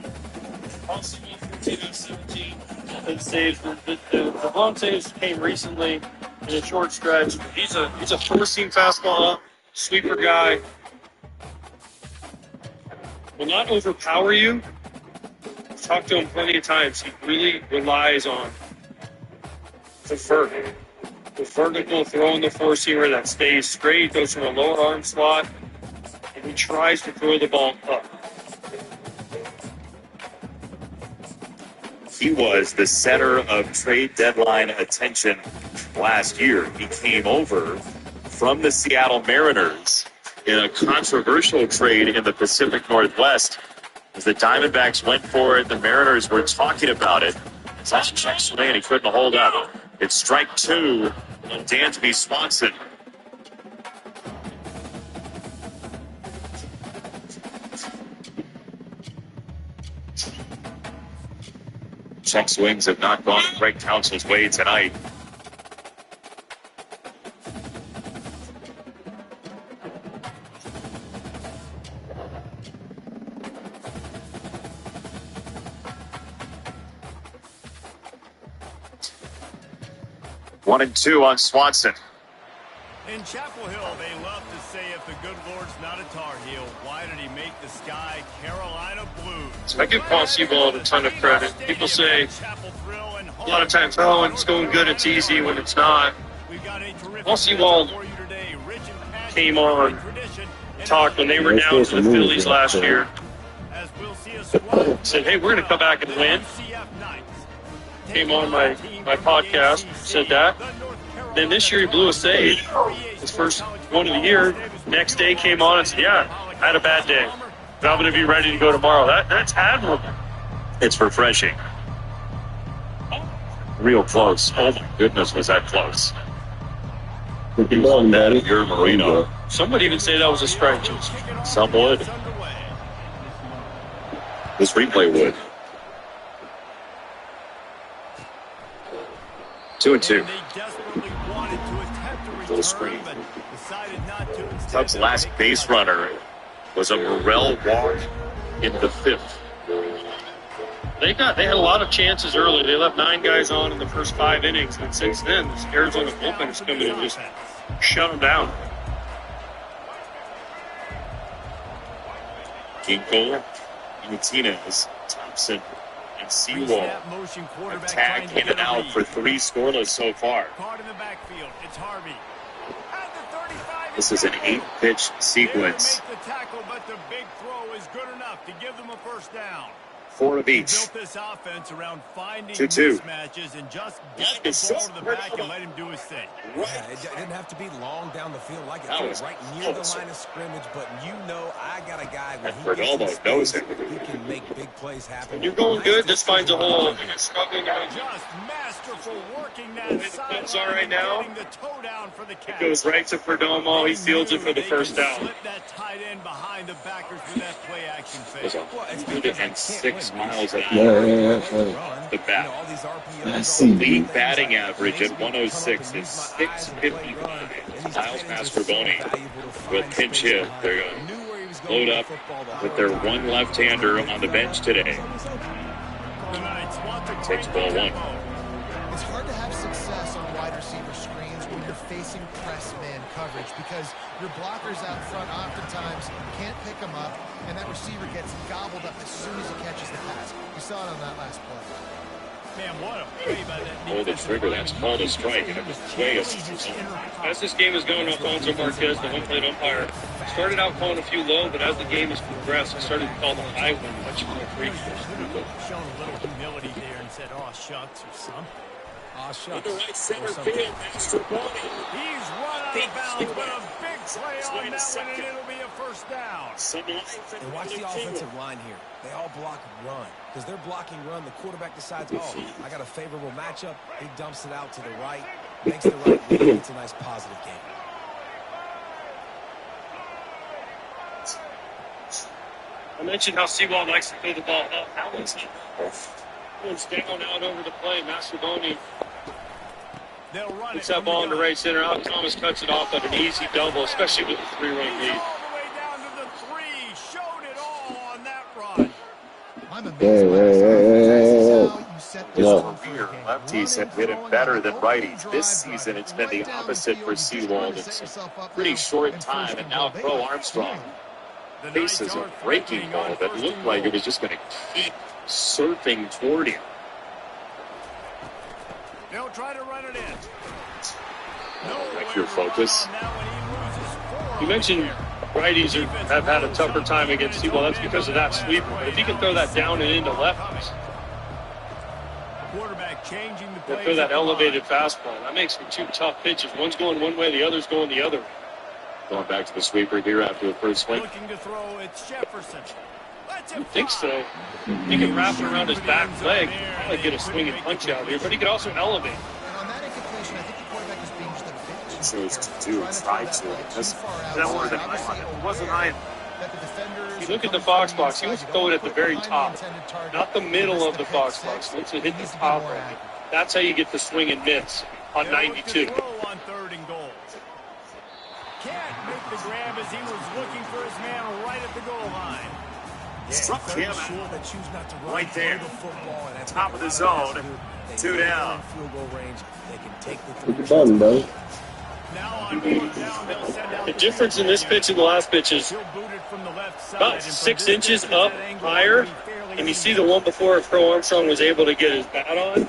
Paul Sewell, 14 out of 17. And saves. The blown saves came recently in a short stretch. He's a four-seam fastball up, sweeper guy. Will not overpower you. I've talked to him plenty of times. He really relies on the vertical throw in the four-seamer that stays straight, goes from a lower arm slot, and he tries to throw the ball up. He was the center of trade deadline attention last year. He came over from the Seattle Mariners in a controversial trade in the Pacific Northwest. As the Diamondbacks went for it, the Mariners were talking about it. That's a check swing, and he couldn't hold up. It's strike 2 on Dansby Swanson. Check swings have not gone Craig Counsell's way tonight. One and 2 on Swanson. In Chapel Hill, they love to say if the good Lord's not a Tar Heel, why did he make the sky Carolina Blues? I give Paul Sewell a ton of credit. People say a lot of times, oh, when it's going good, it's easy. When it's not. Paul Sewell came on, talked when they were down to the Phillies last year. Said, hey, we're going to come back and win. Came on my podcast, said that. Then this year he blew a save. His first one of the year. Next day came on and said, yeah, I had a bad day, but I'm going to be ready to go tomorrow. That's admirable. It's refreshing. Real close. Oh my goodness, was that close. On that, your Marino. Some would even say that was a strike. Some would. This replay would. 2 and 2. Little screen. Cubs' last base runner was a Morel walk in the 5th. They had a lot of chances early. They left 9 guys on in the first 5 innings, and since then, this Arizona bullpen has come in and just shut them down. Ginkle, Martinez, Thompson, and Sewell have tagged in and out for 3 scoreless so far. This is an 8-pitch sequence. 4 of each. 2-2. And just get the ball to the back and let him do his thing. Yeah, it didn't have to be long down the field like it was right near the line of scrimmage, but you know I got a guy when he gets in space, he can make big plays happen. When you're going good, just finds a hole. Struggling just masterful working that side. It's all right now. It goes right to Perdomo. He fields it for the first down. Slip that tight end behind the backers with that play action fake. 106 miles an hour. The bat. League batting average at 106 is 655. Miles Mastrobuoni with pinch hit. They're going to load up with their one left-hander on the bench today. Takes ball 1. It's hard to have success on wide receiver screens when you're facing press man coverage because your blockers out front oftentimes can't pick them up, and that receiver gets gobbled up as soon as he catches the pass. We saw it on that last play. Man, what a play by that. Pull the trigger. That's called a strike. And it was way as this game is going, Alfonso Marquez, the home-plate umpire, started out calling a few low, but as the game has progressed, he started to call the high one much more frequently. Shown a little humility there and said, "Oh shucks" or something. Oh shucks. In the right center field, Mastrobuoni. He's run out of bounds, but a big play on that one, and it'll be a first down. And watch the offensive line here. They all block run. Because they're blocking run, the quarterback decides, oh, I got a favorable matchup. He dumps it out to the right, makes the right read. It's a nice positive game. I mentioned how Sewell likes to throw the ball up. One's down out over the play. Mastroboni puts that ball into right center. Out Thomas cuts it off at an easy double, especially with the 3-run lead. Lefties have hit it better than righties. This season, it's been the opposite for Seawald in some pretty short time. And now Crow Armstrong faces a breaking ball that looked like it was just going to keep surfing toward him. They'll try to run it in. Like your focus. You mentioned righties have had a tougher time against Seawald. That's because of that sweeper. But if you can throw that down and into lefties, quarterback changing the play. Throw that elevated fastball. That makes for two tough pitches. One's going one way, the other's going the other way. Going back to the sweeper here after the first swing. Looking to throw, it's Jefferson. I think so. He can wrap it around his back leg. Probably get a swing and punch out here, but he could also elevate. And on that incompletion, I think the quarterback was being just a bit chose to do, tried to. That wasn't it. Wasn't I. You look at the Fox box, he was throwing at the very top, not the middle of the Fox box. Once it hit the top of it, that's how you get the swing and miss on 92. On third and goal. Can't make the grab as he was looking for his man right at the goal line. Struck him right there. Top of the zone. 2 down. Look at button, bro. The difference in this pitch and the last pitch is about 6 inches up higher. And you see the one before Crow Armstrong was able to get his bat on.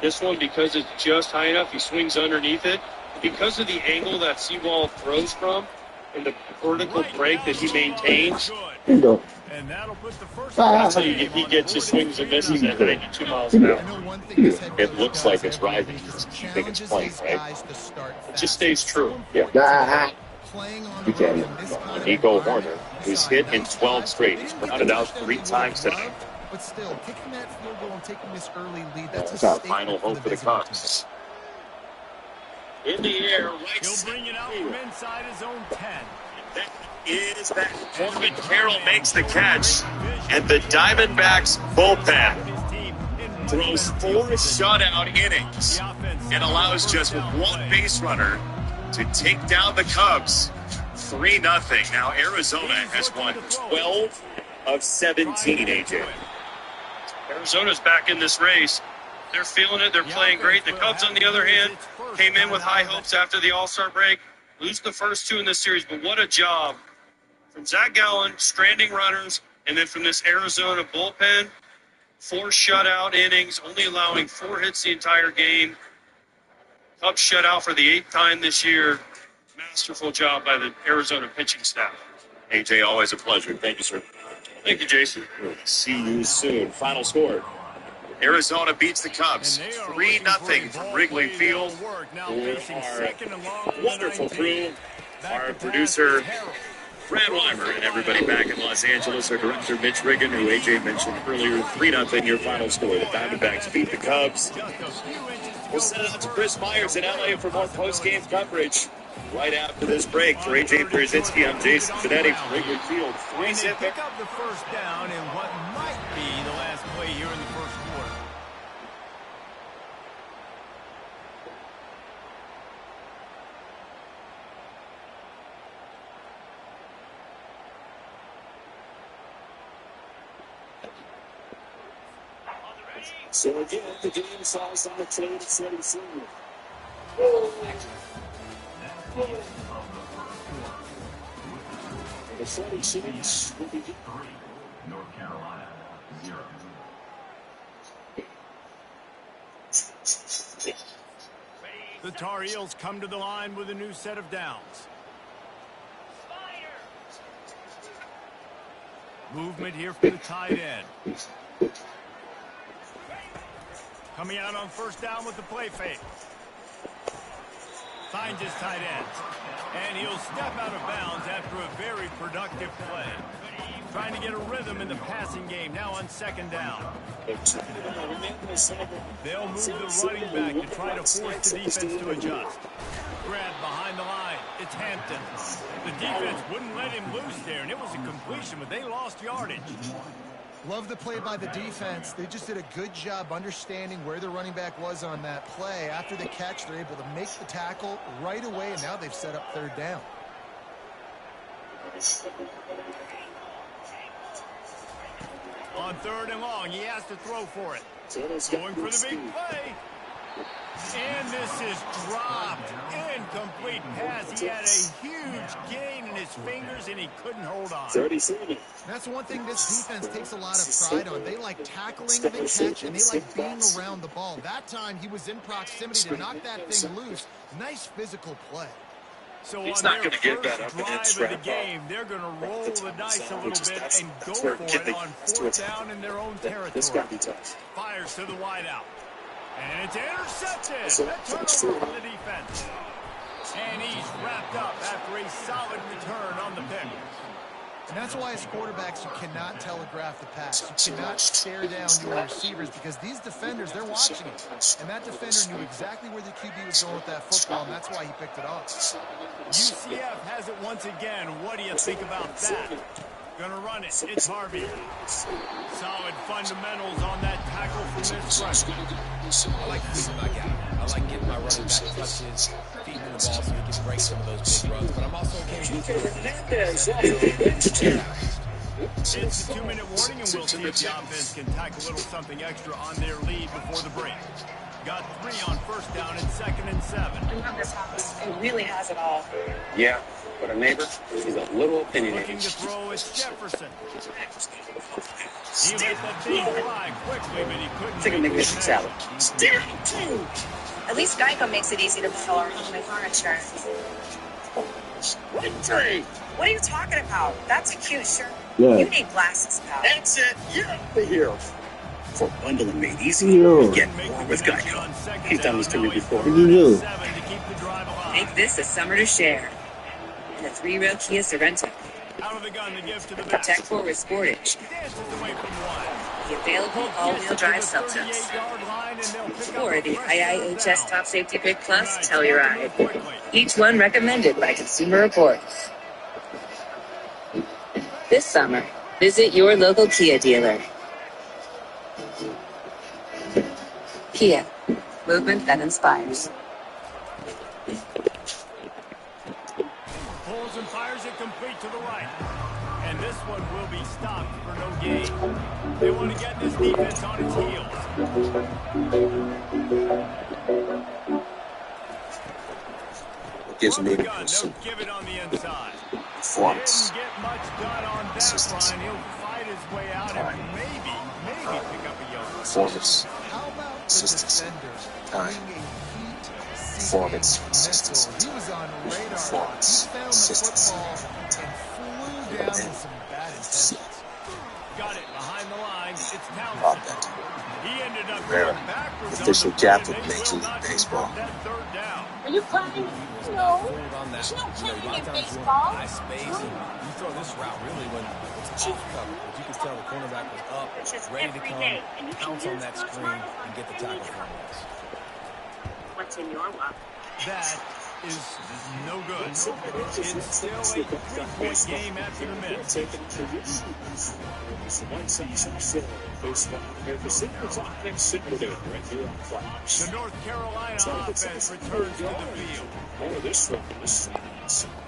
This one, because it's just high enough, he swings underneath it. Because of the angle that Seawald throws from and the vertical break that he maintains, and that'll put the first that's how he gets his swings and misses at 92 miles an hour. It looks like it's rising. You think it's playing, right? It just stays true. Yeah. You can. Nico Horner, who's hit in 12 straight. He's grounded out 3 times tonight. But still, kicking that field goal and taking this early lead, that's our final hope for the Cubs. In the air, right. He'll bring it out from inside his own 10. That is back. Corbin Carroll makes the catch, and the Diamondbacks bullpen throws 4 shutout innings and allows just 1 base runner to take down the Cubs 3-0. Now Arizona has won 12 of 17, AJ. Arizona's back in this race. They're feeling it. They're playing great. The Cubs, on the other hand, came in with high hopes after the All-Star break. Lose the first 2 in this series, but what a job from Zach Gallen, stranding runners, and then from this Arizona bullpen, 4 shutout innings, only allowing 4 hits the entire game. Cubs shut out for the 8th time this year. Masterful job by the Arizona pitching staff. AJ, always a pleasure. Thank you, sir. Thank you, Jason. We'll see you soon. Final score. Arizona beats the Cubs 3-0 from Wrigley Field. For our wonderful crew, our producer, Brad Weimer, and everybody back in Los Angeles, our director, Mitch Riggin, who AJ mentioned earlier, 3-0 your final score. The Diamondbacks beat the Cubs. We'll send it out to Chris Myers in LA for more post-game coverage right after this break. For AJ Brzezinski, I'm Jason Finetti from Wrigley Field. When they pick up the first down in what might be the last play here in the first quarter. So again, the game size on the trade is 73. The 46 will be North Carolina, 0. The Tar Heels come to the line with a new set of downs. Movement here for the tight end. Coming out on first down with the play fake. Finds his tight end. And he'll step out of bounds after a very productive play. Trying to get a rhythm in the passing game now on second down. They'll move the running back to try to force the defense to adjust. Grab behind the line. It's Hampton. The defense wouldn't let him loose there, and it was a completion, but they lost yardage. Love the play by the defense. They just did a good job understanding where the running back was on that play. After the catch, they're able to make the tackle right away, and now they've set up 3rd down. On 3rd and long, he has to throw for it. Going for the big play. And this is dropped. Incomplete pass. He had a huge gain in his fingers, and he couldn't hold on. 37. That's one thing this defense takes a lot of pride on. They like tackling the catch, and they like being around the ball. That time, he was in proximity to knock that thing loose. Nice physical play. So He's on not their going to get that first up and drive of the game, they're going to roll the dice a little bit and go for it on 4th down in their own territory. Fires to the wideout. And it's intercepted. A turnover for the defense. And he's wrapped up after a solid return on the pick. And that's why as quarterbacks, you cannot telegraph the pass. You cannot stare down your receivers because these defenders, they're watching it. And that defender knew exactly where the QB was going with that football, and that's why he picked it off. UCF has it once again. What do you think about that? Gonna run it. It's Harvey. Solid fundamentals on that tackle from this front. I like moving my guy. I like getting my running back touches, feeding the ball so he can break some of those big runs. But I'm also okay with It's the 2-minute warning, and we'll see if the offense can tack a little something extra on their lead before the break. Got 3 on 1st down and 2nd and 7. I love this house. It really has it all. Yeah, but a neighbor is a little opinionated. Looking to throw is Jefferson. He let that thing fly quickly, but he couldn't. I think I'm making this salad. At least Geico makes it easy to pull around my car insurance. What are you talking about? That's a cute shirt. Yeah. You need glasses, pal. That's it. You're out of here. For bundling made easy, you get more with Geico. He's done this to me before. What did you do? Make this a summer to share. And a 3-row Kia Sorento. Out of the gun to give to the back. Tech Forward Sportage. The available all-wheel drive self-tops. Or the IIHS Top Safety Pick Plus Telluride. Each one recommended by Consumer Reports. This summer, visit your local Kia dealer. Kia. Movement that inspires. Pulls and fires it complete to the right. And this one will be stopped for no gain. They want to get this defense on its heels. What gives me the They'll give it on the inside. performance. Didn't get much done on that run. He'll fight his way out and maybe pick up a yard. Performance. How about the Consistency. defenders Time. bringing a Performance. heat-seeking Consistency. missile? He was on radar. Performance. He found the Consistency. football and flew down with some bad intentions. Got it behind the line. It's Rob Townsend. that. He ended up Rare. going backwards on Official the gap play, of and they Major will League not Baseball. convert that 3rd down. Are you playing? No. on that. There's no You know, a lot playing of in times you baseball. want high space, and you throw this route really when it's off cover. But you can tell the cornerback was up, ready to come, pounce on that screen, and get the tackle for him. What's in your wallet? That is no good. It's still a 3-point game after the miss. The North Carolina offense returns to the field. Oh, this one is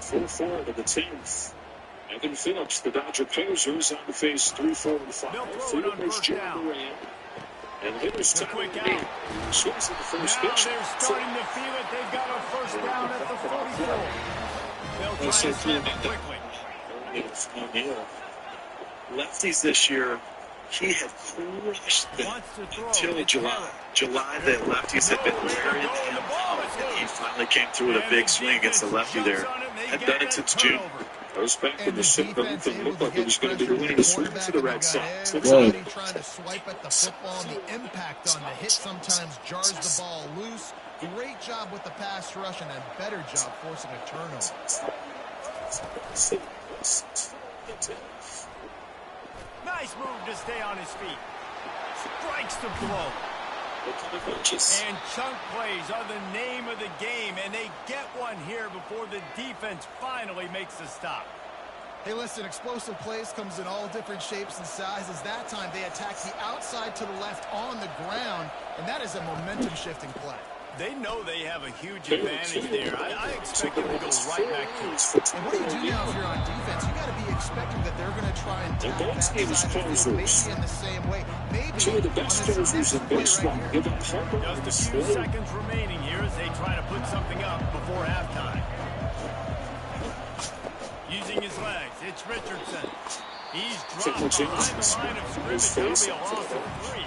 full forward of the 10th. Evan Phillips, the Dodger closers, on the face 3, 4, and 5. They'll throw it on first down. And here's The quick Tyler out. swings at the first Now pitch. they're starting to feel it. They've got a first down at the 44. They'll try to snap it quickly. Lefties this year, he had crushed them until July. July, the lefties had been wearing him out, and he finally came through with a big swing against the lefty there. Had done it since June. Goes back to the 7th and looked like it was going to be the winning swing for the Red Sox. Everybody trying to swipe at the football, and the impact on the hit sometimes jars the ball loose. Great job with the pass rush and a better job forcing a turnover. Nice move to stay on his feet. Strikes the blow. And chunk plays are the name of the game, and they get one here before the defense finally makes a stop. Hey, listen, explosive plays comes in all different shapes and sizes. That time they attack the outside to the left on the ground, and that is a momentum-shifting play. They know they have a huge advantage there. I expect them to go right back to it. And what do you do now if you're on defense? You got to be expecting that they're going to try and tack that side of the field, maybe in the same way. Maybe two of the best closers in baseball. Give up just a few seconds remaining here as they try to put something up before halftime. Using his legs, it's Richardson. He's dropped behind the line of scrimmage. That'll be a loss of 3.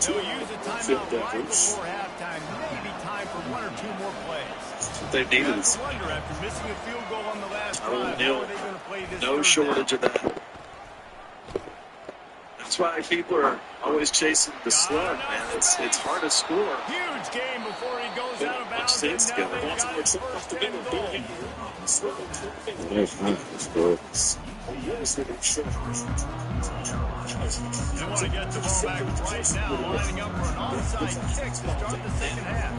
They'll use a timeout right before halftime. Maybe time for 1 or 2 more plays. They needed it. Wonder after missing a field goal on the last drive, how are they going to play this? No shortage of that. That's why people are always chasing the slug, man. It's hard to score. Huge game before he goes out of bounds. And now they've got his first 10 goal. They want to get the ball back right now, lining up for an onside kick to start the second half.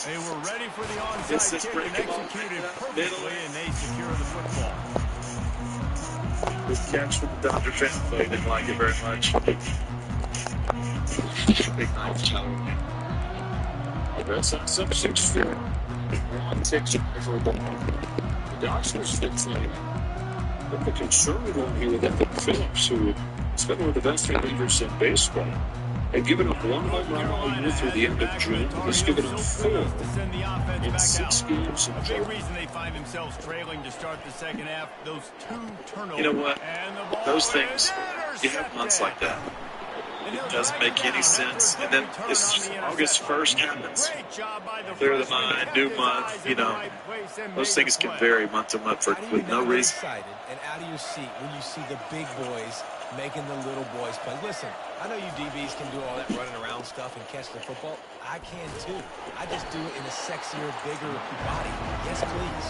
They were ready for the onside kick and executed perfectly, and they secure the football. Good catch from the Dodger fan, but he didn't like it very much. Big night, challenge. That's on some 6-4. One takes for the Dodgers fix it. But the concern one here with Evan Phillips, who has been one of the best relievers in baseball, had given up 1 home run all year through the end of June. He's given up 4 in 6 games. A big reason they find themselves trailing to start the second half, those 2 turnovers. You know what? Those things, you have months like that. It doesn't make any sense. And then this August 1st happens. Clear the mind, new month, you know. Those things can vary month to month with no reason. Excited and out of your seat when you see the big boys making the little boys play. Listen, I know you DBs can do all that running around stuff and catch the football. I can too. I just do it in a sexier, bigger body. Yes, please.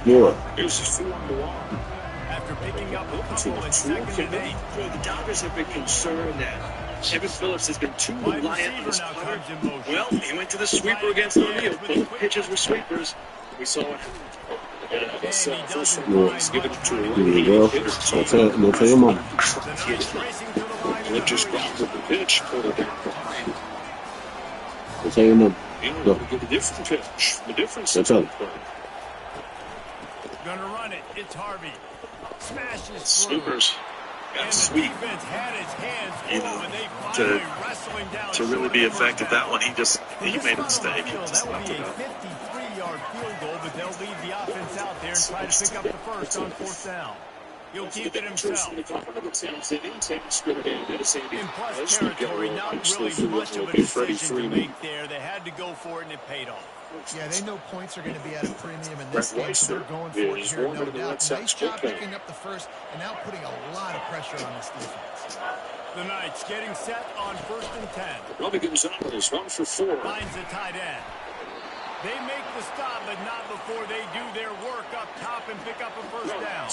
Yeah. Here's the 4 on the wall. After picking up a couple in 2nd and 8. The Dodgers have been concerned that Evan Phillips has been too reliant on his putter. Well, he went to the sweeper against O'Neal. Both pitches were sweepers. We saw what happened. First give it to There you go. Go tell your mom. Just blocked the pitch, put it down. Go tell your mom. Go. Get a different pitch. The difference. Go tell her. Gonna run it. It's Harvey. Smashes Sweepers. Got sweep. You know, to really be effective, that one, he made a mistake. That would be a 53-yard field goal, but they'll leave the offense out there and try to pick up the first on 4th down. He'll keep it himself. In plus territory, not really much of a decision to make there. They had to go for it, and it paid off. Yeah, they know points are going to be at a premium in this game, so they're going for it here, no doubt. Nice job picking up the first and now putting a lot of pressure on this defense. The Knights getting set on 1st and 10. Robbie Gonzalez, 1 for 4. Finds the tight end. They make the stop, but not before they do their work up top and pick up a first down.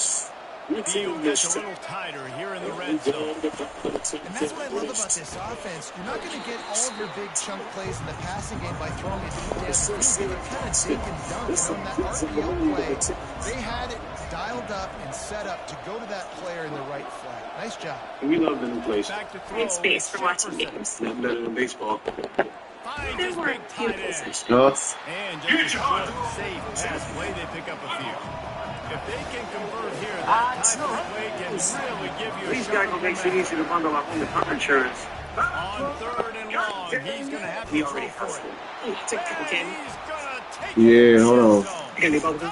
Field gets a little tighter here in the red zone. And that's what I love about this offense. You're not going to get all of your big chunk plays in the passing game by throwing it deep down the field. They kind of dink and dunk. And on that RPO play, they had it dialed up and set up to go to that player in the right flat. Nice job. We love the new place. Great space for watching games. Nothing better than baseball. There were beautiful sessions. And just a good, safe pass play, they pick up a few. If they can convert here, that type of play can really give you a shot. Makes it easy to bundle up with car insurance. On 3rd and long, he's going to have to throw for it. Yeah, hold on.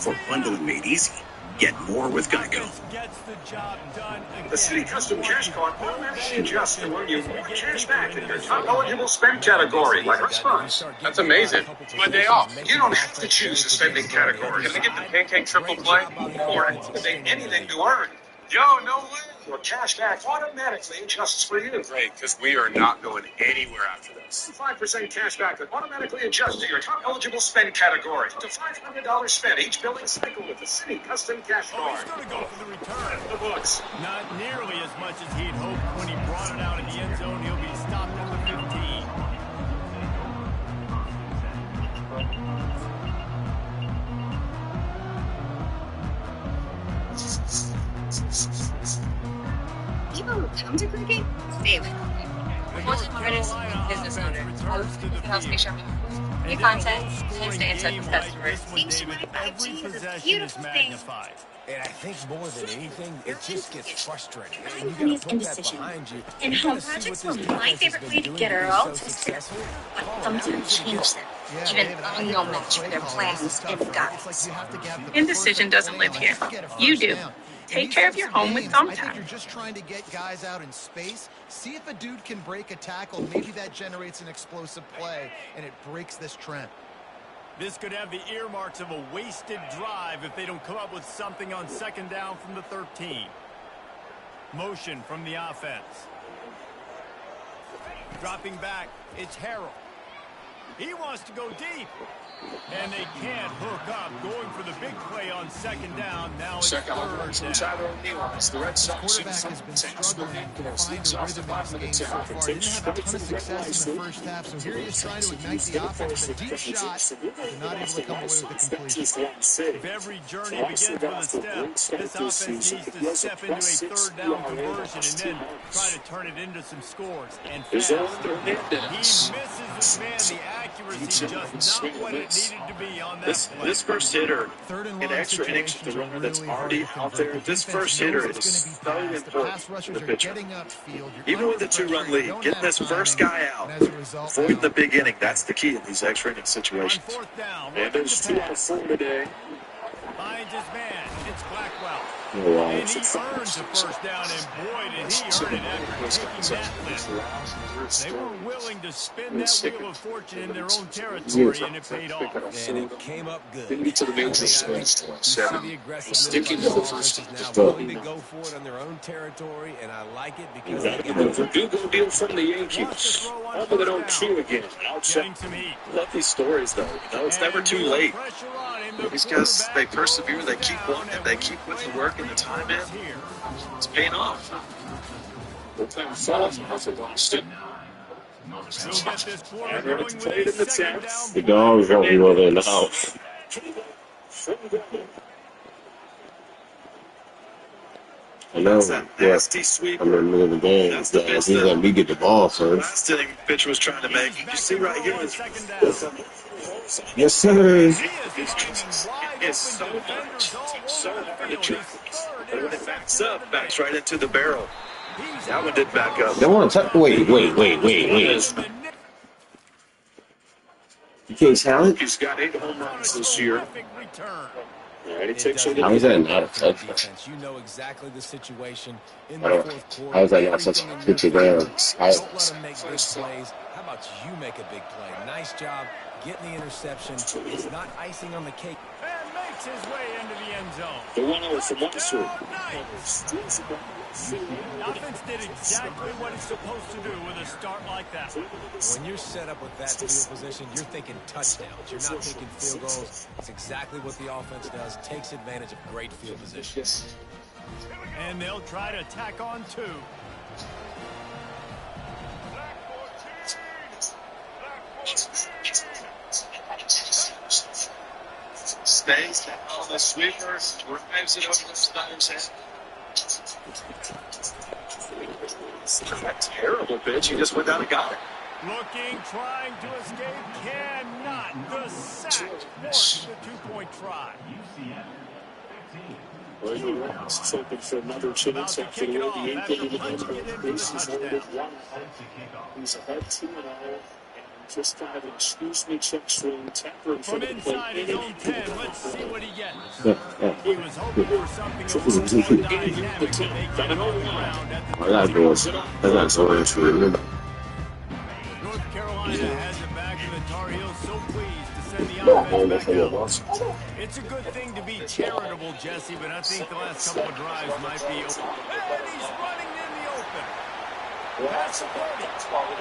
For bundling made easy. Get more with Geico. The City Custom Cash Card automatically adjusts to earn you more cash back in your top eligible spend category, like response. That's amazing. It's my day off. You don't have to choose a spending category. Can I get the pancake triple play? Or activate anything to earn. Yo, no way. Your cash back automatically adjusts for you. Great, because we are not going anywhere after this. 5% cash back that automatically adjusts to your top eligible spend category. Up to $500 spent each billing cycle with the City Custom Cash Card. He's going to go for the return. The books. Not nearly as much as he'd hoped when he brought it out in the end zone. He'll be stopped at the 15. Come to cooking? Stay with me. Full-time artist, business owner. I look for the house make sure new content and stay in touch with customers. Teaching my 5G is a beautiful thing. And I think more than anything, it just gets frustrating. I'm And you Penny's got to put that indecision. behind you. And home projects were my favorite way to get her all twisted up. But sometimes change them. Even I'm no match for their plans and guides. Indecision doesn't live here. You do. Take care of your home with thumb I think time. you're just trying to get guys out in space. See if a dude can break a tackle. Maybe that generates an explosive play, and it breaks this trend. This could have the earmarks of a wasted drive if they don't come up with something on second down from the 13. Motion from the offense. Dropping back, it's Harrell. He wants to go deep. And they can't hook up, going for the big play on second down. Now it's third down. The Red Sox Quarterback has been struggling to find a rhythm in this game so far. Didn't have a ton of success in the first half, so here he is trying to ignite the offense with a deep shot, but not able to come away with the completion. If every journey begins with a step, this offense needs to step into a third down conversion and then try to turn it into some scores. And fast. He misses his man. The accuracy just not what it needed to be on that play. This first hitter in extra innings with the runner that's already out there. This first hitter is so important to the pitcher. Even with the 2-run lead, getting this first guy out, avoiding the big inning, that's the key in these extra inning situations. And there's 2 out of 4 today. Finds his man. It's Blackwell. Oh, wow. And he earns the first down, and boy, did he earn it after taking that lift. They were willing to spin that wheel of fortune in their own territory, and it paid off. And it came up good. Didn't get to the major swings. Sticking to the first now willing to go for it on their own territory, and I like it because they get The Verdugo deal from the Yankees. Over the 0-2 again. Love these stories, though. You know, it's never too late. These guys, they persevere, they keep wanting it, they keep putting the work and the time in. It's paying off. The dogs won't be over in the house. I know. Nasty sweep. I'm in the middle of the game. That's the best He's letting me get the ball first. last inning pitcher was trying to make. You see right here. Yes, sir. It's so much. So hard to check. But when it backs right into the barrel. That one did back up. They want to touch. Wait. You can't challenge? He's got 8 home runs this year. How is that not a touchdown? You know exactly the situation in I the don't. fourth quarter. How is that not such a picture down? Don't let them make big plays. How about you make a big play? Nice job getting the interception. It's not icing on the cake. And makes his way into the end zone. The 1-0 from Monster. The offense did exactly what it's supposed to do with a start like that. When you're set up with that field position, you're thinking touchdowns. You're not thinking field goals. It's exactly what the offense does. Takes advantage of great field position. And they'll try to tack on 2. Stays on the sweeper, drives it over the Snyder's head. That terrible pitch. He just went down and got it. Looking, trying to escape, cannot. The sack forced the 2-point try. Well, he's hoping for another chance after the way the Yankees bases loaded 1. He's ahead 2-0. Just kind of an excuse-me check swing, temper in front of the plate. From inside his own 10, let's see what he gets. He was hoping for something a little more dynamic. They get him on the ground at the That's not interesting. North Carolina has it back, and the Tar Heels so pleased to send the offense back out. It's a good thing to be charitable, Jesse, but I think the last couple of drives might be open. And he's running in the open. That's a 30. That's 20. And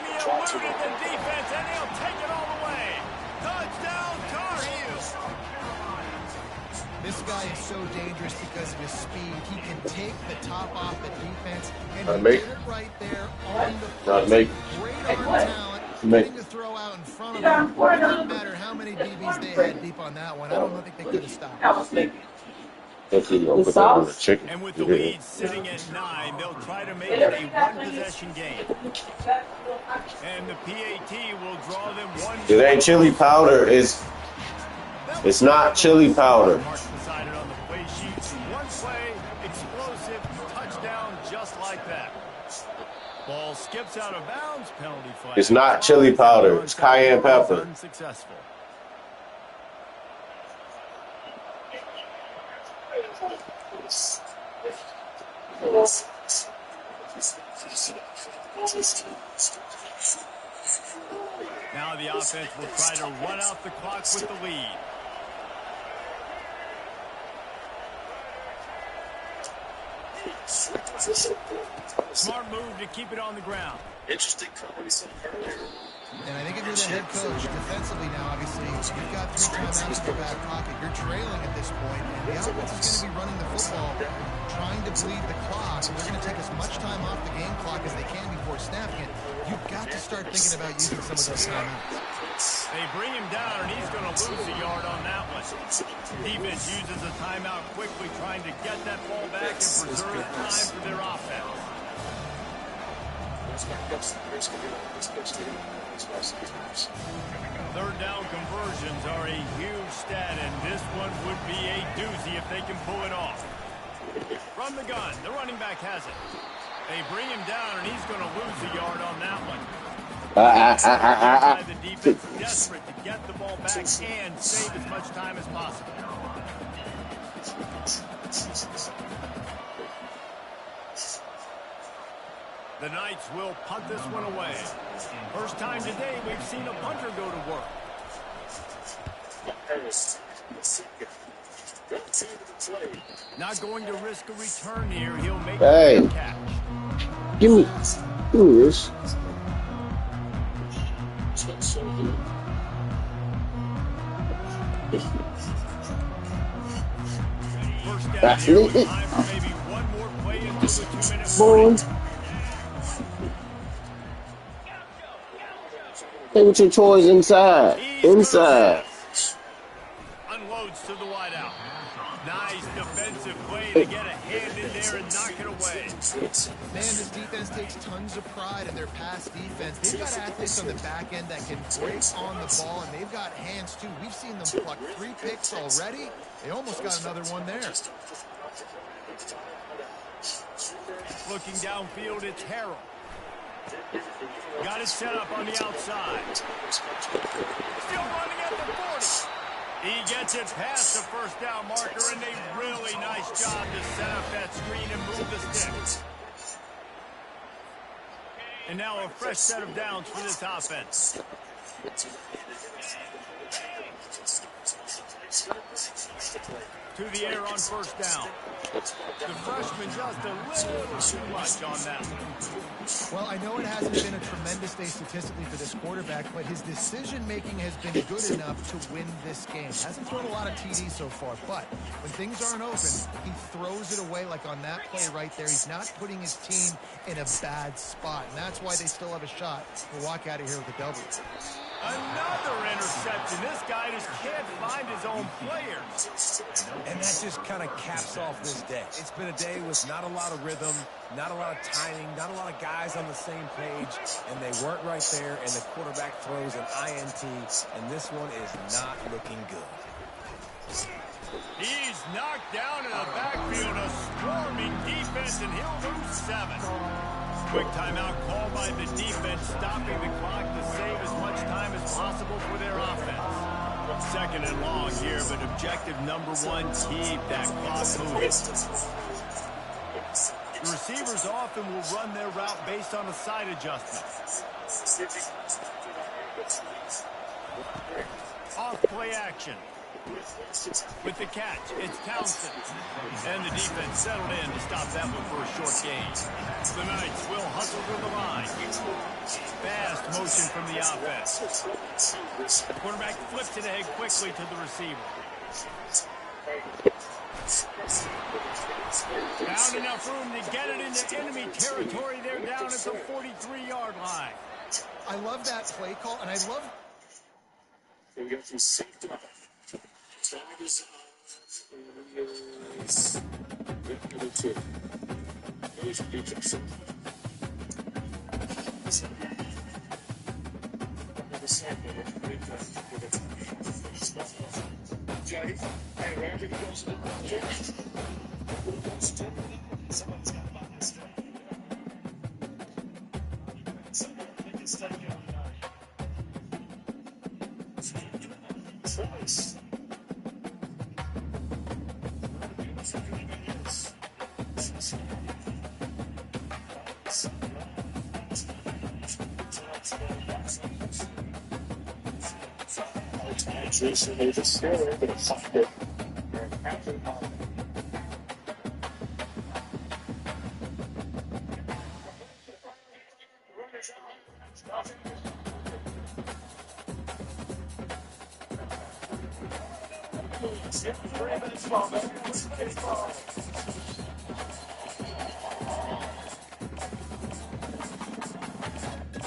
he eluded the defense, and he'll take it all the way. Touchdown, Tar Heels. This guy is so dangerous because of his speed. He can take the top off the defense, and he did it right there on the play. Great arm talent, getting the throw out in front of him. It doesn't matter how many DBs they had deep on that one. I don't think they could have stopped. And with the lead sitting at 9, they'll try to make it a one-possession game. And the PAT will draw them one. It ain't chili powder. It's not chili powder. Marks decided on the play sheet. One play, explosive touchdown, just like that. Ball skips out of bounds. Penalty flag. It's not chili powder. It's cayenne pepper. Unsuccessful. Now the offense will try to run out the clock with the lead. Smart move to keep it on the ground. Interesting call we saw earlier. And I think if you're the head coach, defensively now, obviously, you've got 3 timeouts in your back pocket. You're trailing at this point, and the offense is going to be running the football, trying to bleed the clock. And they're going to take as much time off the game clock as they can before snapping it. You've got to start thinking about using some of those timeouts. They bring him down, and he's going to lose a yard on that one. Defense uses a timeout quickly, trying to get that ball back and preserve time for their offense. Third down conversions are a huge stat, and this one would be a doozy if they can pull it off. From the gun, the running back has it. They bring him down, and he's going to lose a yard on that one. The defense desperate to get the ball back and save as much time as possible. The Knights will punt this one away. First time today we've seen a punter go to work. Not going to risk a return here. He'll make a catch. Give me this. First down here, time for maybe one more play into the 2-minute break. Play with your toys inside. Inside. Unloads to the wideout. Nice defensive play to get a hand in there and knock it away. Man, this defense takes tons of pride in their pass defense. They've got athletes on the back end that can break on the ball, and they've got hands too. We've seen them pluck 3 picks already. They almost got another one there. Looking downfield, it's Harrell. Got it set up on the outside. Still running at the 40. He gets it past the first down marker, and a really nice job to set up that screen and move the sticks. And now a fresh set of downs for this offense. To the air on first down. The freshman just a little too much on that one. Well, I know it hasn't been a tremendous day statistically for this quarterback, but his decision-making has been good enough to win this game. Hasn't thrown a lot of TDs so far, but when things aren't open, he throws it away like on that play right there. He's not putting his team in a bad spot, and that's why they still have a shot to walk out of here with a W. Another interception. This guy just can't find his own players. And that just kind of caps off this day. It's been a day with not a lot of rhythm, not a lot of timing, not a lot of guys on the same page, and they weren't right there, and the quarterback throws an INT, and this one is not looking good. He's knocked down in the backfield, a swarming defense, and he'll lose 7. Quick timeout called by the defense, stopping the clock to save as much time as possible for their offense. Second and long here, but objective number 1, keep that clock moving. The receivers often will run their route based on a side adjustment. Off play action. With the catch, it's Townsend. And the defense settled in to stop that one for a short gain. The Knights will hustle to the line. Fast motion from the offense. The quarterback flips it ahead quickly to the receiver. Found enough room to get it into enemy territory. They're down at the 43-yard line. I love that play call, and I love... We got some safety.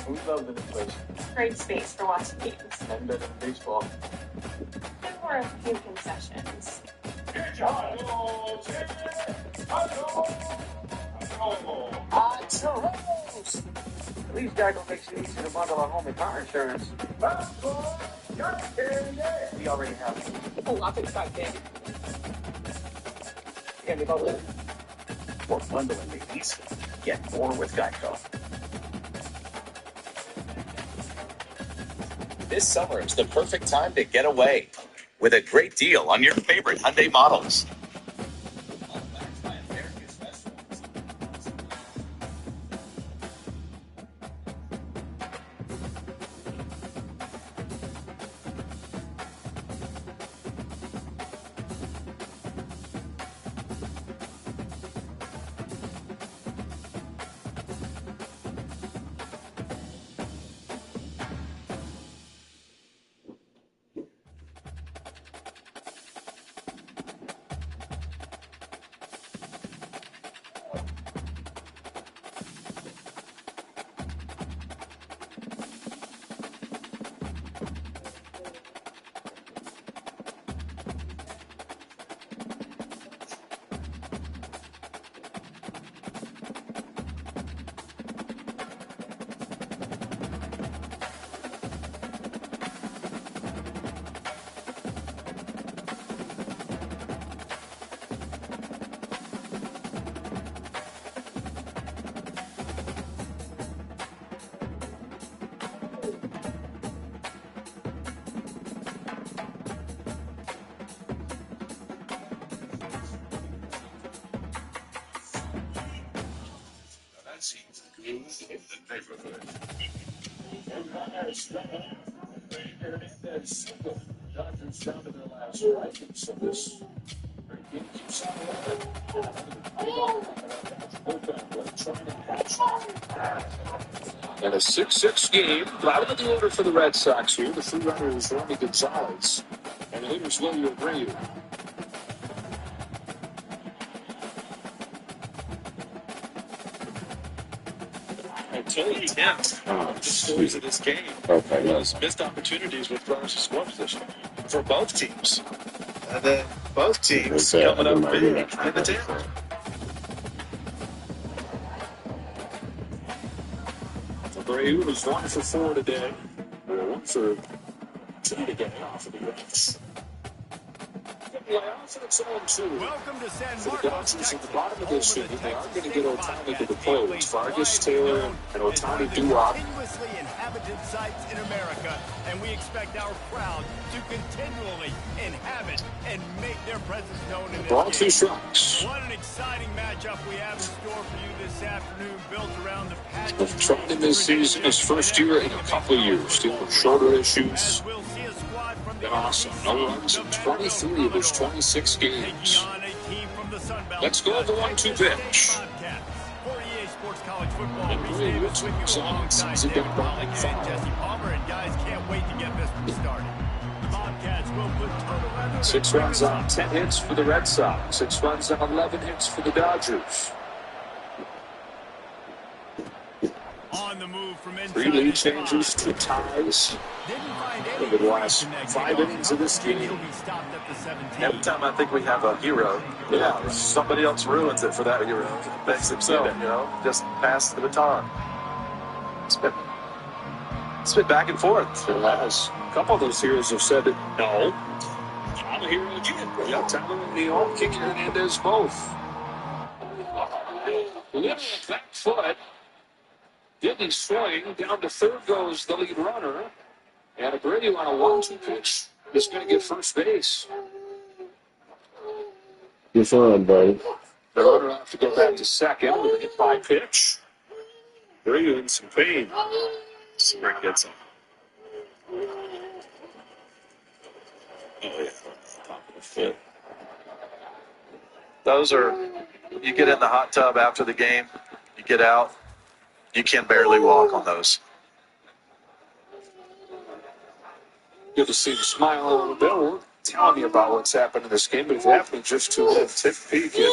We love the place. Great space for watching games. And better than baseball. There were a few concessions. At least Geico makes it easy to bundle our home and car insurance. We already have it. Oh, I'll take 5 days. Can't live out For bundling the easy, get more with Geico. This summer is the perfect time to get away with a great deal on your favorite Hyundai models. And a 6-6 game. Out of the order for the Red Sox here. The free runner is Ronnie Gonzalez. And the hitter's William Abreu. Totally tense. The stories of this game was missed opportunities with runners in score position for both teams. And then both teams coming up big in the 10th. Abreu was 1 for 4 today. 1 for 2 today off of the Reds. Welcome to San For the Marcos, Dodgers at the bottom of this inning, they are going to get Ohtani to the plate. Vargas, Taylor, and Ohtani Doo-Wop. Continuously inhabited sites in America, and we expect our crowd to continually inhabit and make their presence known in this Ball game. 2 strikes. What an exciting matchup we have in store for you this afternoon, built around the passion. We've tried him this season, his first year in a couple of years, dealing with shoulder issues. Been awesome. No runs in 23 of his 26 games. Let's go with the 1-2 pitch. 48 Sports College Football. And Rich sees it down by Jesse Palmer, and guys can't wait to get this one started. The Bobcats will put total revenue. 6 runs on 10 hits for the Red Sox. 6 runs on 11 hits for the Dodgers. On the move from inside. 3 lead changes to ties. Didn't find Over the last 5 innings of this game, every time I think we have a hero, somebody else ruins it for that hero. Makes himself, just pass the baton. It's been back and forth. It has. A couple of those heroes have said that, no, I'm a hero again. Yep, Tyler and Neal, Kiki Hernandez both. Little back foot. Didn't swing. Down to third goes the lead runner. And Abreu on a 1-2 pitch is going to get first base. Good on, buddy. The runner will have to go back to second with a hit by pitch. Abreu in some pain. Spring gets him. Oh, yeah. Top of the foot. Those are, you get in the hot tub after the game, you get out, you can barely walk on those. Good to see the smile on the bill. Telling you about what's happened in this game, but if you happen just to take a peek at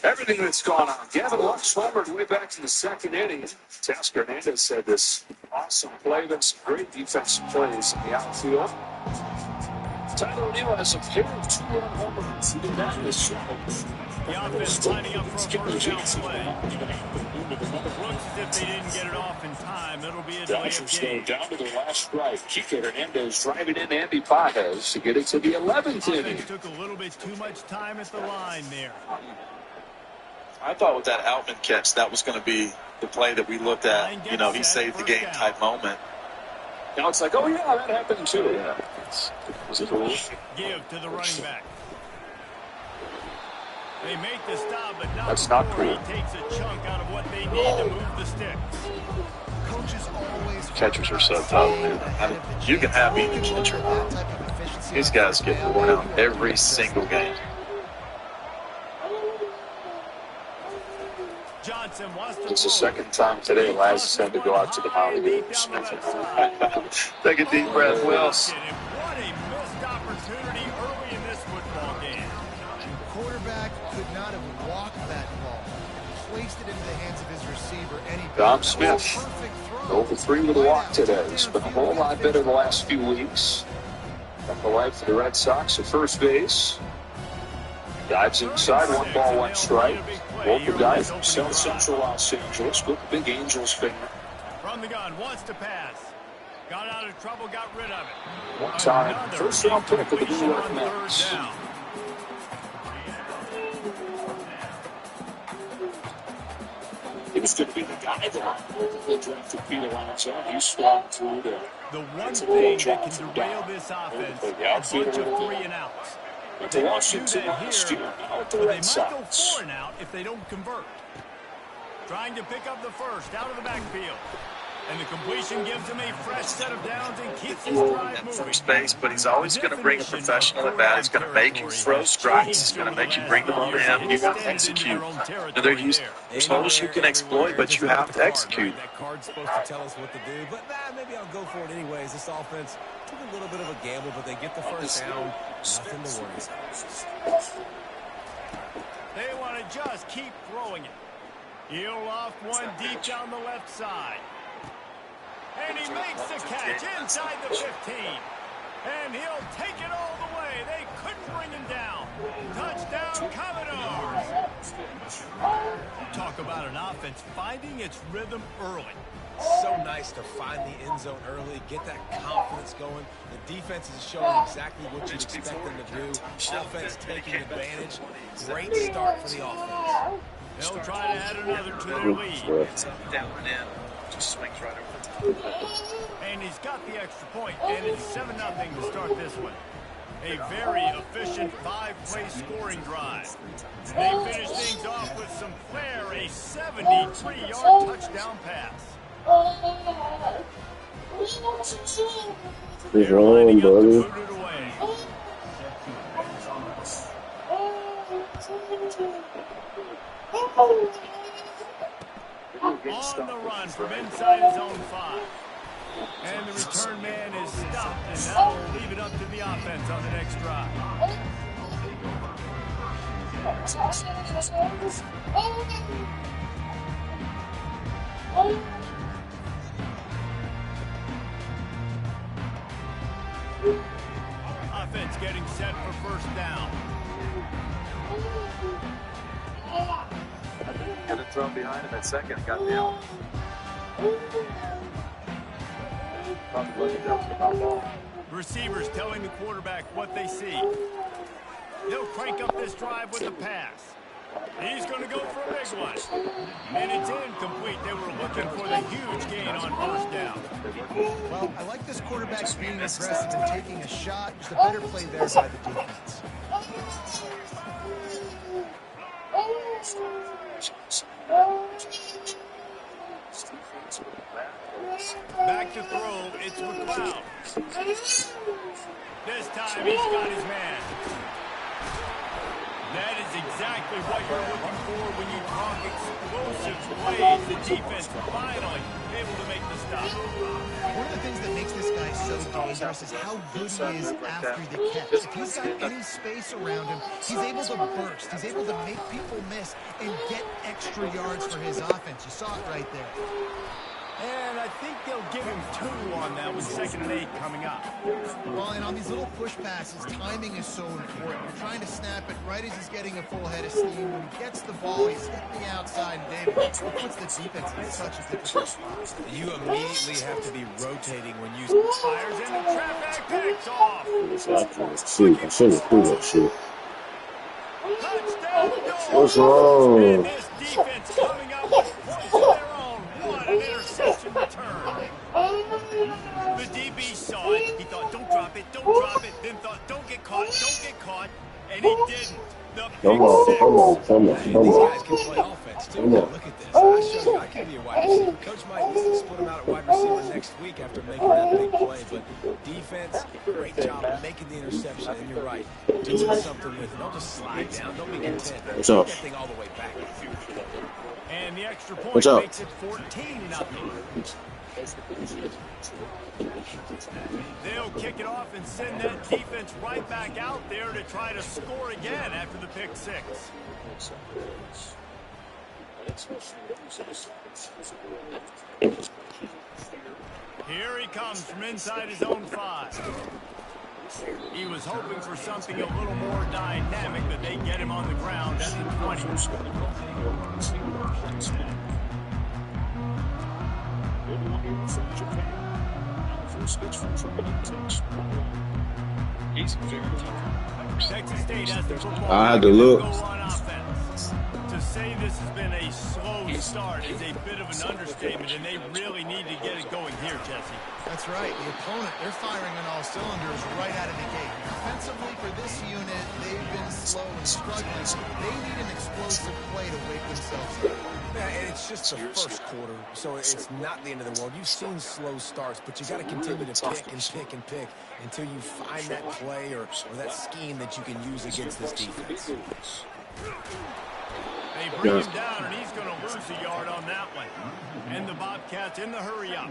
everything that's gone on. Gavin Lux swimmered way back to the second inning. Tasker Hernandez said this awesome play, then some great defensive plays in the outfield. Tyler O'Neill has a pair of 2-run home runs. He did that in this show. The offense lining up for a first down play. Looks as if they didn't get it off in time. It'll be a Dodgers go down to their last strike. Kike Hernandez driving in Andy Pages to get it to the 11th inning. Took a little bit too much time at the line there. I thought with that Outman catch, that was going to be the play that we looked at. He saved the game type moment. Now it's like, oh, yeah, that happened too. Yeah. Was cool. Give to the running back. They make the stop, but not cool. He takes a chunk out of what they need to move the sticks. Coaches always catchers are so tough, man. I mean, you can have any catcher. These guys get worn out every single game. It's the second time today Laz has had to go out to the mound again. Take a deep breath, Wills. What a missed opportunity early in this football game. The quarterback could not have walked that ball. Placed it into the hands of his receiver. Dom Smith, over 3 with a walk today. He's been a whole lot better the last few weeks. Got the life for the Red Sox at first base. Dives inside, 1 ball, 1 strike. Local guy from South Central Los Angeles with the big Angels fan. From the gun, wants to pass. Got out of trouble, got rid of it. One time, first round pick of the New York Mets. He was going to be the guy that they drafted Peter Alonso. He swung through the one thing that can derail this offense, a bunch of 3-and-outs. But to Washington last year, now at the Red Sox. They might go 4 and out if they don't convert. Trying to pick up the first out of the backfield. And the completion gives him a fresh set of downs and keeps his drive moving. First base, but he's always going to bring a professional at bat. He's going to make you throw strikes. He's going to make you bring the ball to him. You got to execute. There's holes you can exploit, but you have to execute. That card's supposed to tell us what to do, but maybe I'll go for it anyways. This offense took a little bit of a gamble, but they get the first down. Nothing to worry about. They want to just keep throwing it. He'll off one deep down the left side. And he makes the catch inside the 15. And he'll take it all the way. They couldn't bring him down. Touchdown, Commodores. Talk about an offense finding its rhythm early. So nice to find the end zone early, get that confidence going. The defense is showing exactly what you'd expect them to do. Offense taking advantage. Great start for the offense. They'll try to add another to their lead. Down and in. Just swings right over the top. And he's got the extra point, and it's 7-0 to start this one. A very efficient 5-play scoring drive. They finish things off with some flair, a 73-yard touchdown pass. What's wrong, buddy? On the run from inside his own 5. And the return man is stopped, and now we'll leave it up to the offense on the next drive. Offense getting set for first down. Got it thrown behind him at second. Got down. Receivers telling the quarterback what they see. They'll crank up this drive with the pass. He's going to go for a big one. And it's incomplete. They were looking for the huge gain on first down. Well, I like this quarterback being aggressive and taking a shot. Just a better play there by the defense. Back to throw, it's McLeod. This time he's got his man. That is exactly what you're looking for when you talk explosive plays. The defense finally able to make the stop. One of the things that makes this guy so dangerous is how good he is after the catch. If he's got any space around him, he's able to burst. He's able to make people miss and get extra yards for his offense. You saw it right there. And I think they'll give him 2 on that with 2nd and 8 coming up. Well, and on these little push passes, timing is so important. You're trying to snap it right as he's getting a full head of steam. When he gets the ball, he's hitting the outside, and David, it puts the defense in such a difficult spot. You immediately have to be rotating when you fires into traffic, picks off. I should have threw that shit. Touchdown, what's wrong? And this defense coming up with points of their own. What an interception return. The DB saw it. He thought, don't drop it, then thought, don't get caught, and he didn't. The Come on. These guys can play offense, too. Look at this. I showed you I can be a wide receiver. Coach might split him out at wide receiver next week after making that big play. But defense, great job of making the interception. And you're right, doing something with it. Don't just slide down. Don't be content. Take that thing all the way back. And the extra point makes it 14-0. They'll kick it off and send that defense right back out there to try to score again after the pick 6. Here he comes from inside his own 5. He was hoping for something a little more dynamic, but they get him on the ground at the 20. Texas State has the football. I had to look. To say this has been a slow start is a bit of an understatement, and they really need to get it going here, Jesse. That's right. The opponent, they're firing on all cylinders right out of the gate. Defensively for this unit, they've been slow and struggling. They need an explosive play to wake themselves up. Yeah, and it's just the first quarter, so it's not the end of the world. You've seen slow starts, but you got to continue to pick until you find that play or that scheme that you can use against this defense. They bring him down, and he's going to lose a yard on that one. And the Bobcats in the hurry up.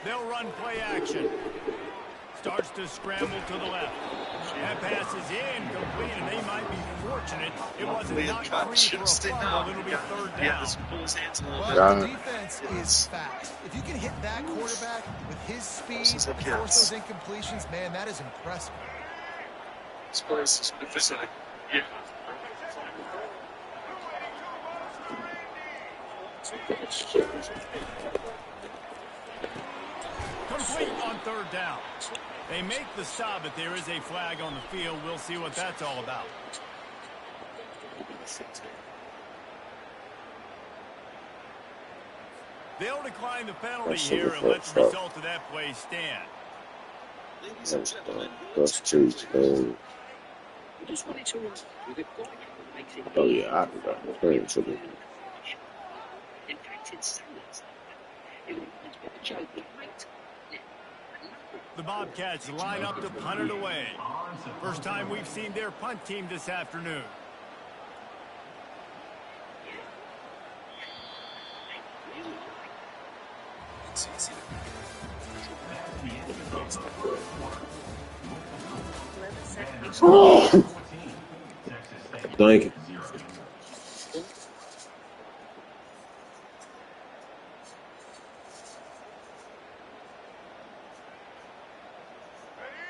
They'll run play action. Starts to scramble to the left. That pass is incomplete, and they might be fortunate it wasn't knocked free for a fumble. It'll be 3rd down. Well, the defense is fast. If you can hit that quarterback with his speed and force those incompletions, man, that is impressive. This place is magnificent. Yeah. Complete on 3rd down. They make the stop, but there is a flag on the field. We'll see what that's all about. They'll decline the penalty here and let the result of that play stand. Ladies and gentlemen, That's true. I just wanted to remind you that God makes it Oh yeah, I forgot. Very true. In fact, it's like that. It reminds me of a joke we made. The Bobcats line up to punt it away. First time we've seen their punt team this afternoon. Thank you.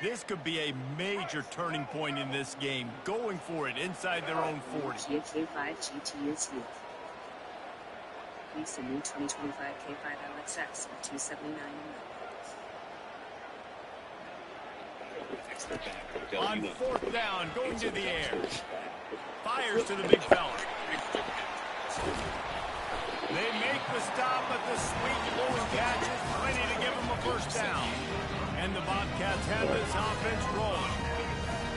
This could be a major turning point in this game, going for it inside their own 40. Kia K5 GT is here. Lease the new 2025 K5 LXX at $279 a month. On fourth down, going to the air. Fires to the big fella. They make the stop, but the sweet blowing catch is plenty to give them a first down. And the Bobcats have this offense rolling.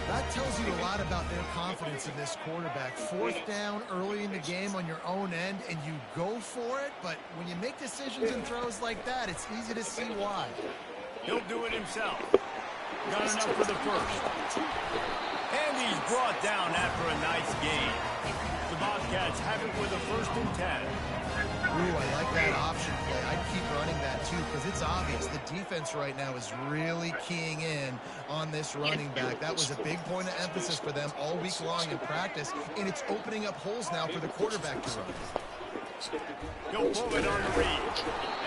That tells you a lot about their confidence in this quarterback. Fourth down early in the game on your own end, and you go for it, but when you make decisions and throws like that, it's easy to see why. He'll do it himself. Got enough for the first. And he's brought down after a nice gain. The Bobcats have it with a 1st and 10. Ooh, I like that option play. I'd keep running that too because it's obvious the defense right now is really keying in on this running back. That was a big point of emphasis for them all week long in practice, and it's opening up holes now for the quarterback to run. He'll pull it on the read.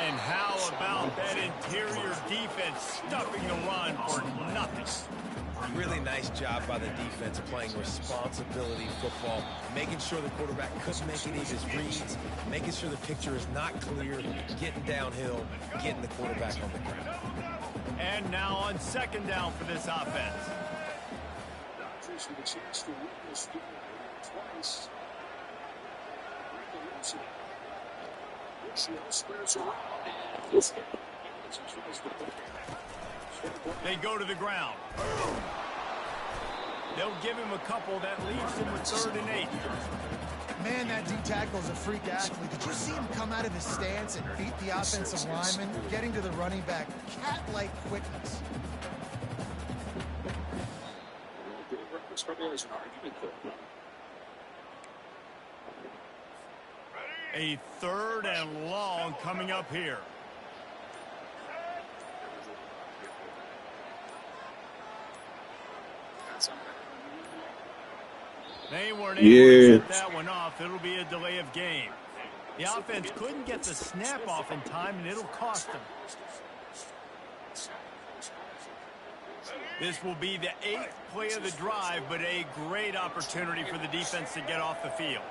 And how about that interior defense stuffing the run for nothing? Really nice job by the defense playing responsibility football, making sure the quarterback couldn't make any of his reads, making sure the picture is not clear, getting downhill, getting the quarterback on the ground. And now on 2nd down for this offense. They go to the ground. They'll give him a couple that leaves him with 3rd and 8. Man, that D-tackle is a freak athlete. Did you see him come out of his stance and beat the offensive lineman, getting to the running back? Cat-like quickness. A 3rd and long coming up here. They weren't able to get that one off. It'll be a delay of game. The offense couldn't get the snap off in time, and it'll cost them. This will be the 8th play of the drive, but a great opportunity for the defense to get off the field.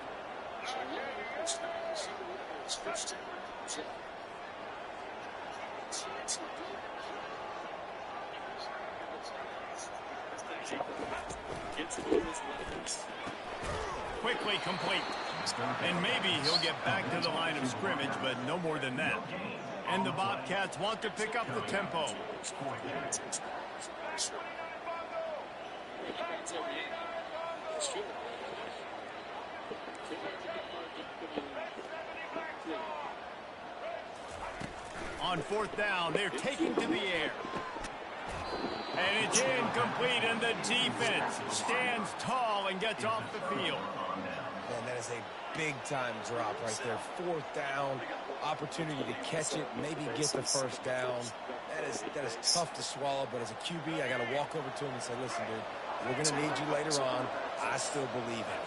Quickly complete. And maybe he'll get back to the line of scrimmage, but no more than that. And the Bobcats want to pick up the tempo. On 4th down, they're taking to the air. And it's incomplete, and the defense stands tall and gets off the field. Man, that is a big-time drop right there. 4th down, opportunity to catch it, maybe get the 1st down. That is tough to swallow, but as a QB, I got to walk over to him and say, listen, dude, we're going to need you later on. I still believe it.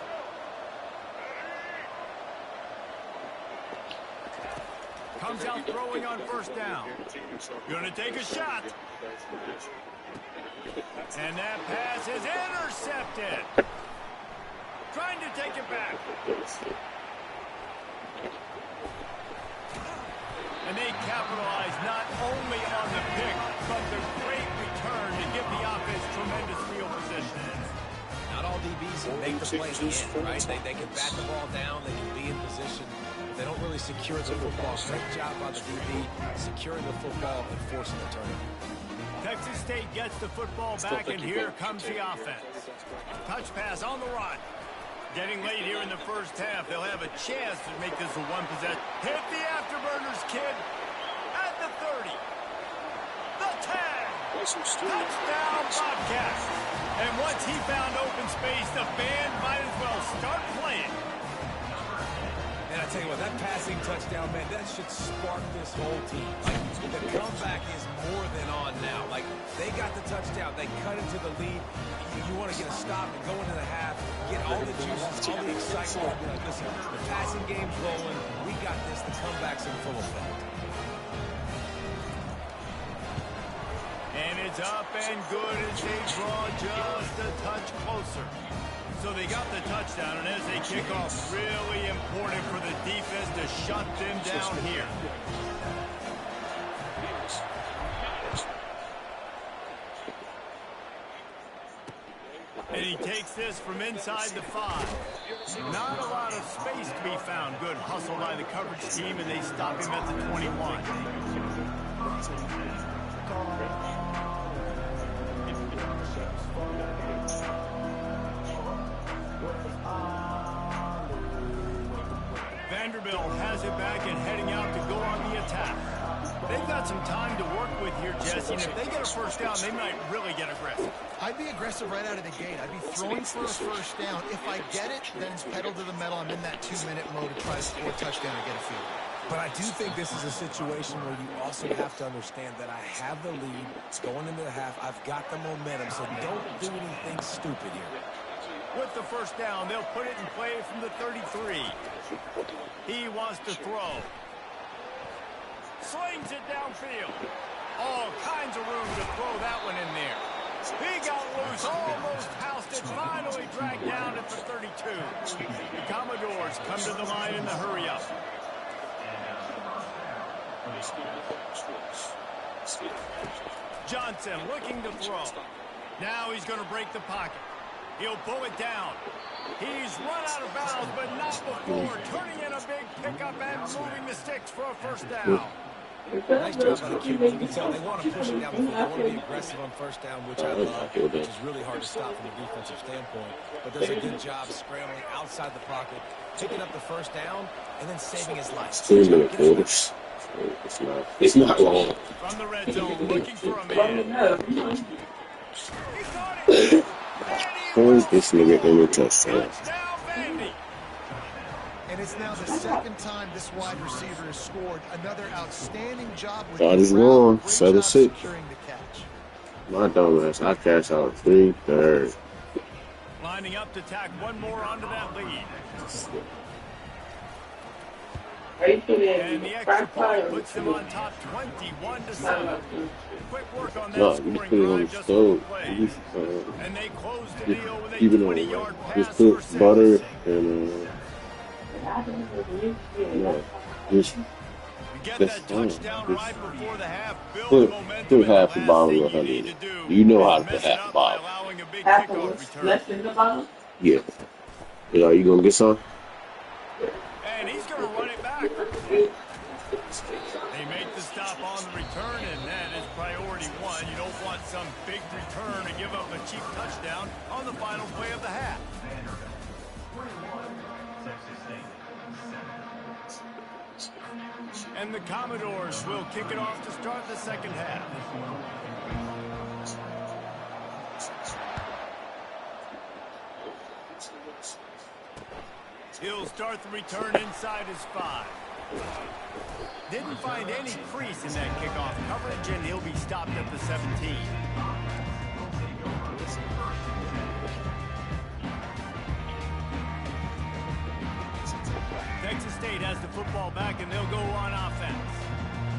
Comes out throwing on 1st down. Gonna take a shot. And that pass is intercepted. Trying to take it back. And they capitalize not only on the pick, but the great return to give the offense tremendous field position. Not all DBs can make the play in the end, right? They can bat the ball down, they can be in position. They don't really secure the football. Great job by the DB, securing the football and forcing the turnover. Texas State gets the football back, and here comes the offense. Touch pass on the run. Getting late here in the 1st half. They'll have a chance to make this a 1-possession. Hit the afterburners, kid. At the 30. The 10. Touchdown, Bobcats. And once he found open space, the band might as well start playing. And I tell you what, that passing touchdown, man, that should spark this whole team. Like, the comeback is more than on now. Like, they got the touchdown. They cut into the lead. You want to get a stop and go into the half, get all the juices, all the excitement. Be like, listen, the passing game's rolling. We got this. The comeback's in full effect. And And it's up and good as they draw just a touch closer. So they got the touchdown, and as they kick off, really important for the defense to shut them down here. And he takes this from inside the 5. Not a lot of space to be found. Good hustle by the coverage team, and they stop him at the 21. Vanderbilt has it back and heading out to go on the attack. They've got some time to work with here, Jesse, and if they get a first down, they might really get aggressive. I'd be aggressive right out of the gate. I'd be throwing for a first down. If I get it, then it's pedal to the metal. I'm in that 2-minute mode to try to score a touchdown or get a field. But I do think this is a situation where you also have to understand that I have the lead. It's going into the half. I've got the momentum, so don't do anything stupid here. With the first down, they'll put it in play from the 33. He wants to throw. Slings it downfield. All kinds of room to throw that one in there. He got loose, almost housed it, finally dragged down at the 32. The Commodores come to the line in the hurry-up. Johnson looking to throw. Now he's going to break the pocket. He'll pull it down. He's run out of bounds, but not before turning in a big pickup and moving the sticks for a first down. Nice job by the QB. You can tell they want to push it down the field. They want to be aggressive on first down, which I love, which is really hard to stop from a defensive standpoint. But does a good job scrambling outside the pocket, picking up the first down, and then saving his life. 2-minute quarters. It's not long. From the red zone, looking for a man. Where's this nigga in the touchdown? And it's now the second time this wide receiver has scored. Another outstanding job with God is wrong. 7-6. My dumb ass. I catch out 3-3. Lining up to tack one more onto that lead. And the extra point puts them on top 21-7. Quick work on that scoring drive just on the play. And they close the deal with a 20-yard pass just put for butter 6. and just Get that touchdown right before the half. Build momentum. put half the bottle of honey. You know how to put half the bottle. Half of less than the bottle? Yeah. Are you gonna get some? And he's going to run it back. They make the stop on the return, and that is priority one. You don't want some big return to give up a cheap touchdown on the final play of the half. And the Commodores will kick it off to start the second half. He'll start the return inside his 5. Didn't find any crease in that kickoff coverage, and he'll be stopped at the 17. Texas State has the football back, and they'll go on offense.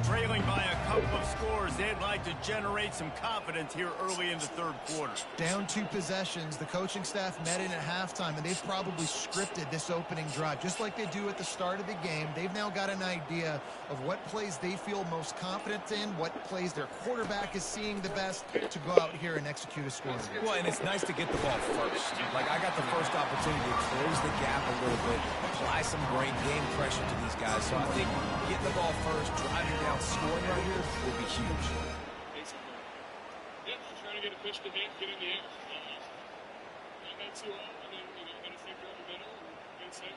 Trailing by a couple of scores, they'd like to generate some confidence here early in the third quarter. Down 2 possessions, the coaching staff met in at halftime, and they've probably scripted this opening drive. Just like they do at the start of the game, they've now got an idea of what plays they feel most confident in, what plays their quarterback is seeing the best to go out here and execute a score. Well, and it's nice to get the ball first. Like, I got the first opportunity to close the gap a little bit, apply some great game pressure to these guys. So I think getting the ball first, driving down, scoring right here will be huge. Yep, trying to get a pitch to hit, get in the air. Not too long, and then got to think over the middle and get safe.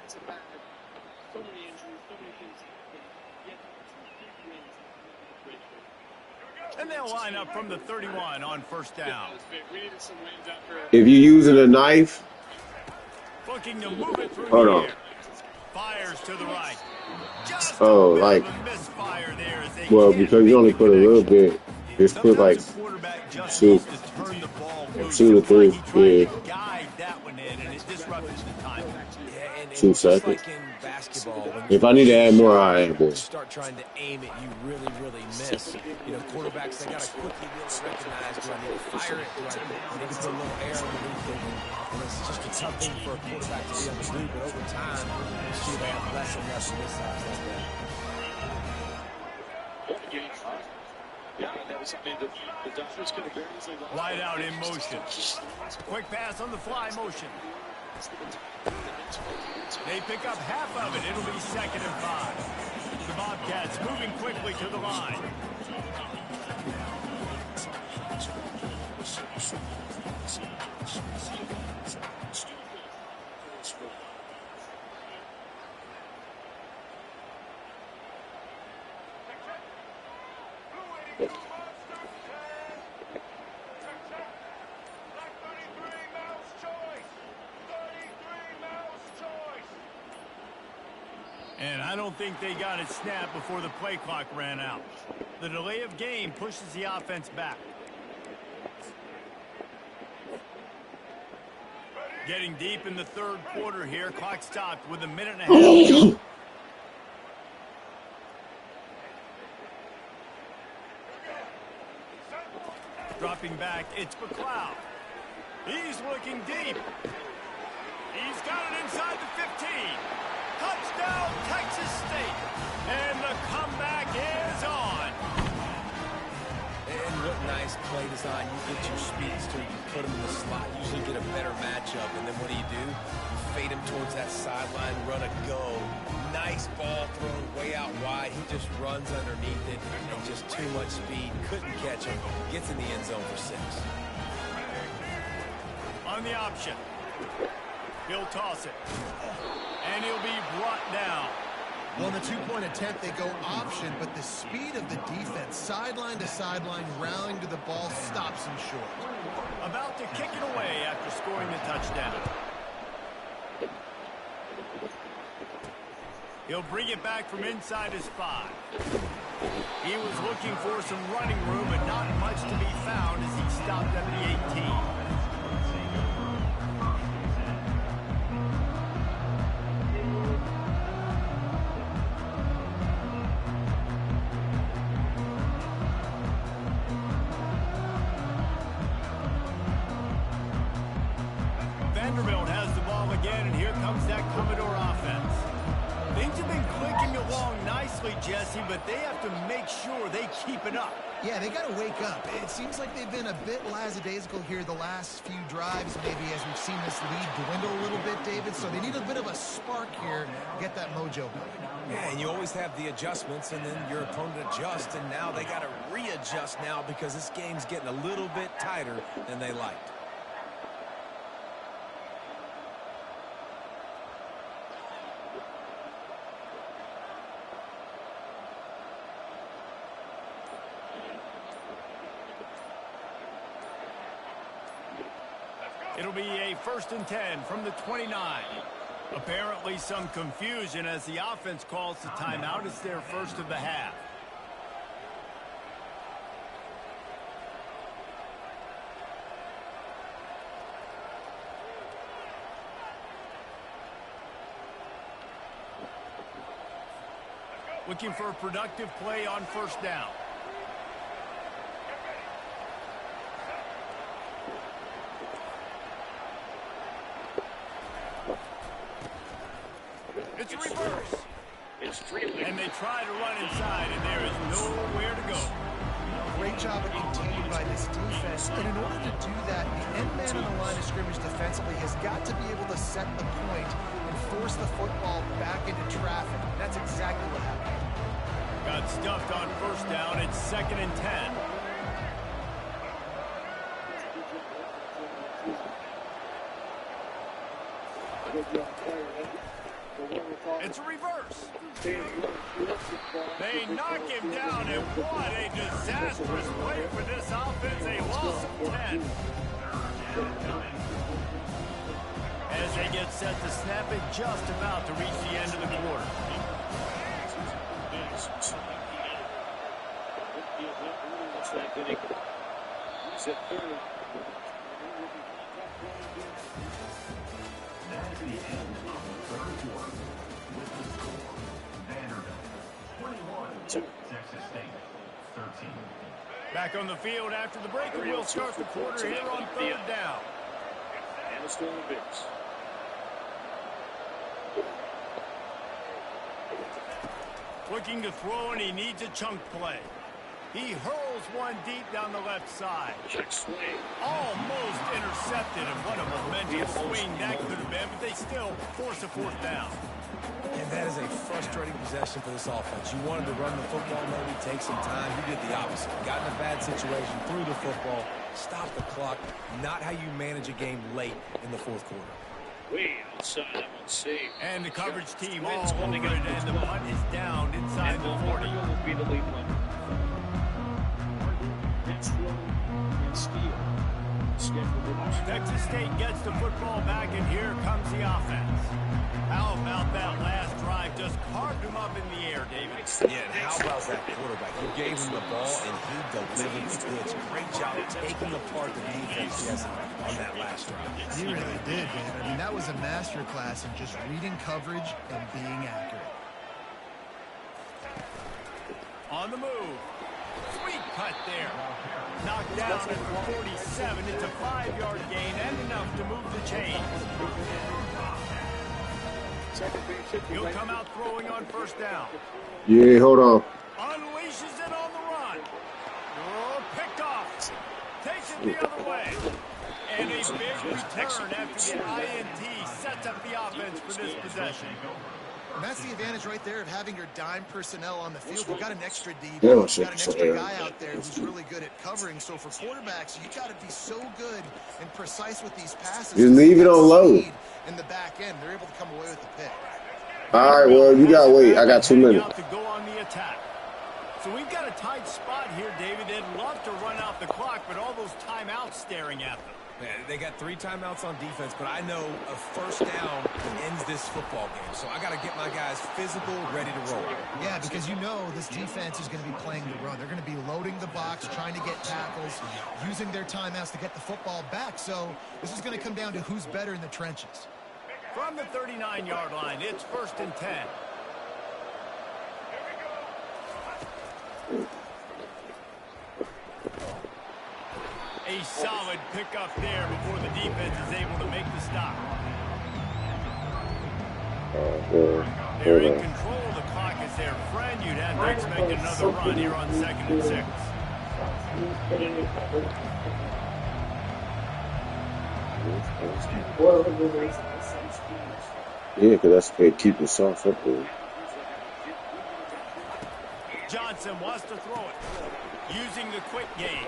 It's a bad. So many injuries, so many things. And they'll line up from the 31 on first down. if you're using a knife, looking to move it through hold the on. air. Fires to the right. Just Oh, a bit like, of a misfire there as they well, can't because you only make put a little bit, just put like Sometimes the quarterback just 2 needs to turn the ball loose. 2 to It's like 3, he tried yeah, to guide that one in, and it disrupted the timing. Yeah, and 2 just seconds. like in basketball, when If I need to add more, I add more. start trying to aim it, you really miss. You know, quarterbacks, they got to quickly be able to recognize, do I need to fire it? Do I need to put a little air underneath it? And it's just a tough thing for a quarterback to be able to do, but over time, you see they have less and less mishaps like that. Wide out in motion. Quick pass on the fly motion. They pick up half of it. It'll be 2nd and 5. The Bobcats moving quickly to the line. And I don't think they got it snapped before the play clock ran out. The delay of game pushes the offense back. Getting deep in the 3rd quarter here. Clock stopped with 1.5 minutes to go. Dropping back, it's McLeod. He's looking deep. He's got it inside the 15. Touchdown, Texas State. And the comeback is on. And what nice play design. You get your speedster, you put him in the slot, usually get a better matchup. And then what do? You fade him towards that sideline, run a go. Nice ball thrown way out wide. He just runs underneath it and just too much speed. Couldn't catch him. Gets in the end zone for 6. On the option. He'll toss it. And he'll be brought down. Well, on the 2-point attempt, they go option, but the speed of the defense, sideline to sideline, rallying to the ball, stops him short. About to kick it away after scoring the touchdown. He'll bring it back from inside his 5. He was looking for some running room, but not much to be found as he stopped at the 18. Vanderbilt has the ball again, and here comes that Commodore offense. Things have been clicking along nicely, Jesse, but they have to make sure they keep it up. Yeah, they got to wake up. It seems like they've been a bit lackadaisical here the last few drives, maybe as we've seen this lead dwindle a little bit, David. So they need a bit of a spark here to get that mojo back. Yeah, and you always have the adjustments, and then your opponent adjusts, and now they got to readjust now because this game's getting a little bit tighter than they liked. It'll be a 1st and 10 from the 29. Apparently some confusion as the offense calls the timeout. It's their first of the half. Looking for a productive play on 1st down. It's reverse. And they try to run inside, and there is nowhere to go. Great job of containing by this defense. And in order to do that, the end man on the line of scrimmage defensively has got to be able to set the point and force the football back into traffic. That's exactly what happened. Got stuffed on 1st down. It's 2nd and 10. It's a reverse. They knock him down, and what a disastrous play for this offense. A loss of 10. As they get set to snap it, just about to reach the end of the quarter. Back on the field after the break, and we'll start the quarter here on third down. And it's still the Bears. Looking to throw, and he needs a chunk play. He hurls one deep down the left side. Check swing. Almost intercepted, and what a momentous swing that could have been, but they still force a fourth down. And that is a frustrating possession for this offense. You wanted to run the football, maybe take some time. You did the opposite. Got in a bad situation, threw the football, stopped the clock. Not how you manage a game late in the fourth quarter. Way outside, that one saved. And the coverage team all over it, and the punt is down inside the 40. Will be the lead runner. Texas State gets the football back, and here comes the offense. How about that last drive? Just carved him up in the air, David. Yeah, and how about that quarterback? You gave him the ball, and he delivered the goods. Great job taking apart the defense on that last drive. He really did, man. I mean, that was a masterclass in just reading coverage and being accurate. On the move. Sweet cut there. Knocked down at the 47. It's a 5-yard gain and enough to move the chains. He'll come out throwing on first down. Yeah, hold on. Unleashes it on the run. Oh, picked off. Takes it the other way. And a big return after the INT sets up the offense for this possession. And that's the advantage right there of having your dime personnel on the field. You've got an extra DB. Yeah, You've got an extra guy out there who's really good at covering. So for quarterbacks, you got to be so good and precise with these passes. Just leave it on low. In the back end, they're able to come away with the pick. All right, well, you got to wait. I got 2 minutes. To go on the attack. So we've got a tight spot here, David. They'd love to run out the clock, but all those timeouts staring at them. They got 3 timeouts on defense, but I know a first down ends this football game. So I got to get my guys physical, ready to roll. Yeah, because you know this defense is going to be playing the run. They're going to be loading the box, trying to get tackles, using their timeouts to get the football back. So this is going to come down to who's better in the trenches. From the 39-yard line, it's 1st and 10. A solid pickup there before the defense is able to make the stop. They're in control of the clock as their friend. You'd have to expect another run here on 2nd and 6. Yeah, because that's the way to keep it soft up there. Johnson wants to throw it. Using the quick game.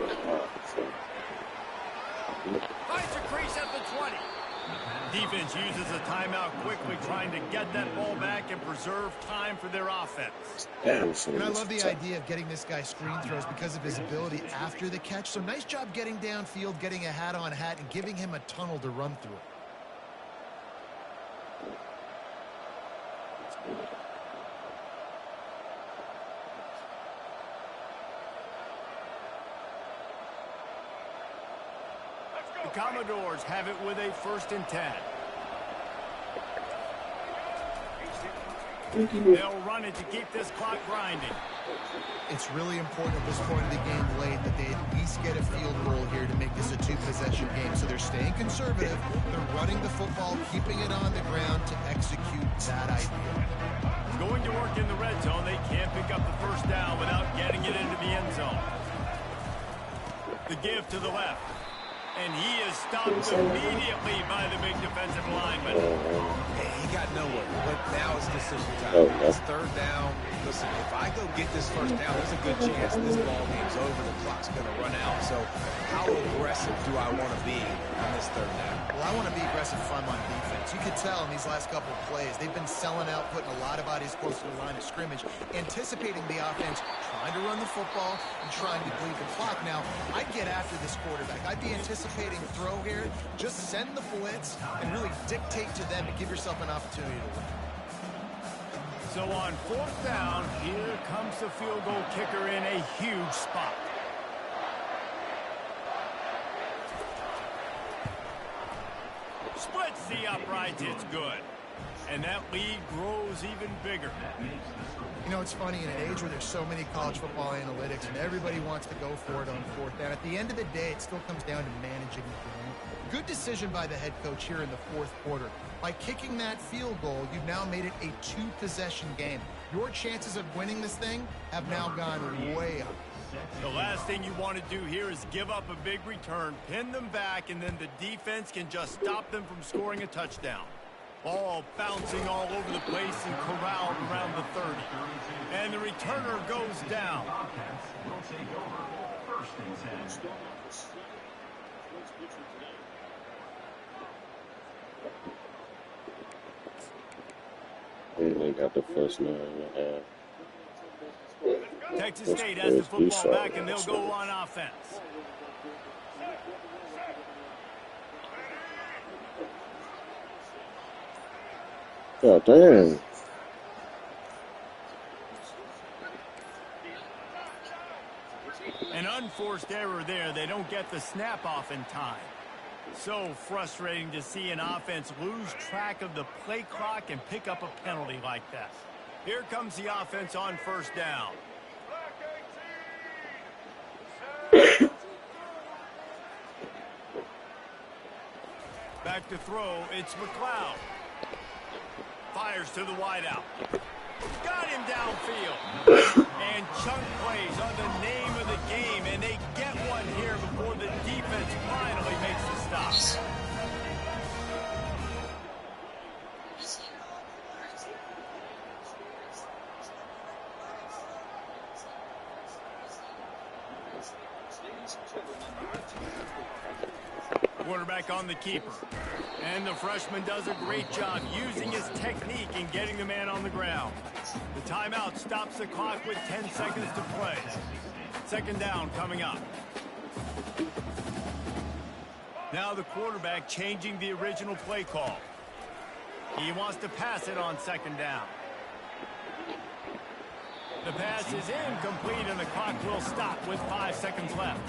Finds a crease at the 20. Defense uses a timeout quickly, trying to get that ball back and preserve time for their offense. And I love the idea of getting this guy screen throws because of his ability after the catch. So nice job getting downfield, getting a hat-on-hat, and giving him a tunnel to run through. The Commodores have it with a 1st and 10. They'll run it to keep this clock grinding. It's really important at this point of the game late that they at least get a field goal here to make this a 2-possession game. So they're staying conservative. They're running the football, keeping it on the ground to execute that idea. Going to work in the red zone. They can't pick up the 1st down without getting it into the end zone. The give to the left. And he is stopped immediately by the big defensive lineman. He got nowhere, but now it's decision time. It's 3rd down. Listen, if I go get this 1st down, there's a good chance this ball game's over. The clock's going to run out. So how aggressive do I want to be on this 3rd down? Well, I want to be aggressive if I'm on defense. You could tell in these last couple of plays, they've been selling out, putting a lot of bodies close to the line of scrimmage, anticipating the offense, trying to run the football and trying to bleed the clock. Now, I'd get after this quarterback. I'd be anticipating throw here. Just send the blitz and really dictate to them to give yourself an opportunity to win. So on 4th down, here comes the field goal kicker in a huge spot. Splits the uprights, it's good. and that lead grows even bigger. You know, it's funny, in an age where there's so many college football analytics and everybody wants to go for it on fourth down, at the end of the day, it still comes down to managing the game. Good decision by the head coach here in the fourth quarter. By kicking that field goal, you've now made it a two-possession game. Your chances of winning this thing have now gone way up. The last thing you want to do here is give up a big return, pin them back, and then the defense can just stop them from scoring a touchdown. Ball bouncing all over the place and corralled around the 30. And the returner goes down. They got the first 9.5. Texas State has the football back, and they'll go on offense. God damn. An unforced error there. They don't get the snap off in time. So frustrating to see an offense lose track of the play clock and pick up a penalty like that. Here comes the offense on first down. Back to throw, it's McLeod. Fires to the wideout. Got him downfield. And chunk plays are the name of the game, and they get one here before the defense finally makes the stop. Quarterback on the keeper. And the freshman does a great job using his technique and getting the man on the ground. The timeout stops the clock with 10 seconds to play. Second down coming up. Now the quarterback changing the original play call. He wants to pass it on second down. The pass is incomplete and the clock will stop with 5 seconds left.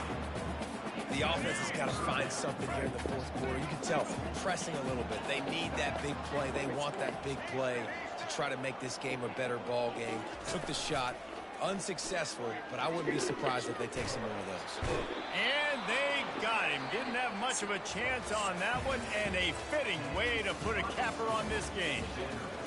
The offense has got to find something here in the fourth quarter. You can tell, pressing a little bit. They need that big play. They want that big play to try to make this game a better ball game. Took the shot, unsuccessful, but I wouldn't be surprised if they take some more of those. And they got him. Didn't have much of a chance on that one, and a fitting way to put a capper on this game.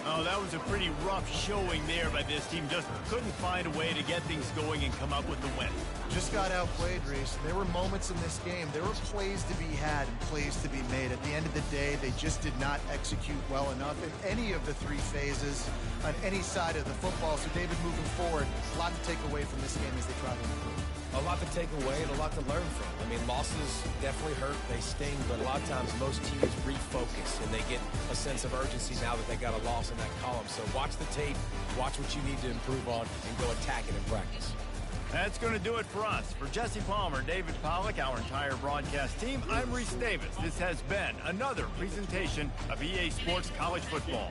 Oh, that was a pretty rough showing there by this team. Just couldn't find a way to get things going and come up with the win. Just got outplayed, Reese. There were moments in this game. There were plays to be had and plays to be made. At the end of the day, they just did not execute well enough in any of the three phases on any side of the football. So, David, moving forward, a lot to take away from this game as they try to improve. A lot to take away and a lot to learn from. I mean, losses definitely hurt. They sting, but a lot of times most teams refocus and they get a sense of urgency now that they got a loss in that column. So watch the tape, watch what you need to improve on, and go attack it in practice. That's going to do it for us. For Jesse Palmer, David Pollack, our entire broadcast team, I'm Reese Davis. This has been another presentation of EA Sports College Football.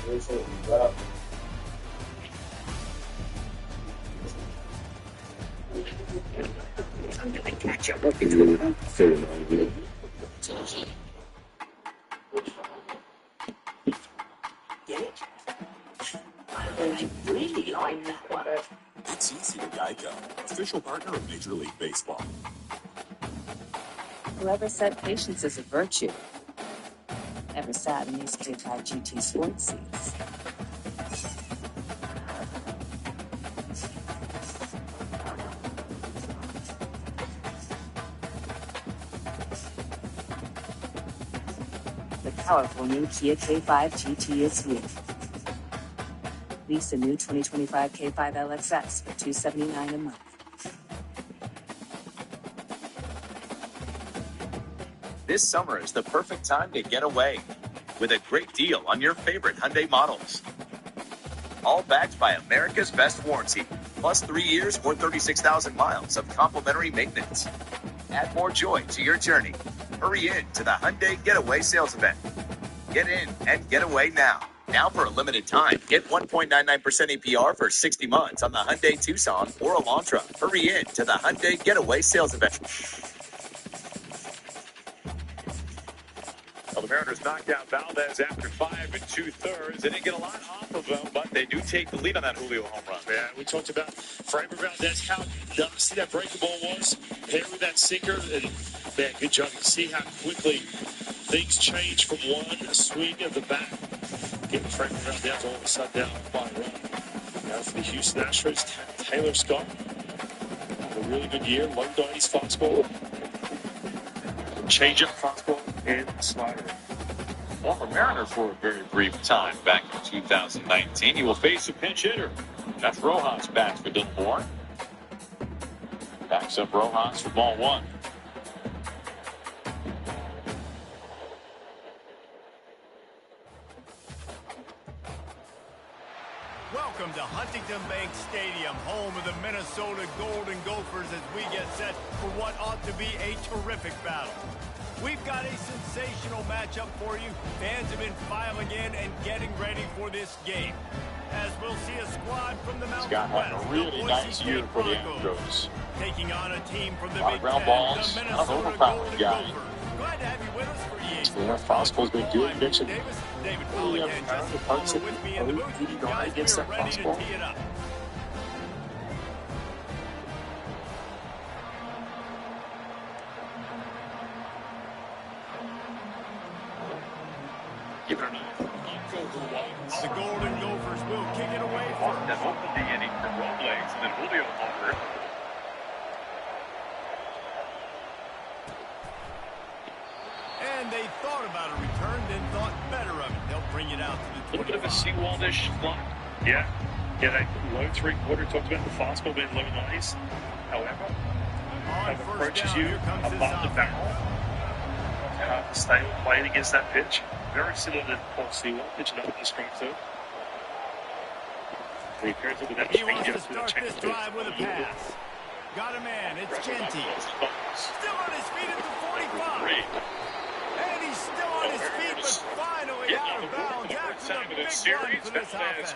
I'm gonna catch up. Get it? I really like that one. It's easy to Geico, official partner of Major League Baseball. Whoever said patience is a virtue never sat in these K5 GT sports seats. The powerful new Kia K5 GT is here. Lease a new 2025 K5 LXX for $279 a month. This summer is the perfect time to get away with a great deal on your favorite Hyundai models. All backed by America's best warranty, plus 3 years or 36,000 miles of complimentary maintenance. Add more joy to your journey. Hurry in to the Hyundai Getaway sales event. Get in and get away now. Now for a limited time, get 1.99% APR for 60 months on the Hyundai Tucson or Elantra. Hurry in to the Hyundai Getaway sales event. Well, the Mariners knocked out Valdez after 5 2/3. They didn't get a lot off of him, but they do take the lead on that Julio home run. Yeah, we talked about Framber Valdez, how dusty that breaking ball was, paired with that sinker, and man, good job. You can see how quickly things change from one swing of the bat. Getting Framber Valdez all of a sudden down by a run. Now for the Houston Astros, Taylor Scott, a really good year, low 90s fastball, change up fastball, and slider. Former Mariner for a very brief time back in 2019. He will face a pinch hitter. That's Rojas bats for Dylan Bourne. Backs up Rojas for ball one. Welcome to Huntington Bank Stadium, home of the Minnesota Golden Gophers, as we get set for what ought to be a terrific battle. We've got a sensational matchup for you. Fans have been filing in and getting ready for this game, as we'll see a squad from the Mountain Scott West, had a really nice year for the Astros. taking on a team from the A lot Big of ground Ten, balls, the not Minnesota overpowered Golden guy. Gophers. Glad to have you with us for EA. Yeah, fastball's been good. Mentioned David Pollock and Justin Palmer with me in the booth. Guys, we are ready to tee it up. Give it a knife. The Golden Gophers will kick it away first. That opened the inning for Robles, and then Julio homered. And they thought about a return, then thought better of it. They'll bring it out to the 25. A little bit of a Seawaldish block. Yeah, that low three-quarter, talked about the fastball being low 90s. However, that approaches you above the barrel. Hard to stay playing against that pitch. Very similar to Paul Sewell, pitch another strong too. He pairs it with that He wants to start this drive with a pass. Got a man, it's Ncaa. Still on his feet at the 45. And he's still on his feet, but finally out of bounds after the big run for this offense.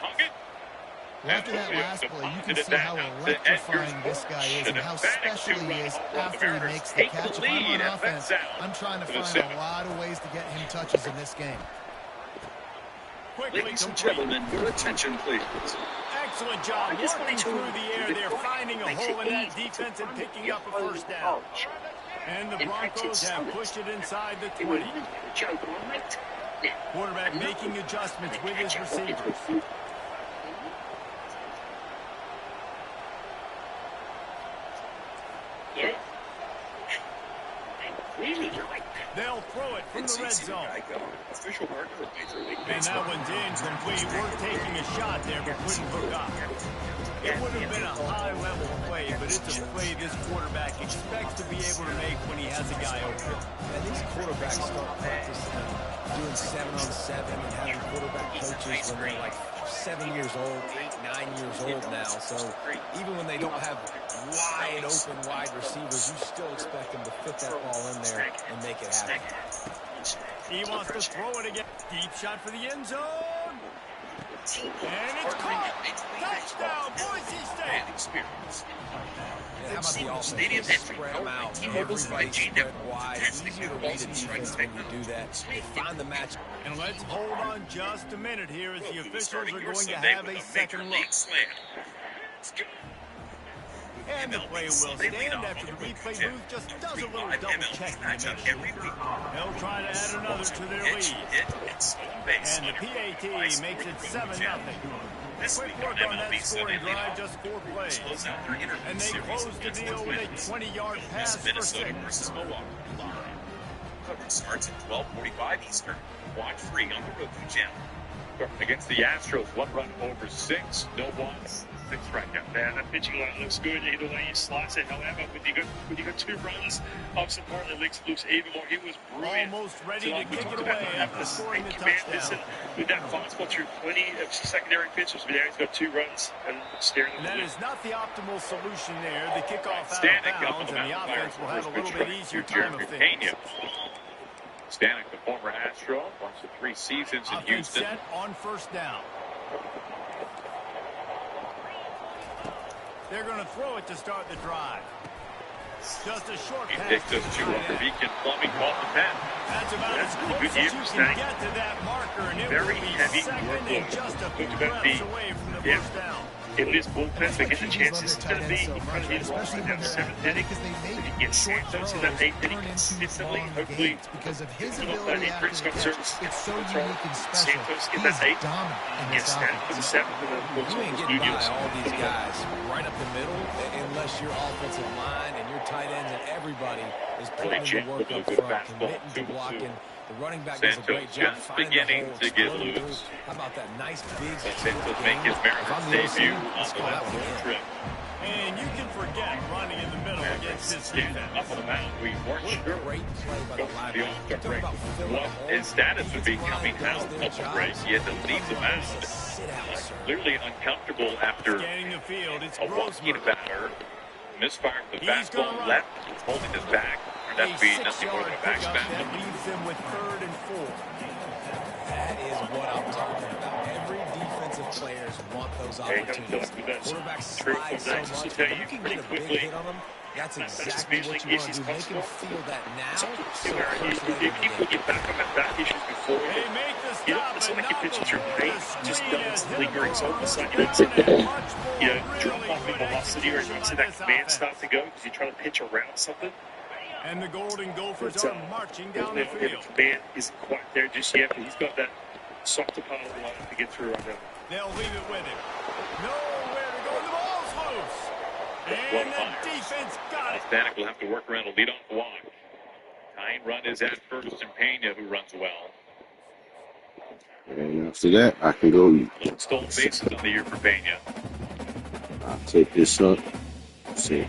Well, after that last play, you can see how electrifying this guy is and how special he is after he makes the catch. If I'm on offense, I'm trying to find a lot of ways to get him touches in this game. Ladies and gentlemen, your attention, please. Excellent job. Working through the air there, finding a hole in that defense and picking up a first down. And the Broncos have pushed it inside the 20. Quarterback making adjustments with his receivers. Get it? I really like that. They'll throw it from the red zone. Official partner of Major League And that one's incomplete. We're taking a shot there, but couldn't hook up. It would have been a high-level play, but it's a play this quarterback expects to be able to make when he has a guy open. And these quarterbacks start practicing doing 7-on-7 and having quarterback coaches when they're like 7 years old, 8, 9 years old now. So even when they don't have wide open wide receivers, you still expect them to fit that ball in there and make it happen. He wants to throw it again. Deep shot for the end zone. And it's caught. Touchdown, Boise State. Experience. And how about the offense? Stadium spread them out. Everybody spread wide. Easier to read a defense when you do that. They find the match. And let's hold on just a minute here as the officials are going to have a second look. And the play will stand after the replay booth just does a little double checking to make sure. They'll try to add another to their lead. And the PAT makes it 7-0. Quick work on that scoring drive, just 4 plays. And they close the deal with a 20-yard pass for 6. Coverage starts at 12:45 Eastern. Watch free on the Roku channel. Against the Astros, 1 run over 6, no walks, 6 strikeouts. Man, that pitching line looks good either way you slice it. However, when you got 2 runs, opposite part of the legs looks even more. He was brilliant. Almost ready to kick it away after scoring the touchdown. With that fastball through plenty of secondary pitches, but now he's got 2 runs and staring at that is not the optimal solution there. The kickoff out of bounds, and the offense will have a little bit easier time of things. Stanek, the former Astro, wants the 3 seasons in Houston. Set on first down. They're going to throw it to start the drive. Just a short pass. He picked us to Beacon Plumbing, caught the pen. That's about as close as you can get to that marker, and it will be second and just a few reps away from the first down. If this bullpen, they get the chances, it's going to be lost in that 7th inning. If you get Santos in that 8th inning consistently, hopefully, because of his that ability Britt's got service. it's so unique and special. Santos get that 8th, get Stanek for the 7th, and then You ain't getting by all these guys right up the middle unless your offensive line and your tight ends and everybody is putting in the work up front, committing to blocking. The running back does a great job finding the hole, exploding through. How about that nice big Santos make his Mariners debut on the last trip. And you can forget running in the middle against this defense. Up on the mound, we weren't sure. Great play by the linebacker. What his status would be coming out of the break. He had to leave the mound. Clearly uncomfortable after a walking batter. Misfired the fastball left, holding his back. Turned out to be nothing more than a backspin. That leaves them with 3rd and 4. That is what I'm talking about. Every defensive players want those opportunities. Quarterbacks slide so much, but you can get a big hit on them. That's exactly what you want to do. Make him feel that now. So if you get back on that back issues before, it's not like you pitch at your rate, just does lingering. So all of a sudden, drop off in velocity, or you want to see that command start to go because you're trying to pitch around something. And the Golden Gophers are marching down the field. The command isn't quite there just yet, but he's got that softer part of the line to get through right now. They'll leave it with him. Nowhere to go. The ball's loose. And the defense got it. Stanek will have to work around a lead-off walk. Tying run is at first, and Pena, who runs well. And after that, I can go eat. Stolen bases on the year for Pena. I'll take this up. See.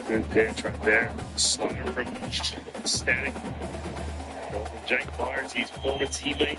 Good pitch right there. Slider from Stanek. Jake Myers, he's forward teammate.